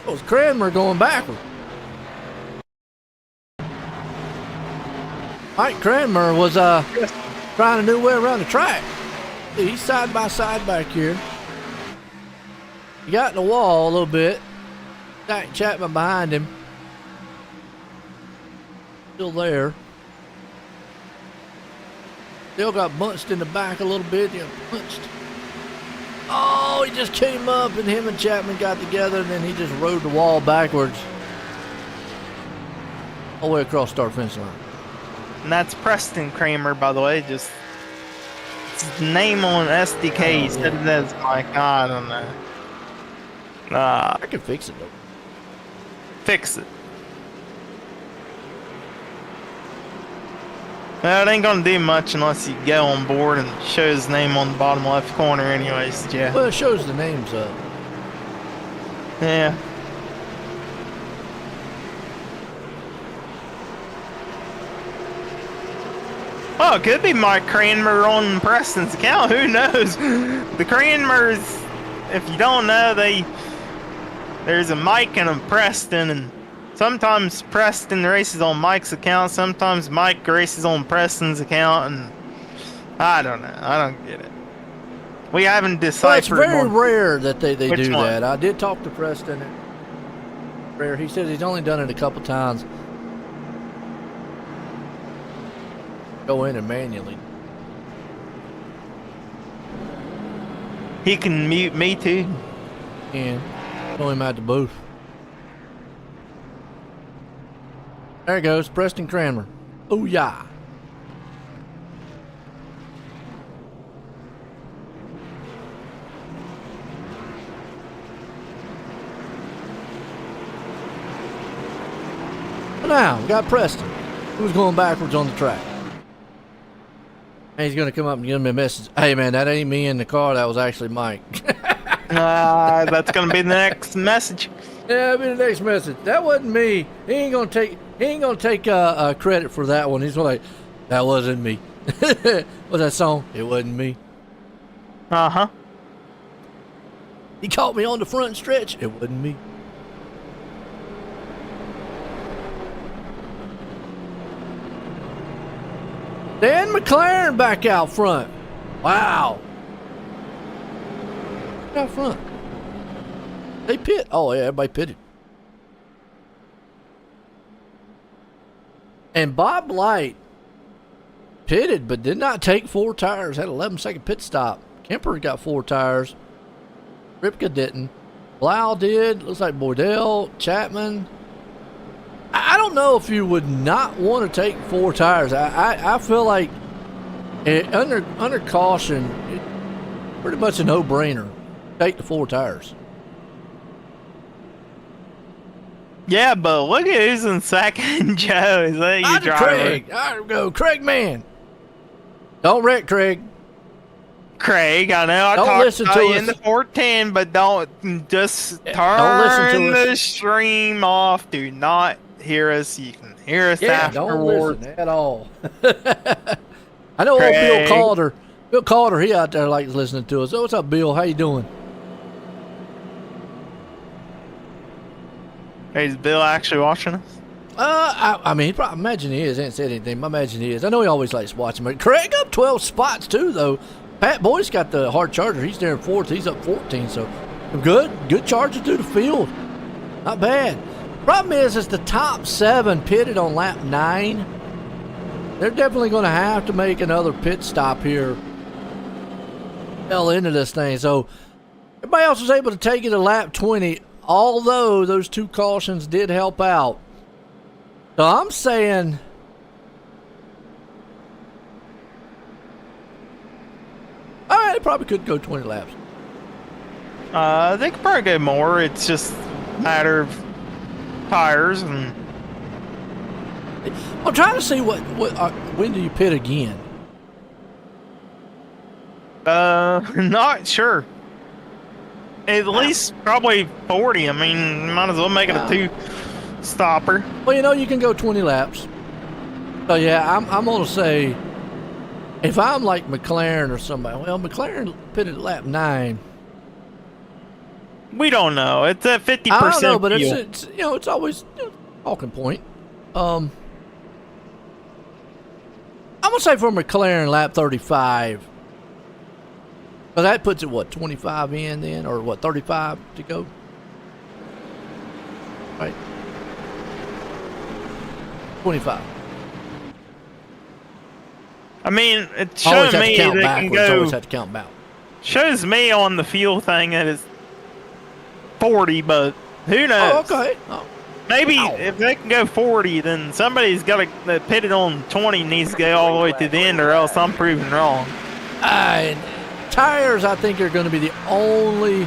was Kramer going backward. Mike Cranmer was trying a new way around the track. He's side by side back here. He got in the wall a little bit. Got Chapman behind him. Still there. Still got bunched in the back a little bit. Bunched. Oh, he just came up and him and Chapman got together and then he just rode the wall backwards. All the way across start finish line. And that's Preston Kramer, by the way. Just his name on SDK said it as Mike. I don't know. I can fix it though. Fix it. Well, it ain't gonna do much unless you go on board and show his name on the bottom left corner anyways, Jeff. Well, it shows the names up. Yeah. Oh, it could be Mike Cranmer on Preston's account. Who knows? The Cranmers, if you don't know, there's a Mike and a Preston, and sometimes Preston races on Mike's account, sometimes Mike races on Preston's account, and I don't know. I don't get it. We haven't deciphered. Well, it's very rare that they do one? that. I did talk to Preston. Rare. He said he's only done it a couple times. Go in and manually. He can mute me too. And throw him out the booth. There goes Preston Cranmer. Oh yeah. Now we got Preston, who's going backwards on the track. And he's going to come up and give me a message. Hey, man, that ain't me in the car. That was actually Mike. That's going to be the next message. Yeah, that'll be the next message. That wasn't me. He ain't going to take credit for that one. He's like, that wasn't me. What's that song? It wasn't me. Uh-huh. He caught me on the front stretch. It wasn't me. Dan McLaren back out front. Wow. Out front. They pit. Oh, yeah, everybody pitted. And Bob Light pitted, but did not take 4 tires. Had an 11-second pit stop. Kemper got 4 tires. Ripka didn't. Blau did. Looks like Boydell, Chapman. I don't know if you would not want to take 4 tires. I feel like under caution, it's pretty much a no-brainer. Take the 4 tires. Yeah, but look at who's in second, Joe. Is that your driver? Craig. There we go. Craig, man. Don't wreck, Craig. Craig, I know I don't talked listen about to you us. in the 410, but don't just Don't turn listen to the us. stream off. Do not hear us. You can hear us Yeah, don't afterwards. listen at all. I know old Craig. Bill Calder. Bill Calder, he out there likes listening to us. Oh, what's up, Bill? How you doing? Hey, is Bill actually watching us? I mean, I imagine he is. He ain't said anything. I imagine he is. I know he always likes watching. But Craig up 12 spots, too, though. Pat Boyd's got the hard charger. He's there in 4th. He's up 14, so good charger through the field. Not bad. Problem is the top 7 pitted on lap 9. They're definitely going to have to make another pit stop here. Hell into this thing. So everybody else was able to take it to lap 20, although those 2 cautions did help out. So I'm saying they probably could go 20 laps. They could probably go more. It's just a matter of tires and. I'm trying to see when do you pit again? Not sure. At least probably 40. I mean, might as well make it a 2-stopper. Well, you can go 20 laps. So yeah, I'm gonna say if I'm like McLaren or somebody. Well, McLaren pitted at lap 9. We don't know. It's at 50%. I don't know, but fuel. it's always a talking point. I'm gonna say for McLaren lap 35. So that puts it 25 in then, or 35 to go. Right. 25. I mean, it Always shows have me to count they can backwards. go. Always have to count back. Shows me on the fuel thing that it's 40, but who knows? Oh, okay. Oh. Maybe if they can go 40, then somebody's got to pit it on 20 needs to go all the way to the end, or else I'm proving wrong. Tires, I think, are going to be the only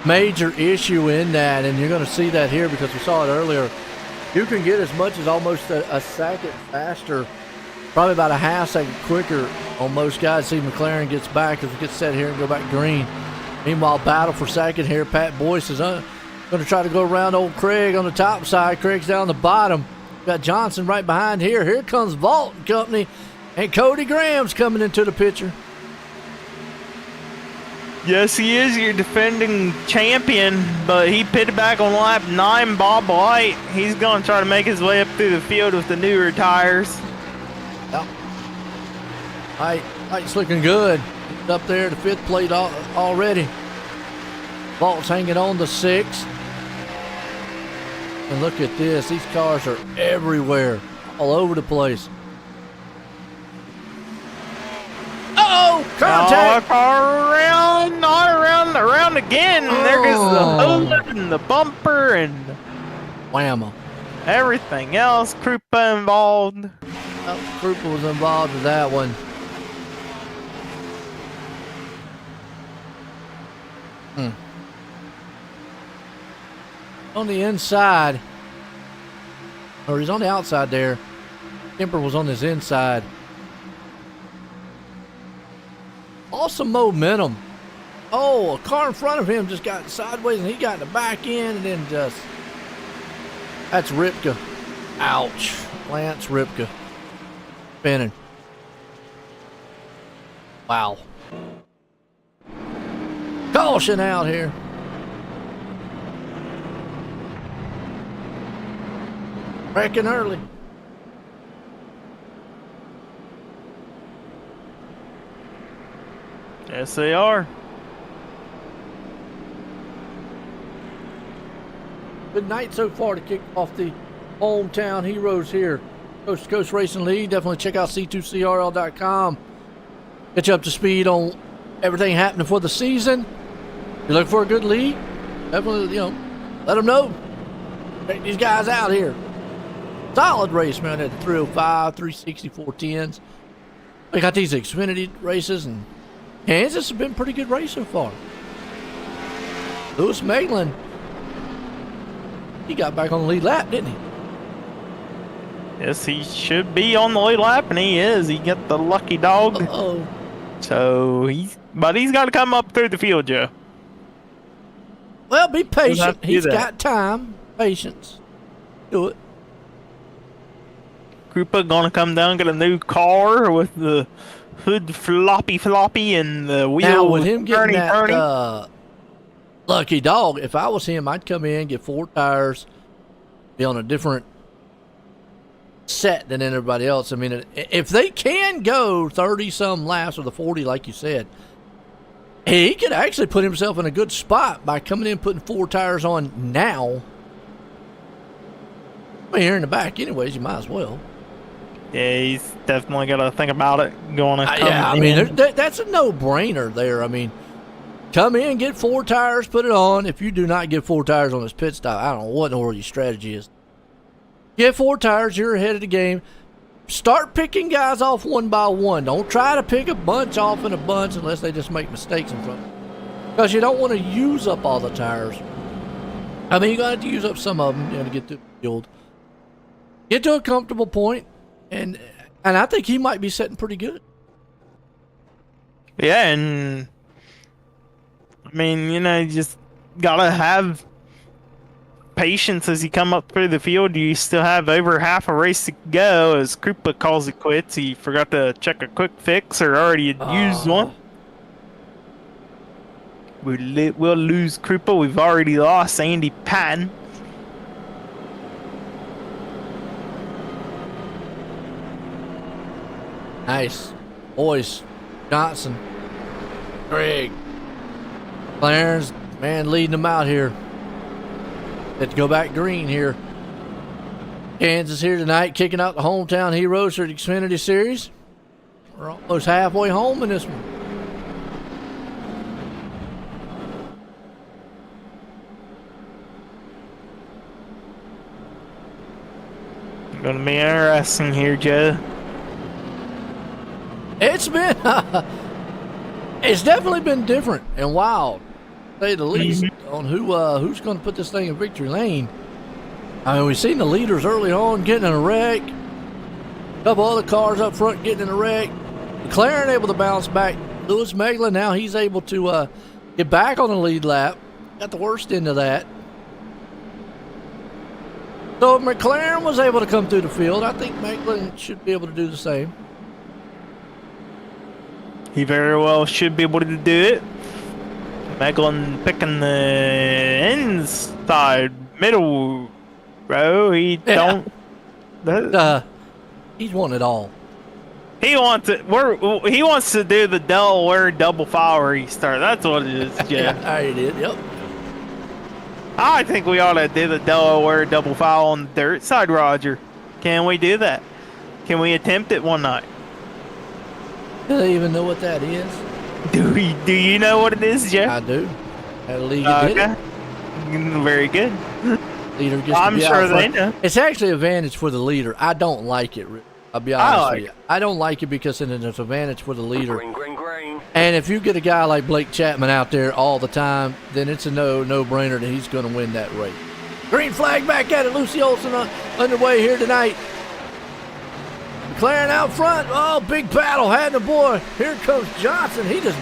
major issue in that, and you're going to see that here because we saw it earlier. You can get as much as almost a second faster, probably about a half second quicker on most guys. See, McLaren gets back as we get set here and go back green. Meanwhile, battle for second here. Pat Boyce is going to try to go around old Craig on the top side. Craig's down the bottom. Got Johnson right behind here. Here comes Vault and Company, and Cody Graham's coming into the picture. Yes, he is your defending champion, but he pitted back on lap 9. Bob White, he's going to try to make his way up through the field with the newer tires. Yep. White's looking good. He's up there, the 5th plate already. Vault's hanging on the 6th. And look at this. These cars are everywhere, all over the place. Uh-oh! Contact! Around again. There goes the hood and the bumper and whammo. Everything else. Krupa involved. Krupa was involved with that one. On the inside, or he's on the outside there. Kemper was on his inside. Awesome momentum. Oh, a car in front of him just got sideways and he got in the back end and then just... That's Ripka. Ouch. Lance Ripka. Spinning. Wow. Caution out here. Wrecking early. Yes, they are. Good night so far to kick off the hometown heroes here. Coast2Coast Racing League. Definitely check out C2CRL.com. Get you up to speed on everything happening for the season. If you're looking for a good league, definitely, let them know. Check these guys out here. Solid race, man, at the 305, 360, 410s. We got these Xfinity races, and Kansas has been a pretty good race so far. Lewis Maglin, he got back on the lead lap, didn't he? Yes, he should be on the lead lap, and he is. He got the lucky dog. Uh-oh. So he's got to come up through the field, Joe. Well, be patient. He's got time. Patience. Do it. Krupa gonna come down, get a new car with the hood floppy and the wheel. Now with him getting turny. that lucky dog, if I was him, I'd come in, get 4 tires, be on a different set than everybody else. I mean, if they can go 30-some laps or the 40, like you said, he could actually put himself in a good spot by coming in, putting 4 tires on now. Well, you're in the back anyways, you might as well. Yeah, he's definitely got to think about it. That's a no-brainer there. I mean, come in, get 4 tires, put it on. If you do not get 4 tires on this pit stop, I don't know what in the world your strategy is. Get 4 tires, you're ahead of the game. Start picking guys off one by one. Don't try to pick a bunch off in a bunch unless they just make mistakes in front of you. Because you don't want to use up all the tires. I mean, you're going to have to use up some of them to get to the field. Get to a comfortable point. And I think he might be sitting pretty good. Yeah, and I mean, you just gotta have patience as you come up through the field. You still have over half a race to go. As Krupa calls it quits, he forgot to check a quick fix or already had used one. We'll lose Krupa. We've already lost Andy Patton. Nice. Boyce, Johnson, Greg, Clarence, man, leading them out here. Had to go back green here. Kansas here tonight, kicking out the hometown heroes for the Xfinity Series. We're almost halfway home in this one. Gonna be interesting here, Joe. It's been, it's definitely been different and wild, to say the least, on who's going to put this thing in victory lane. I mean, we've seen the leaders early on getting in a wreck. A couple other cars up front getting in a wreck. McLaren able to bounce back. Lewis Meglin, now he's able to get back on the lead lap. Got the worst end of that. So if McLaren was able to come through the field, I think Meglin should be able to do the same. He very well should be able to do it. Meglin picking the inside middle row. He don't. He's won it all. He wants it. He wants to do the Delaware double foul restart. That's what it is, Jeff. Yeah, I did. Yep. I think we ought to do the Delaware double foul on the dirt side, Roger. Can we do that? Can we attempt it one night? Do they even know what that is? Do you know what it is, Jeff? I do. Had a league did it. Very good. Leader gets I'm to be sure out they front. know. It's actually an advantage for the leader. I don't like it. I'll be honest with you. I don't like it because then it's an advantage for the leader. And if you get a guy like Blake Chapman out there all the time, then it's a no-brainer that he's going to win that race. Green flag back at it. Lucy Olsen underway here tonight. McLaren out front. Oh, big battle. Had the boy. Here comes Johnson. He just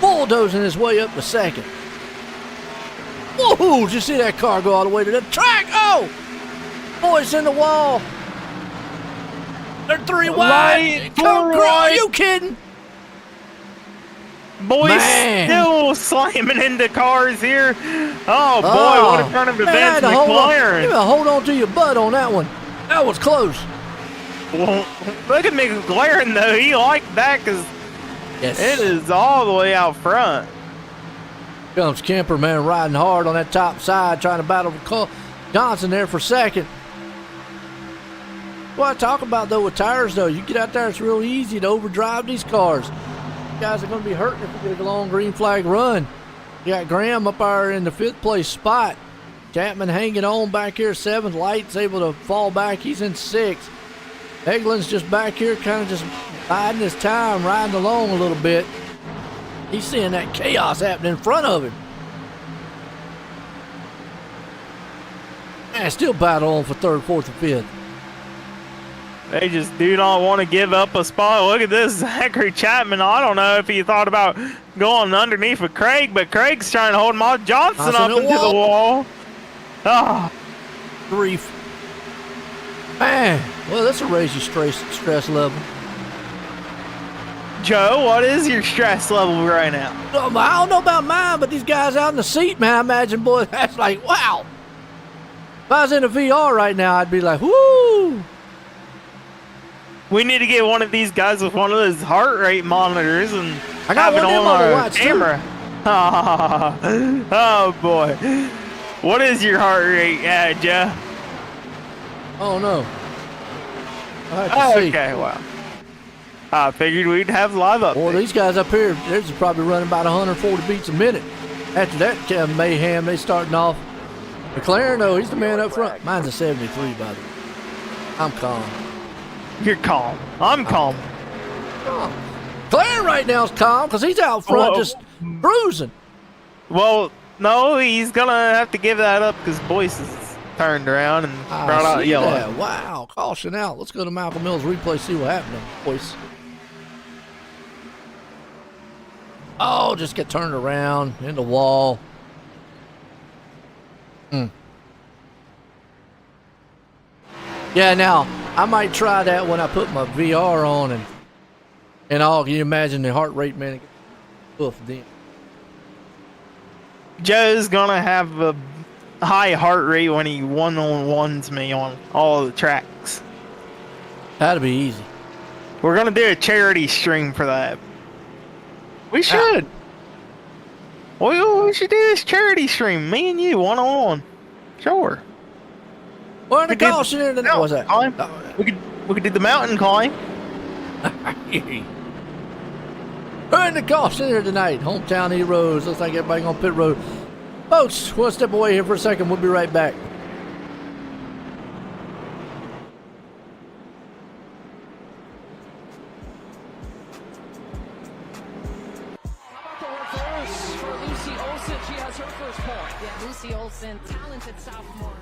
bulldozing his way up to second. Whoa, did you see that car go all the way to the track? Oh, boys in the wall. They're three wide. Come on, are you kidding? Boys still slamming into cars here. Oh, boy, what a front of events McLaren. Hold on to your butt on that one. That was close. Well, look at McLaren, though. He liked that because it is all the way out front. Comes Kemper, man, riding hard on that top side, trying to battle Johnson there for second. What I talk about, though, with tires, though, you get out there, it's real easy to overdrive these cars. You guys are going to be hurting if we get a long green flag run. You got Graham up there in the 5th place spot. Chapman hanging on back here, 7th. Light's able to fall back. He's in 6th. Eglin's just back here kind of just biding his time, riding along a little bit. He's seeing that chaos happening in front of him. Man, still battle on for 3rd, 4th, and 5th. They just do not want to give up a spot. Look at this, Zachary Chapman. I don't know if he thought about going underneath of Craig, but Craig's trying to hold Mont Johnson up into the wall. Oh. Grief. Man, well, that's a raise your stress level. Joe, what is your stress level right now? I don't know about mine, but these guys out in the seat, man, I imagine, boy, that's like, wow. If I was in a VR right now, I'd be like, whoo. We need to get one of these guys with one of those heart rate monitors and I got have it one on our camera. Oh, boy. What is your heart rate, Joe? Oh, no. Okay, well. I figured we'd have live up. Well, these guys up here, they're just probably running about 140 beats a minute. After that mayhem, they starting off. McLaren, though, he's the man up front. Mine's a 73, by the way. I'm calm. You're calm. I'm calm. McLaren right now is calm because he's out front just bruising. Well, no, he's going to have to give that up because Boyce is turned around and brought out yellow. That. Wow, caution out. Let's go to Malcolm Mills replay, see what happened to Boyce. Oh, just get turned around in the wall. Yeah, now I might try that when I put my VR on and all. Can you imagine the heart rate, man? Oof, then. Joe's gonna have a high heart rate when he one-on-ones me on all the tracks. That'd be easy. We're gonna do a charity stream for that. We should. We should do this charity stream. Me and you, one-on-one. Sure. What the caution in the was that? We could do the mountain climb. We're in the caution here tonight. Hometown Heroes. Looks like everybody on pit road. Folks, we'll step away here for a second. We'll be right back. For Lucy Olsen, she has her first point. Yeah, Lucy Olsen, talented sophomore.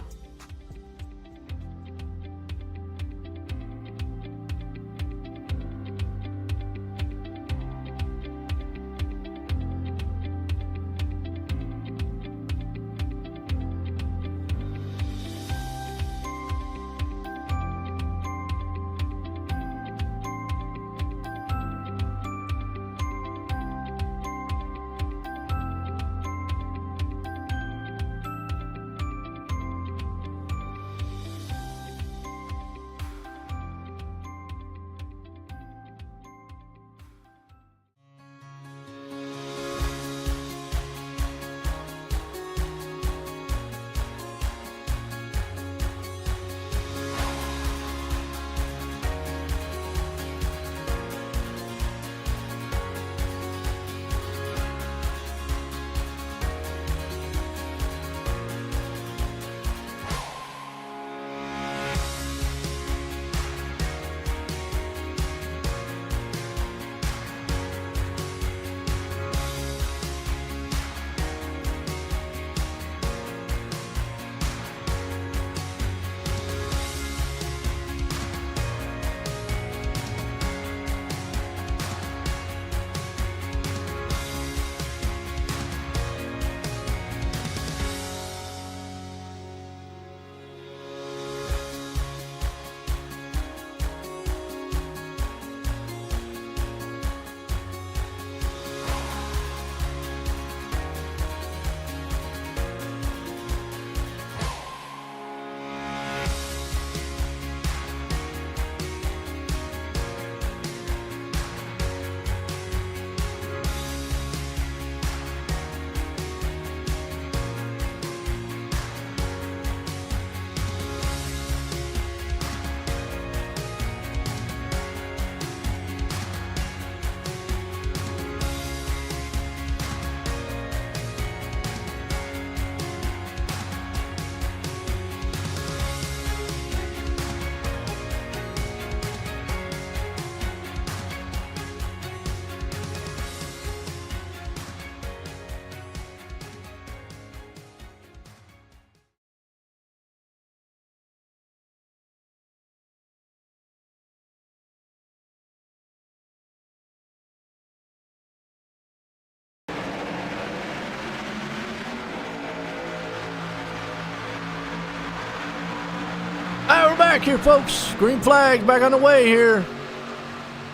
All right, we're back here, folks. Green flag back on the way here.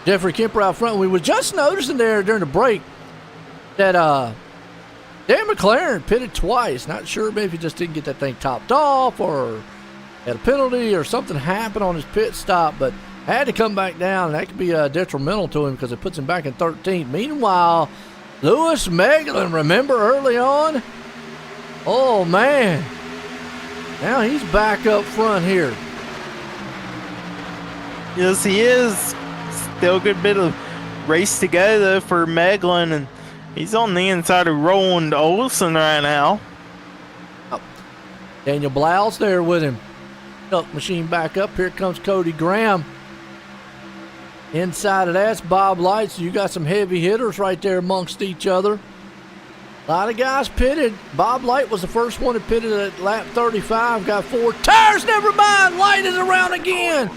Jeffrey Kemper out front. We were just noticing there during the break that Dan McLaren pitted twice. Not sure maybe he just didn't get that thing topped off or had a penalty or something happened on his pit stop, but had to come back down. And that could be detrimental to him because it puts him back in 13th. Meanwhile, Lewis Meglin, remember early on? Oh, man. Now he's back up front here. Yes, he is. Still a good bit of race to go, though, for Meglin, and he's on the inside of Roland Olsen right now. Oh. Daniel Blau's there with him. Duck machine back up. Here comes Cody Graham. Inside of that's Bob Light. So you got some heavy hitters right there amongst each other. A lot of guys pitted. Bob Light was the first one that pitted at lap 35. Got 4 tires. Never mind. Light is around again.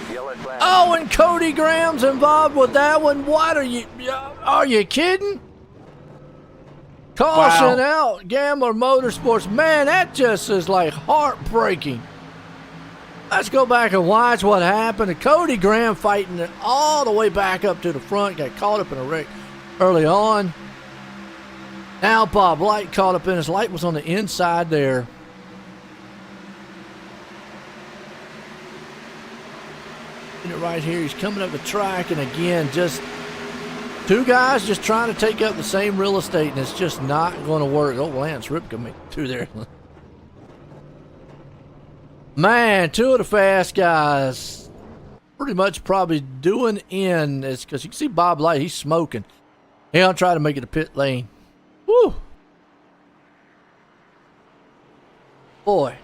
Oh, and Cody Graham's involved with that one. What are you kidding? Caution out. Gambler Motorsports. Man, that just is like heartbreaking. Let's go back and watch what happened. Cody Graham fighting it all the way back up to the front. Got caught up in a wreck early on. Now Bob Light caught up in his light was on the inside there. Right here, he's coming up the track, and again, just two guys just trying to take up the same real estate, and it's just not going to work. Oh, Lance Ripka made it through there. Man, two of the fast guys pretty much probably doing in. It's because you can see Bob Light, he's smoking. He'll try to make it a pit lane. Woo! Boy.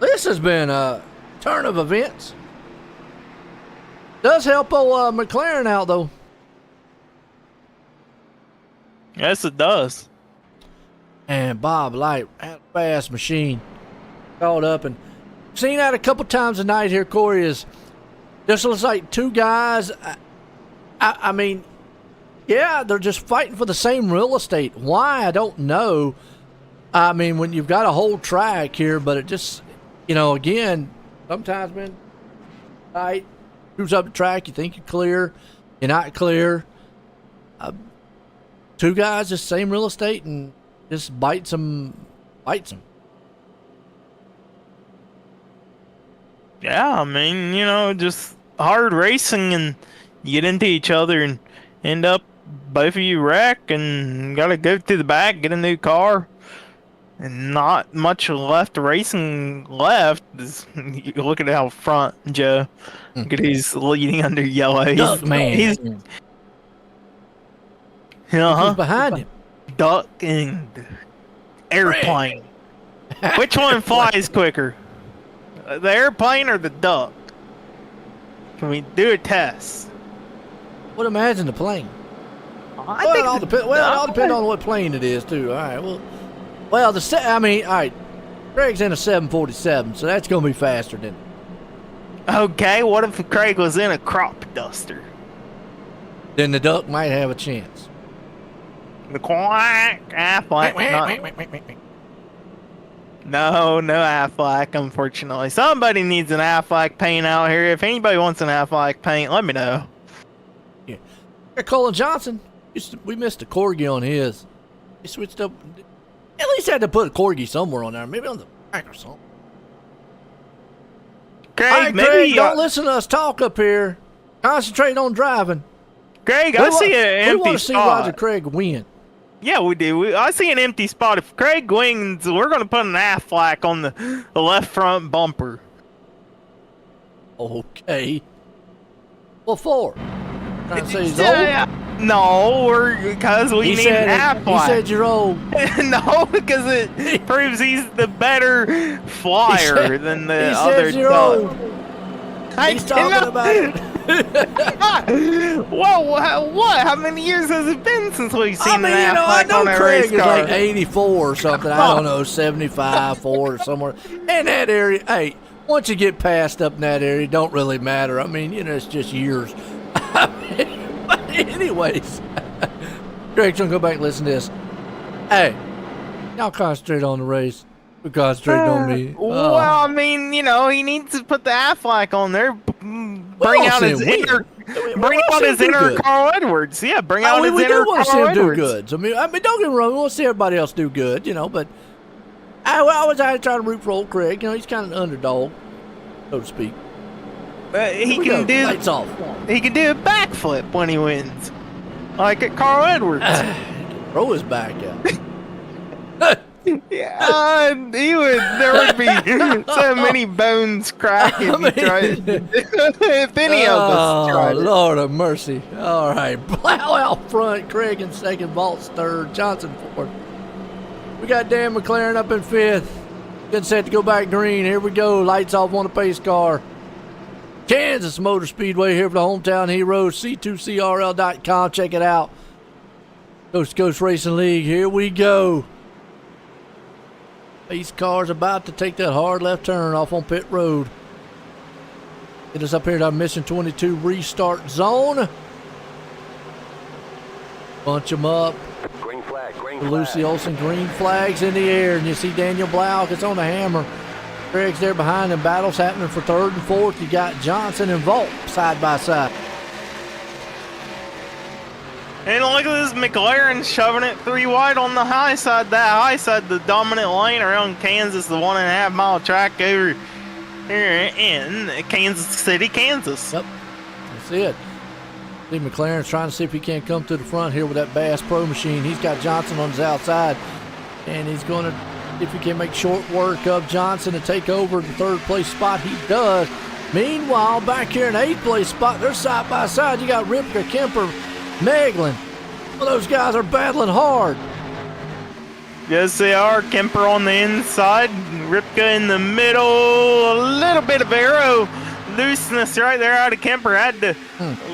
This has been a turn of events. Does help old McLaren out, though. Yes, it does. And Bob Light, that fast machine, caught up. And seen that a couple times tonight here, Corey, is this looks like two guys. I mean, yeah, they're just fighting for the same real estate. Why? I don't know. I mean, when you've got a whole track here, but it just, again, sometimes, man, tight. Who's up the track? You think you're clear. You're not clear. Two guys, just same real estate, and just bites them. Yeah, I mean, just hard racing, and you get into each other and end up both of you wreck and got to go to the back, get a new car. And not much left racing left. You look at out front, Joe. Look at he's leading under yellow. Duck man. He's Who's behind him? Duck and airplane. Which one flies quicker? The airplane or the duck? Can we do a test? Would imagine the plane. I Well, think it all depends on what plane it is, too. All right, all right, Craig's in a 747, so that's going to be faster than. Okay, what if Craig was in a crop duster? Then the duck might have a chance. The quack, Affleck. No Affleck, unfortunately. Somebody needs an Affleck paint out here. If anybody wants an Affleck paint, let me know. Yeah. Colin Johnson, we missed a corgi on his. He switched up. At least had to put a corgi somewhere on there. Maybe on the back or something. Craig, All right, maybe Craig, don't listen to us talk up here. Concentrate on driving. Greg, I see an empty spot. We want to see Roger Craig win. Yeah, we do. I see an empty spot. If Craig wins, we're going to put an Affleck on the left front bumper. Okay. What for? Trying to say he's old? No, because we need an Affleck. He said you're old. No, because it proves he's the better flyer than the other duck. He's talking about it. Whoa, what? How many years has it been since we've seen an Affleck on a Craig race is car? like 84 or something. I don't know, 75, 4 or somewhere. In that area, hey, once you get past up in that area, it don't really matter. I mean, it's just years. But anyways, Greg's gonna go back and listen to this. Hey, y'all concentrate on the race. We concentrate on me. Well, I mean, he needs to put the Affleck on there. Bring out his inner Carl Edwards. Yeah, bring out his inner Carl Edwards. We do want to see him do good. I mean, don't get me wrong. We want to see everybody else do good, but I always try to root for old Craig. He's kind of an underdog, so to speak. He can do lights off. He can do a backflip when he wins, like at Carl Edwards. Throw his back out. Yeah, there would be so many bones cracking. If any of us tried it. Lord of mercy. All right, Blau out front, Craig in second, Vault's third, Johnson fourth. We got Dan McLaren up in fifth. Getting set to go back green. Here we go. Lights off on the pace car. Kansas Motor Speedway here for the hometown heroes. C2CRL.com. Check it out. Coast2Coast Racing League. Here we go. These cars about to take that hard left turn off on pit road. Get us up here to our Mission 22 restart zone. Bunch them up. Green flag, Lucy Olsen, green flags in the air. And you see Daniel Blau gets on the hammer. Craig's there behind him. Battles happening for third and fourth. You got Johnson and Vault side by side. And look at this McLaren shoving it 3 wide on the high side. That high side, the dominant lane around Kansas, the 1.5 mile track over here in Kansas City, Kansas. Yep, that's it. See McLaren's trying to see if he can't come to the front here with that Bass Pro machine. He's got Johnson on his outside, and he's going to, if he can make short work of Johnson to take over the third place spot, he does. Meanwhile, back here in 8th place spot, they're side by side. You got Ripka, Kemper, Meglin. Well, those guys are battling hard. Yes, they are. Kemper on the inside, Ripka in the middle. A little bit of aero looseness right there out of Kemper. Had to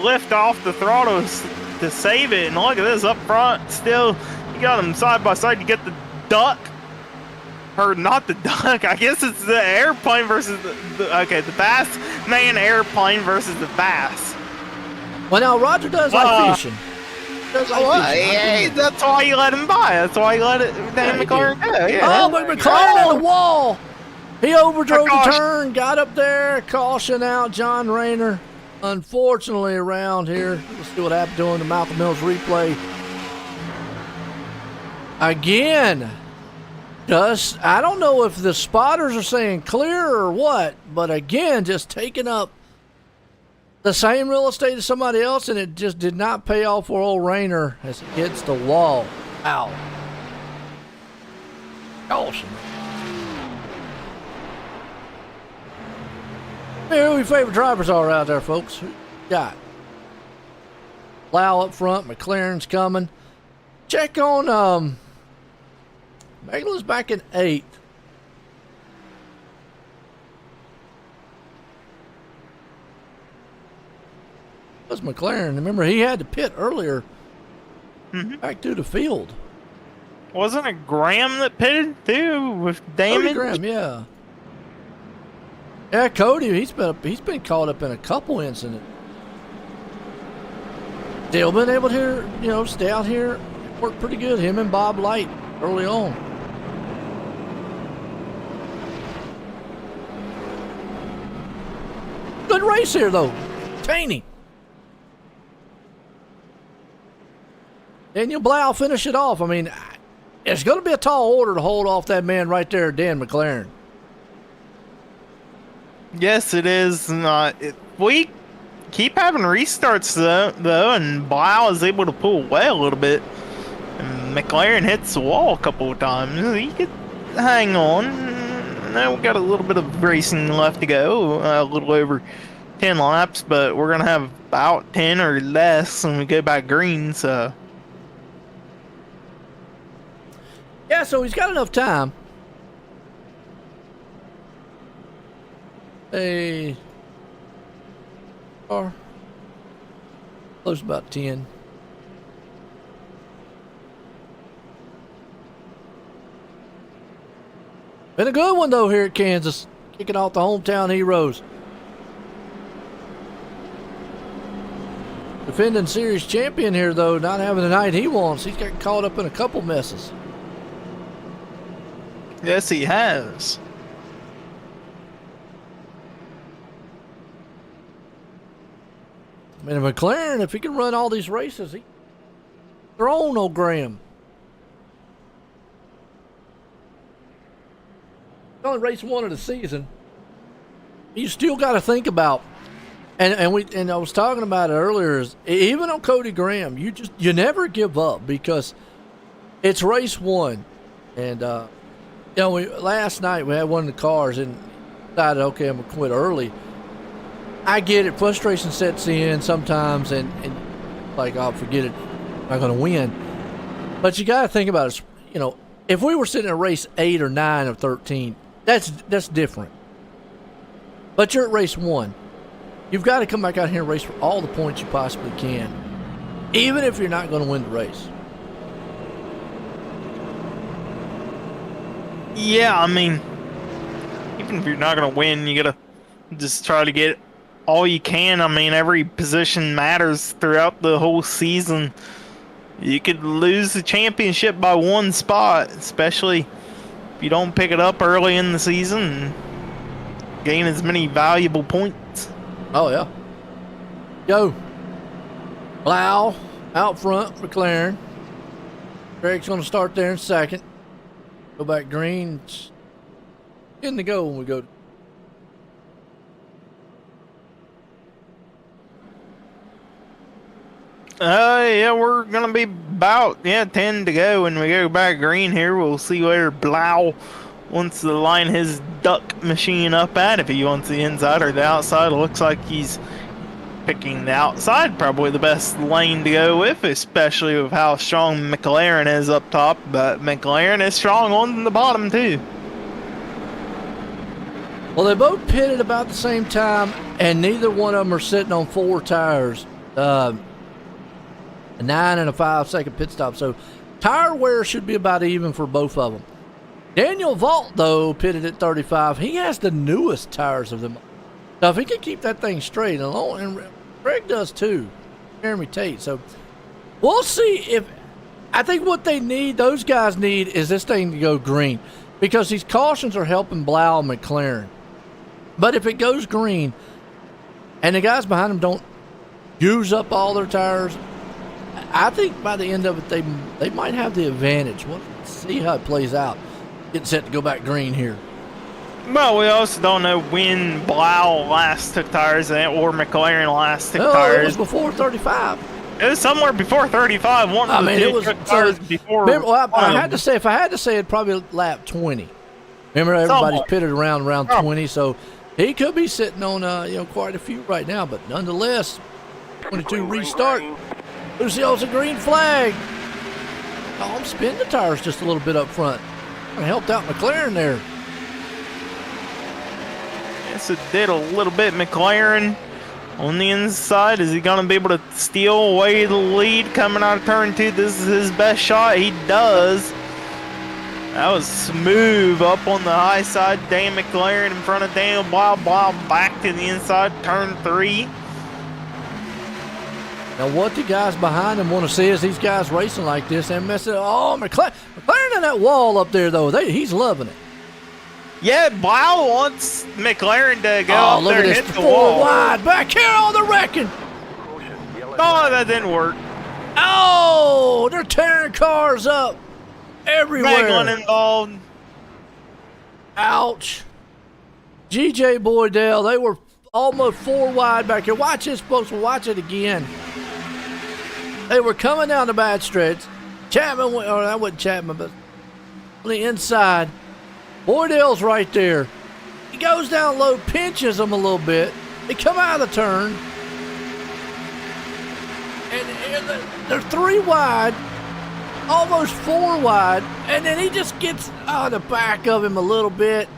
lift off the throttle to save it. And look at this up front. Still, you got them side by side. You get the duck. Or not the duck. I guess it's the airplane versus the bass man airplane versus the bass. Well, now Roger does like fishing. Yeah, that's why you let him buy. That's why you let it. Dan McLaren go. Yeah. Oh, but McLaren at the wall. He overdrove the turn, got up there, caution out John Rayner. Unfortunately, around here, we'll see what happened to him. The Malcolm Mills replay. Again. I don't know if the spotters are saying clear or what, but again, just taking up the same real estate as somebody else, and it just did not pay off for old Rayner as he hits the wall. Ow. Awesome. Hey, who your favorite drivers are out there, folks? Who you got? Lau up front, McLaren's coming. Check on, Meglin's back in 8th. That's McLaren. Remember, he had to pit earlier. Back to the field. Wasn't it Graham that pitted too with damage? Cody Graham, yeah. Yeah, Cody. He's been caught up in a couple incidents. Still been able to, stay out here, work pretty good. Him and Bob Light early on. Good race here, though. Taney. Daniel Blau finish it off. I mean, it's going to be a tall order to hold off that man right there, Dan McLaren. Yes, it is. We keep having restarts, though, and Blau is able to pull away a little bit. And McLaren hits the wall a couple of times. He could hang on. Now we've got a little bit of racing left to go, a little over 10 laps, but we're going to have about 10 or less when we go back green, so... Yeah, so he's got enough time. Close about 10. Been a good one, though, here at Kansas. Kicking off the hometown heroes. Defending series champion here, though, not having the night he wants. He's got caught up in a couple messes. Yes, he has. I mean, McLaren, if he can run all these races, they're on old Graham. It's only race 1 of the season. You still got to think about, and I was talking about it earlier, is even on Cody Graham, you never give up because it's race 1, and last night we had one of the cars and decided, okay, I'm gonna quit early. I get it, frustration sets in sometimes, and like, I'll forget it, I'm not gonna win. But you got to think about it. If we were sitting at race 8 or 9 or 13, that's different. But you're at race 1. You've got to come back out here and race for all the points you possibly can, even if you're not going to win the race. Yeah, I mean, even if you're not going to win, you got to just try to get all you can. I mean, every position matters throughout the whole season. You could lose the championship by 1 spot, especially if you don't pick it up early in the season and gain as many valuable points. Oh, yeah. Go. Blau out front, McLaren. Greg's going to start there in second. Go back green. In the go when we go. Yeah, we're going to be about 10 to go when we go back green here. We'll see where Blau wants to line his duck machine up at, if he wants the inside or the outside. It looks like he's picking the outside, probably the best lane to go with, especially with how strong McLaren is up top. But McLaren is strong on the bottom too. Well, they both pitted about the same time, and neither one of them are sitting on 4 tires. A 9 and a 5 second pit stop. So tire wear should be about even for both of them. Daniel Vault, though, pitted at 35. He has the newest tires of them. So if he can keep that thing straight, and Greg does too, Jeremy Tate. So we'll see if. I think what they need, those guys need, is this thing to go green, because these cautions are helping Blau and McLaren. But if it goes green and the guys behind them don't use up all their tires, I think by the end of it, they might have the advantage. We'll see how it plays out. Getting set to go back green here. Well, we also don't know when Blau last took tires or McLaren last took It tires. was before 35. It was somewhere before 35. It was tires before. Remember, I had to say, if I had to say, it'd probably lap 20. Remember, everybody's pitted around 20, so he could be sitting on quite a few right now. But nonetheless, 22 restart. Lucio's a green flag. Oh, I'm spinning the tires just a little bit up front. I helped out McLaren there. Yes, it did a little bit. McLaren on the inside. Is he going to be able to steal away the lead coming out of turn 2? This is his best shot. He does. That was smooth up on the high side. Dan McLaren in front of Daniel Blau. Blau back to the inside, turn 3. Now, what the guys behind him want to see is these guys racing like this and messing. Oh, McLaren in that wall up there, though. He's loving it. Yeah, Blau wants McLaren to go up look there at and this hit the 4 wall. wide. Back here on the wrecking. Oh, that didn't work. Oh, they're tearing cars up everywhere. Raglan involved. Ouch. GJ Boydell, they were almost 4 wide back here. Watch this, folks. Watch it again. They were coming down the bad stretch. Chapman went, or that wasn't Chapman, but on the inside. Boydell's right there. He goes down low, pinches them a little bit. They come out of the turn. And they're 3 wide, almost 4 wide. And then he just gets on the back of him a little bit.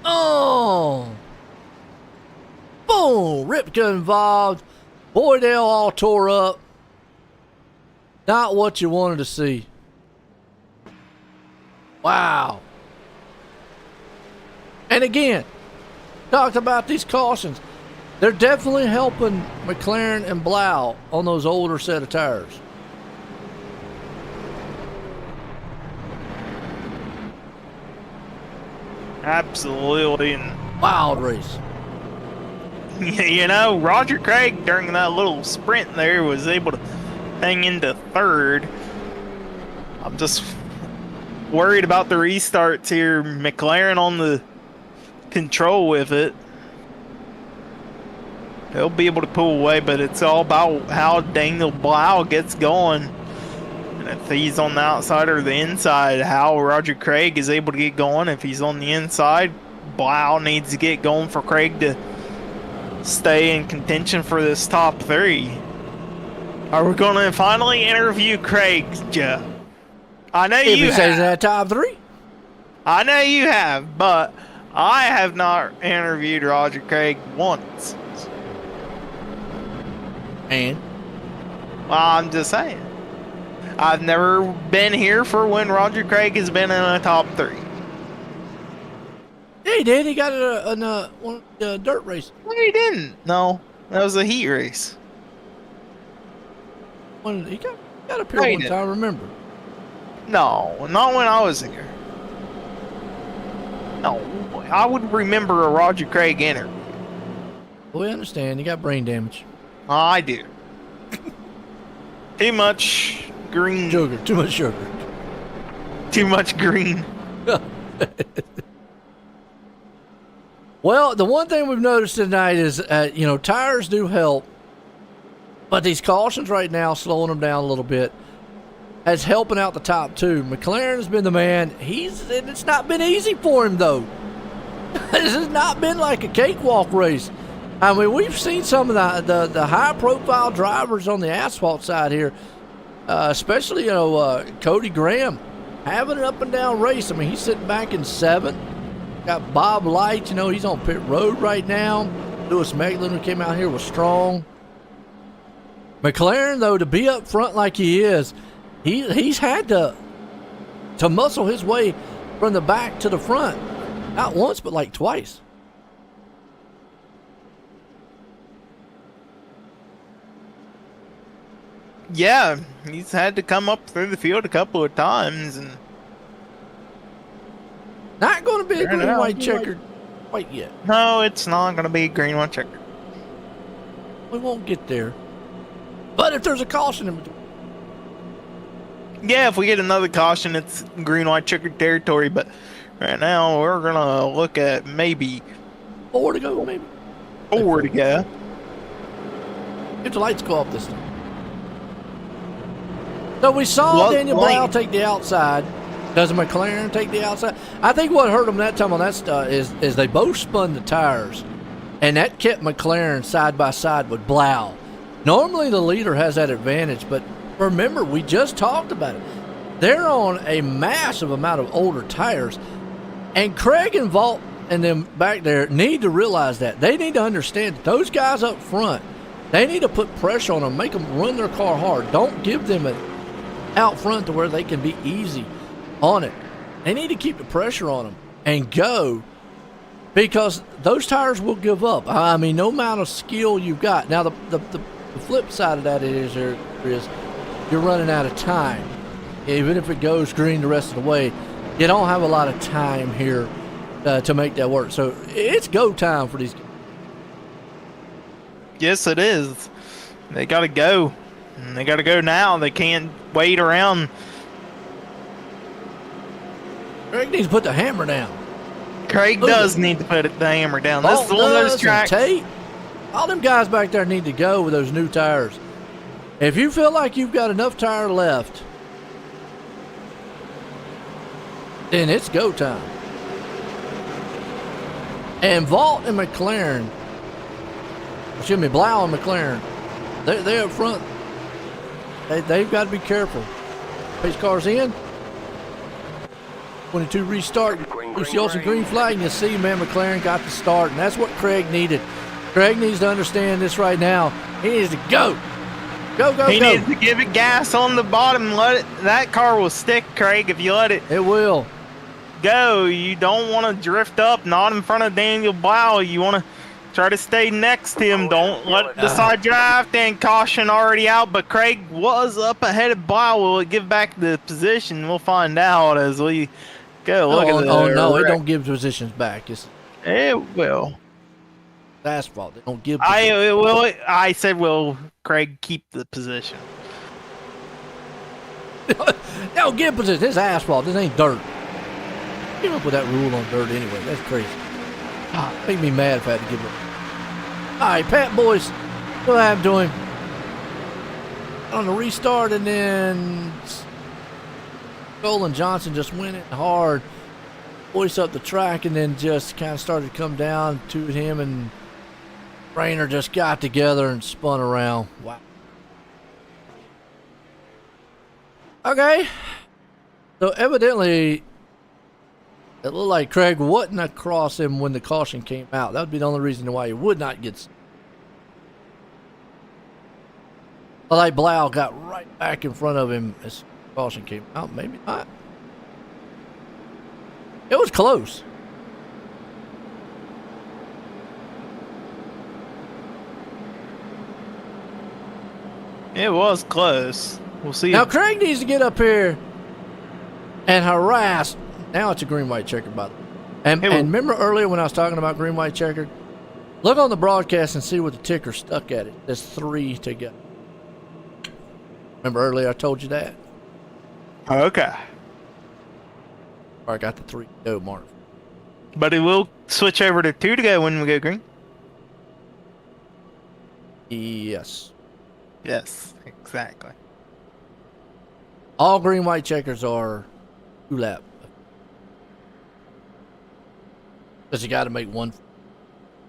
Oh. Boom. Ripka involved. Boydell all tore up. Not what you wanted to see. Wow. And again, talked about these cautions. They're definitely helping McLaren and Blau on those older set of tires. Absolutely. Wild race. You know, Roger Craig during that little sprint there was able to hang into 3rd. I'm just worried about the restarts here. McLaren on the control with it. He'll be able to pull away, but it's all about how Daniel Blau gets going. And if he's on the outside or the inside, how Roger Craig is able to get going. If he's on the inside, Blau needs to get going for Craig to stay in contention for this top 3. Are we going to finally interview Craig, Jeff? I know if you he says have. that top 3. I know you have, but I have not interviewed Roger Craig once. And? Well, I'm just saying. I've never been here for when Roger Craig has been in a top 3. Yeah, he did. He got one dirt race. No, he didn't. No, that was a heat race. He got up here one time, I remember. No, not when I was here. No, I would remember a Roger Craig interview. We understand. You got brain damage. I do. Too much green. Sugar. Too much sugar. Too much green. Well, the one thing we've noticed tonight is, tires do help, but these cautions right now slowing them down a little bit. as helping out the top two. McLaren's been the man. It's not been easy for him, though. This has not been like a cakewalk race. I mean, we've seen some of the high-profile drivers on the asphalt side here, especially, Cody Graham having an up-and-down race. I mean, he's sitting back in 7th. Got Bob Light, he's on pit road right now. Lewis Meglin, who came out here, was strong. McLaren, though, to be up front like he is, he's had to muscle his way from the back to the front. Not once, but like twice. Yeah, he's had to come up through the field a couple of times, and not going to be a green white checkered quite yet. No, it's not going to be a green white checkered. We won't get there. But if there's a caution in between. Yeah, if we get another caution, it's green white checkered territory. But right now, we're going to look at maybe 4 to go, maybe 4 to go. If the lights go off this time. So we saw Daniel Blau take the outside. Does McLaren take the outside? I think what hurt them that time on that stuff is they both spun the tires, and that kept McLaren side by side with Blau. Normally the leader has that advantage, but remember, we just talked about it. They're on a massive amount of older tires, and Craig and Vault and them back there need to realize that. They need to understand that those guys up front, they need to put pressure on them, make them run their car hard. Don't give them it out front to where they can be easy on it. They need to keep the pressure on them and go, because those tires will give up. I mean, no amount of skill you've got. Now, the flip side of that is you're running out of time. Even if it goes green the rest of the way, you don't have a lot of time here to make that work. So it's go time for these guys. Yes, it is. They got to go. And they got to go now. They can't wait around. Craig needs to put the hammer down. Craig does need to put the hammer down. This is one of those tracks. Tate, all them guys back there need to go with those new tires. If you feel like you've got enough tire left, then it's go time. And Vault and McLaren, Blau and McLaren, they're up front. They've got to be careful. Pace cars in. 22 restart. Lucy Olsen green flag, and you see, man, McLaren got the start, and that's what Craig needed. Craig needs to understand this right now. He needs to go. Go. He needs to give it gas on the bottom. That car will stick, Craig, if you let it. It will. Go. You don't want to drift up, not in front of Daniel Blau. You want to try to stay next to him. Don't let the side draft and caution already out. But Craig was up ahead of Blau. Will it give back the position? We'll find out as we go. Look at that. Oh, no, it don't give positions back. It will. It's asphalt. They don't give positions. I said, will Craig keep the position? Don't give positions. This is asphalt. This ain't dirt. Give up with that rule on dirt anyway. That's crazy. Make me mad if I had to give up. All right, Pat Boyce, what happened to him? On the restart, and then Colin Johnson just went in hard. Boyce up the track, and then just kind of started to come down to him, and Rayner just got together and spun around. Wow. Okay. So evidently, it looked like Craig wouldn't across him when the caution came out. That would be the only reason why he would not get. Like Blau got right back in front of him as caution came out. Maybe not. It was close. It was close. We'll see. Now Craig needs to get up here and harass. Now it's a green-white checkered, by the way. And remember earlier when I was talking about green-white checkered? Look on the broadcast and see what the ticker stuck at it. There's 3 to go. Remember earlier I told you that? Okay. Or I got the 3 to go mark. But it will switch over to 2 to go when we go green? Yes. Yes, exactly. All green, white checkers are 2 lap. Because you got to make one,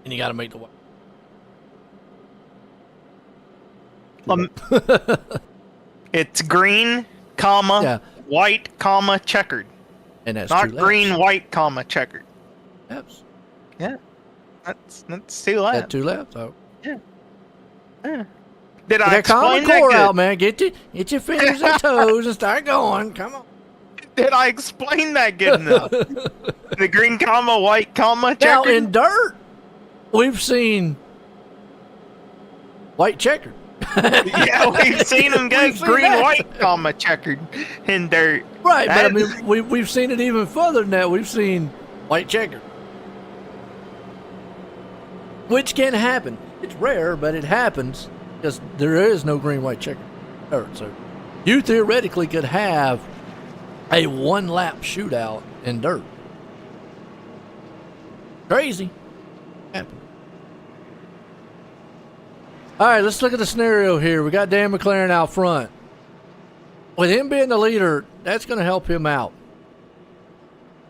and you got to make the white. It's green, comma, white, comma, checkered. And that's not 2 laps. green, white, comma, checkered. Laps. Yeah, that's 2 laps. That's 2 laps. Oh. Yeah. Did I That explain common that core good? out, man. Get your fingers and toes and start going. Come on. Did I explain that good enough? The green, comma, white, comma, Now checkered. in dirt, we've seen white checkered. Yeah, we've seen them go We've seen green, that. white, comma, checkered in dirt. Right, but I That's- mean, we've seen it even further than that. We've seen white checkered, which can happen. It's rare, but it happens because there is no green, white checkered dirt. So you theoretically could have a 1 lap shootout in dirt. Crazy. Happen. All right, let's look at the scenario here. We got Dan McLaren out front. With him being the leader, that's going to help him out.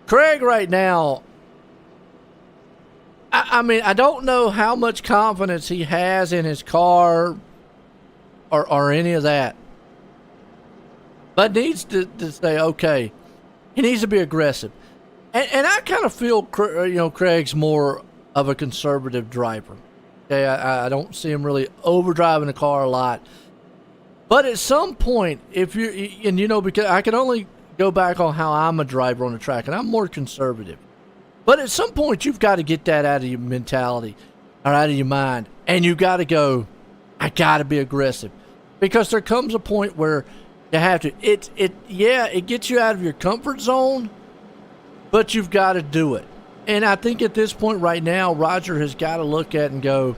Craig right now, I mean, I don't know how much confidence he has in his car or any of that. But needs to say, okay, he needs to be aggressive. And I kind of feel, Craig's more of a conservative driver. Okay, I don't see him really overdriving the car a lot. But at some point, because I can only go back on how I'm a driver on the track, and I'm more conservative. But at some point, you've got to get that out of your mentality or out of your mind. And you got to go, I got to be aggressive. Because there comes a point where you have to. It gets you out of your comfort zone, but you've got to do it. And I think at this point right now, Roger has got to look at and go,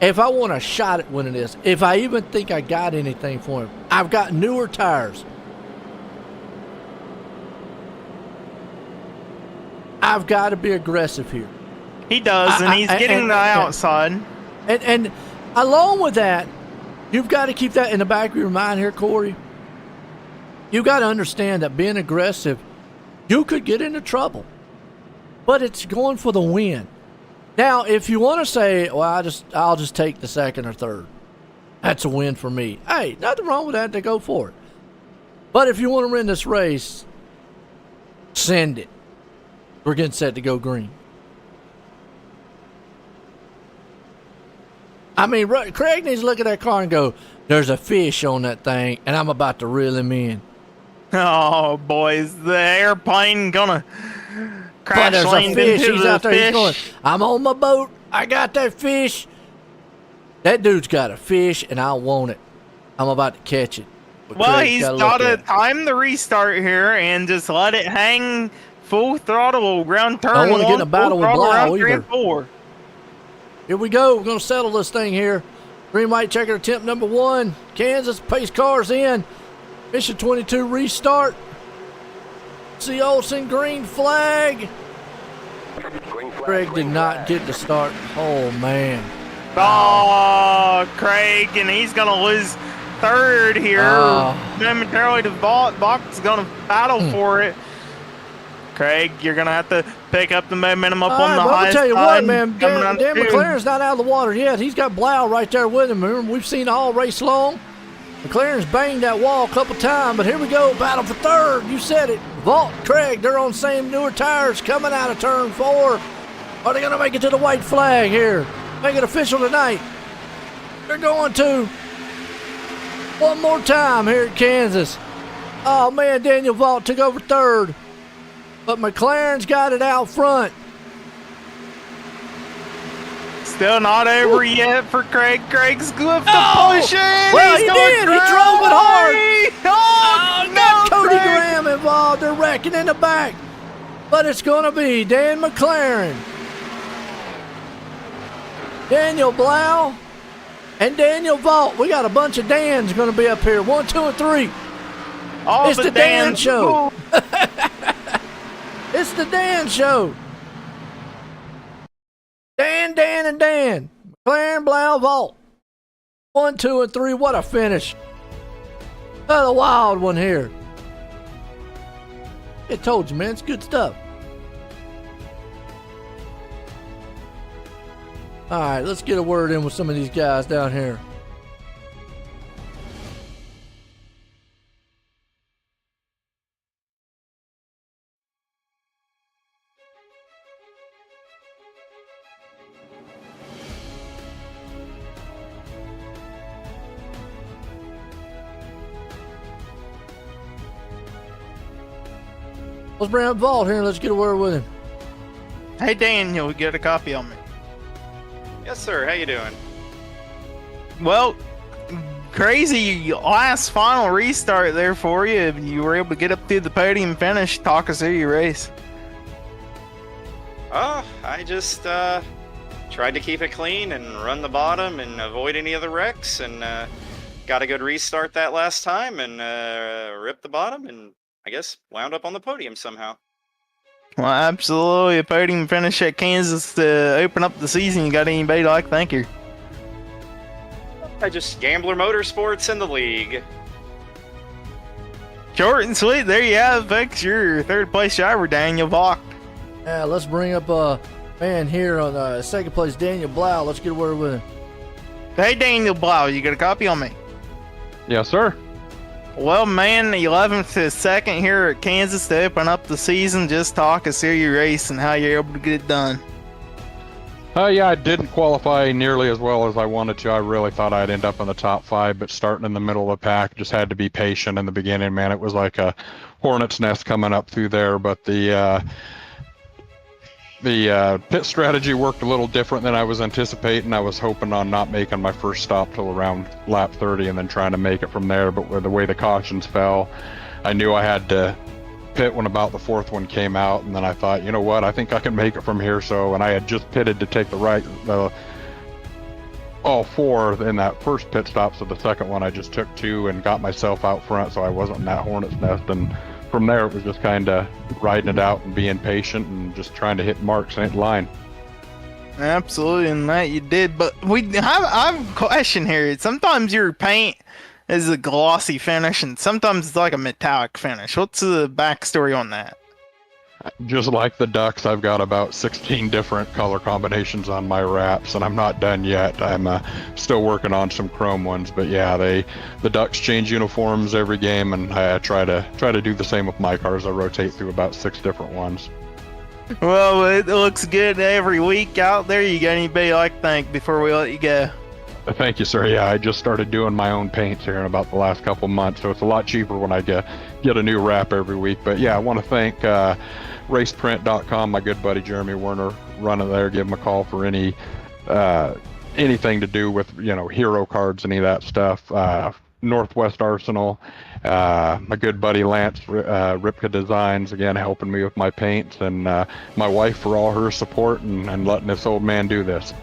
if I want a shot at winning this, if I even think I got anything for him, I've got newer tires. I've got to be aggressive here. He does, and he's getting the outside. And along with that, you've got to keep that in the back of your mind here, Corey. You've got to understand that being aggressive, you could get into trouble. But it's going for the win. Now, if you want to say, well, I'll just take the second or third. That's a win for me. Hey, nothing wrong with that. To go for it. But if you want to win this race, send it. We're getting set to go green. I mean, Craig needs to look at that car and go, there's a fish on that thing, and I'm about to reel him in. Oh, boys, the airplane gonna crash But there's a fish. He's out there. He's going, I'm on my boat. I got that fish. That dude's got a fish, and I want it. I'm about to catch it. But Well, Craig's he's gotta got look to at it. time the restart here and just let it hang full throttle around turn Don't want to get in one, a battle full with throttle Blau around 3 either. and 4. Here we go. We're going to settle this thing here. Green, white, checker attempt number 1. Kansas, pace cars in. Mission 22 restart. See Olsen, green flag. Craig did not get the start. Oh, man. Oh, Craig, and he's going to lose third here. Oh. Momentarily, the box is going to battle for it. Craig, you're going to have to pick up the momentum up on the I'll highest tell you side. what, man. Coming on Dan through. McLaren's not out of the water yet. He's got Blau right there with him. Remember, we've seen all race long. McLaren's banged that wall a couple times, but here we go. Battle for third. You said it. Vault, Craig, they're on same newer tires coming out of turn 4. Are they going to make it to the white flag here? Make it official tonight. They're going to. One more time here at Kansas. Oh, man, Daniel Vault took over third. But McLaren's got it out front. Still not over yet for Craig. Craig's going to push it. Well, He's he going did. He crazy. drove it hard. Oh, Got no, Cody Craig. Graham involved. They're wrecking in the back. But it's going to be Dan McLaren, Daniel Blau, and Daniel Vault. We got a bunch of Dans going to be up here. 1, 2, and 3. All It's the Dan Show. It's the Dan Show. Dan, and Dan. McLaren, Blau, Vault. 1, 2, and 3. What a finish. Another wild one here. I told you, man. It's good stuff. All right, let's get a word in with some of these guys down here. Let's bring up Vault here and let's get a word with him. Hey Daniel, we get a copy on me. Yes, sir. How you doing? Well, crazy last final restart there for you. You were able to get up to the podium finish. Talk us through your race. Oh, I just tried to keep it clean and run the bottom and avoid any of the wrecks, and got a good restart that last time and ripped the bottom and I guess wound up on the podium somehow. Well, absolutely. A podium finish at Kansas to open up the season. You got anybody to thank you? I just Gambler Motorsports in the league. Short and sweet. There you have it, folks. Your third place driver, Daniel Bach. Yeah, let's bring up man here on second place, Daniel Blau. Let's get a word with him. Hey, Daniel Blau, you got a copy on me? Yes, sir. Well, man, 11th to 2nd here at Kansas to open up the season. Just talk us through your race and how you're able to get it done. Yeah, I didn't qualify nearly as well as I wanted to. I really thought I'd end up in the top 5, but starting in the middle of the pack, just had to be patient in the beginning, man. It was like a hornet's nest coming up through there, but the pit strategy worked a little different than I was anticipating. I was hoping on not making my first stop till around lap 30 and then trying to make it from there, but with the way the cautions fell, I knew I had to pit when about the 4th one came out, and then I thought, you know what, I think I can make it from here. And I had just pitted to take the right, all 4 in that first pit stop, so the second one I just took 2 and got myself out front, so I wasn't in that hornet's nest. And from there, it was just kind of riding it out and being patient and just trying to hit marks in line. Absolutely, and that you did. But I have a question here. Sometimes your paint is a glossy finish, and sometimes it's like a metallic finish. What's the backstory on that? Just like the ducks, I've got about 16 different color combinations on my wraps, and I'm not done yet. I'm still working on some chrome ones, but yeah, the ducks change uniforms every game, and I try to do the same with my cars. I rotate through about 6 different ones. Well, it looks good every week out there. You got anybody to thank before we let you go? Thank you, sir. Yeah, I just started doing my own paints here in about the last couple months, so it's a lot cheaper when I get a new wrap every week. But yeah, I want to thank raceprint.com, my good buddy Jeremy Werner, running there. Give him a call for any anything to do with hero cards, any of that stuff. Northwest Arsenal, my good buddy Lance, Ripka Designs, again helping me with my paints, and my wife for all her support and letting this old man do this.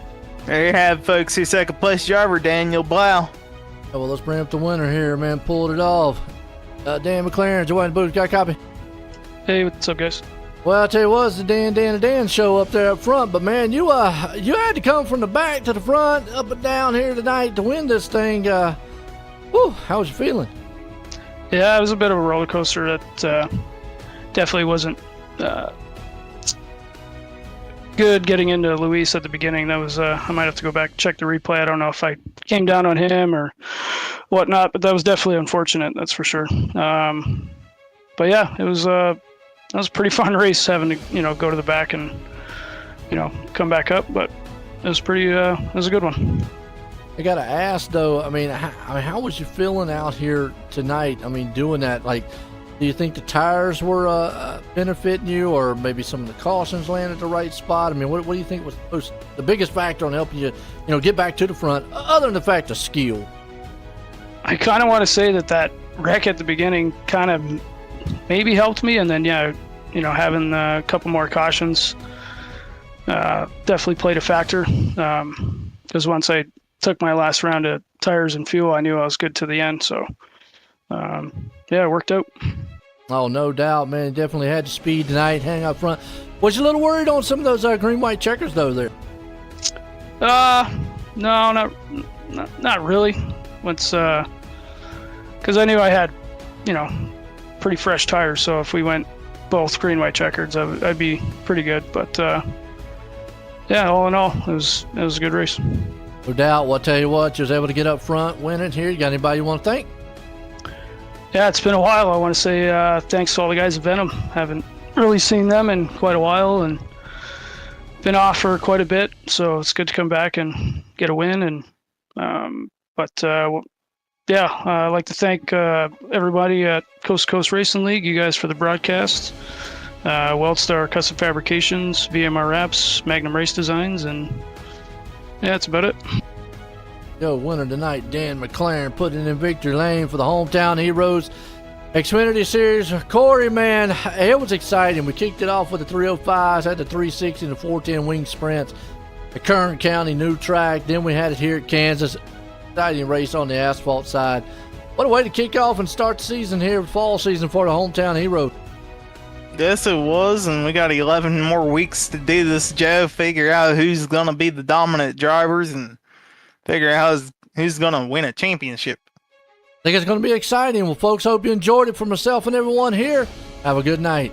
There you have, folks, your second place driver, Daniel Blau. Oh, well, let's bring up the winner here, man. Pulled it off. Dan McLaren, Joanne Booth, got a copy? Hey, what's up, guys? Well, I'll tell you what, it's the Dan show up there up front, but man, you had to come from the back to the front, up and down here tonight to win this thing. Whew, how was you feeling? Yeah, it was a bit of a roller coaster. That definitely wasn't good getting into Luis at the beginning. That was I might have to go back and check the replay. I don't know if I came down on him or whatnot, but that was definitely unfortunate, that's for sure. But yeah, it was a pretty fun race, having to go to the back and come back up, but it was it was a good one. I gotta ask though, how was you feeling out here tonight? Doing that, do you think the tires were benefiting you, or maybe some of the cautions landed at the right spot? What do you think was the biggest factor on helping you, get back to the front, other than the fact of skill? I kind of want to say that wreck at the beginning kind of maybe helped me, and then having a couple more cautions definitely played a factor. Because once I took my last round of tires and fuel, I knew I was good to the end. So yeah, it worked out. Oh, no doubt, man. Definitely had the speed tonight, hang up front. Was you a little worried on some of those green-white checkers, though, there? No, not really. Once, because I knew I had, pretty fresh tires. So if we went both green, white checkers, I'd be pretty good. But yeah, all in all, it was a good race. No doubt. Well, I'll tell you what, you was able to get up front, win it here. You got anybody you want to thank? Yeah, it's been a while. I want to say thanks to all the guys at Venom. Haven't really seen them in quite a while and been off for quite a bit, so it's good to come back and get a win. And yeah, I'd like to thank everybody at Coast2Coast Racing League, you guys for the broadcast, WeldStar Custom Fabrications, VMR Wraps, Magnum Race Designs, and yeah, that's about it. Yo, winner tonight, Dan McLaren, putting it in victory lane for the Hometown Heroes Xfinity Series. Corey, man, it was exciting. We kicked it off with the 305s, had the 360 and the 410 wing sprints, the Kern County new track. Then we had it here at Kansas. Exciting race on the asphalt side. What a way to kick off and start the season here, fall season for the Hometown Heroes. Yes, it was, and we got 11 more weeks to do this, Joe. Figure out who's going to be the dominant drivers and figure out who's going to win a championship. I think it's going to be exciting. Well, folks, hope you enjoyed it. For myself and everyone here, have a good night.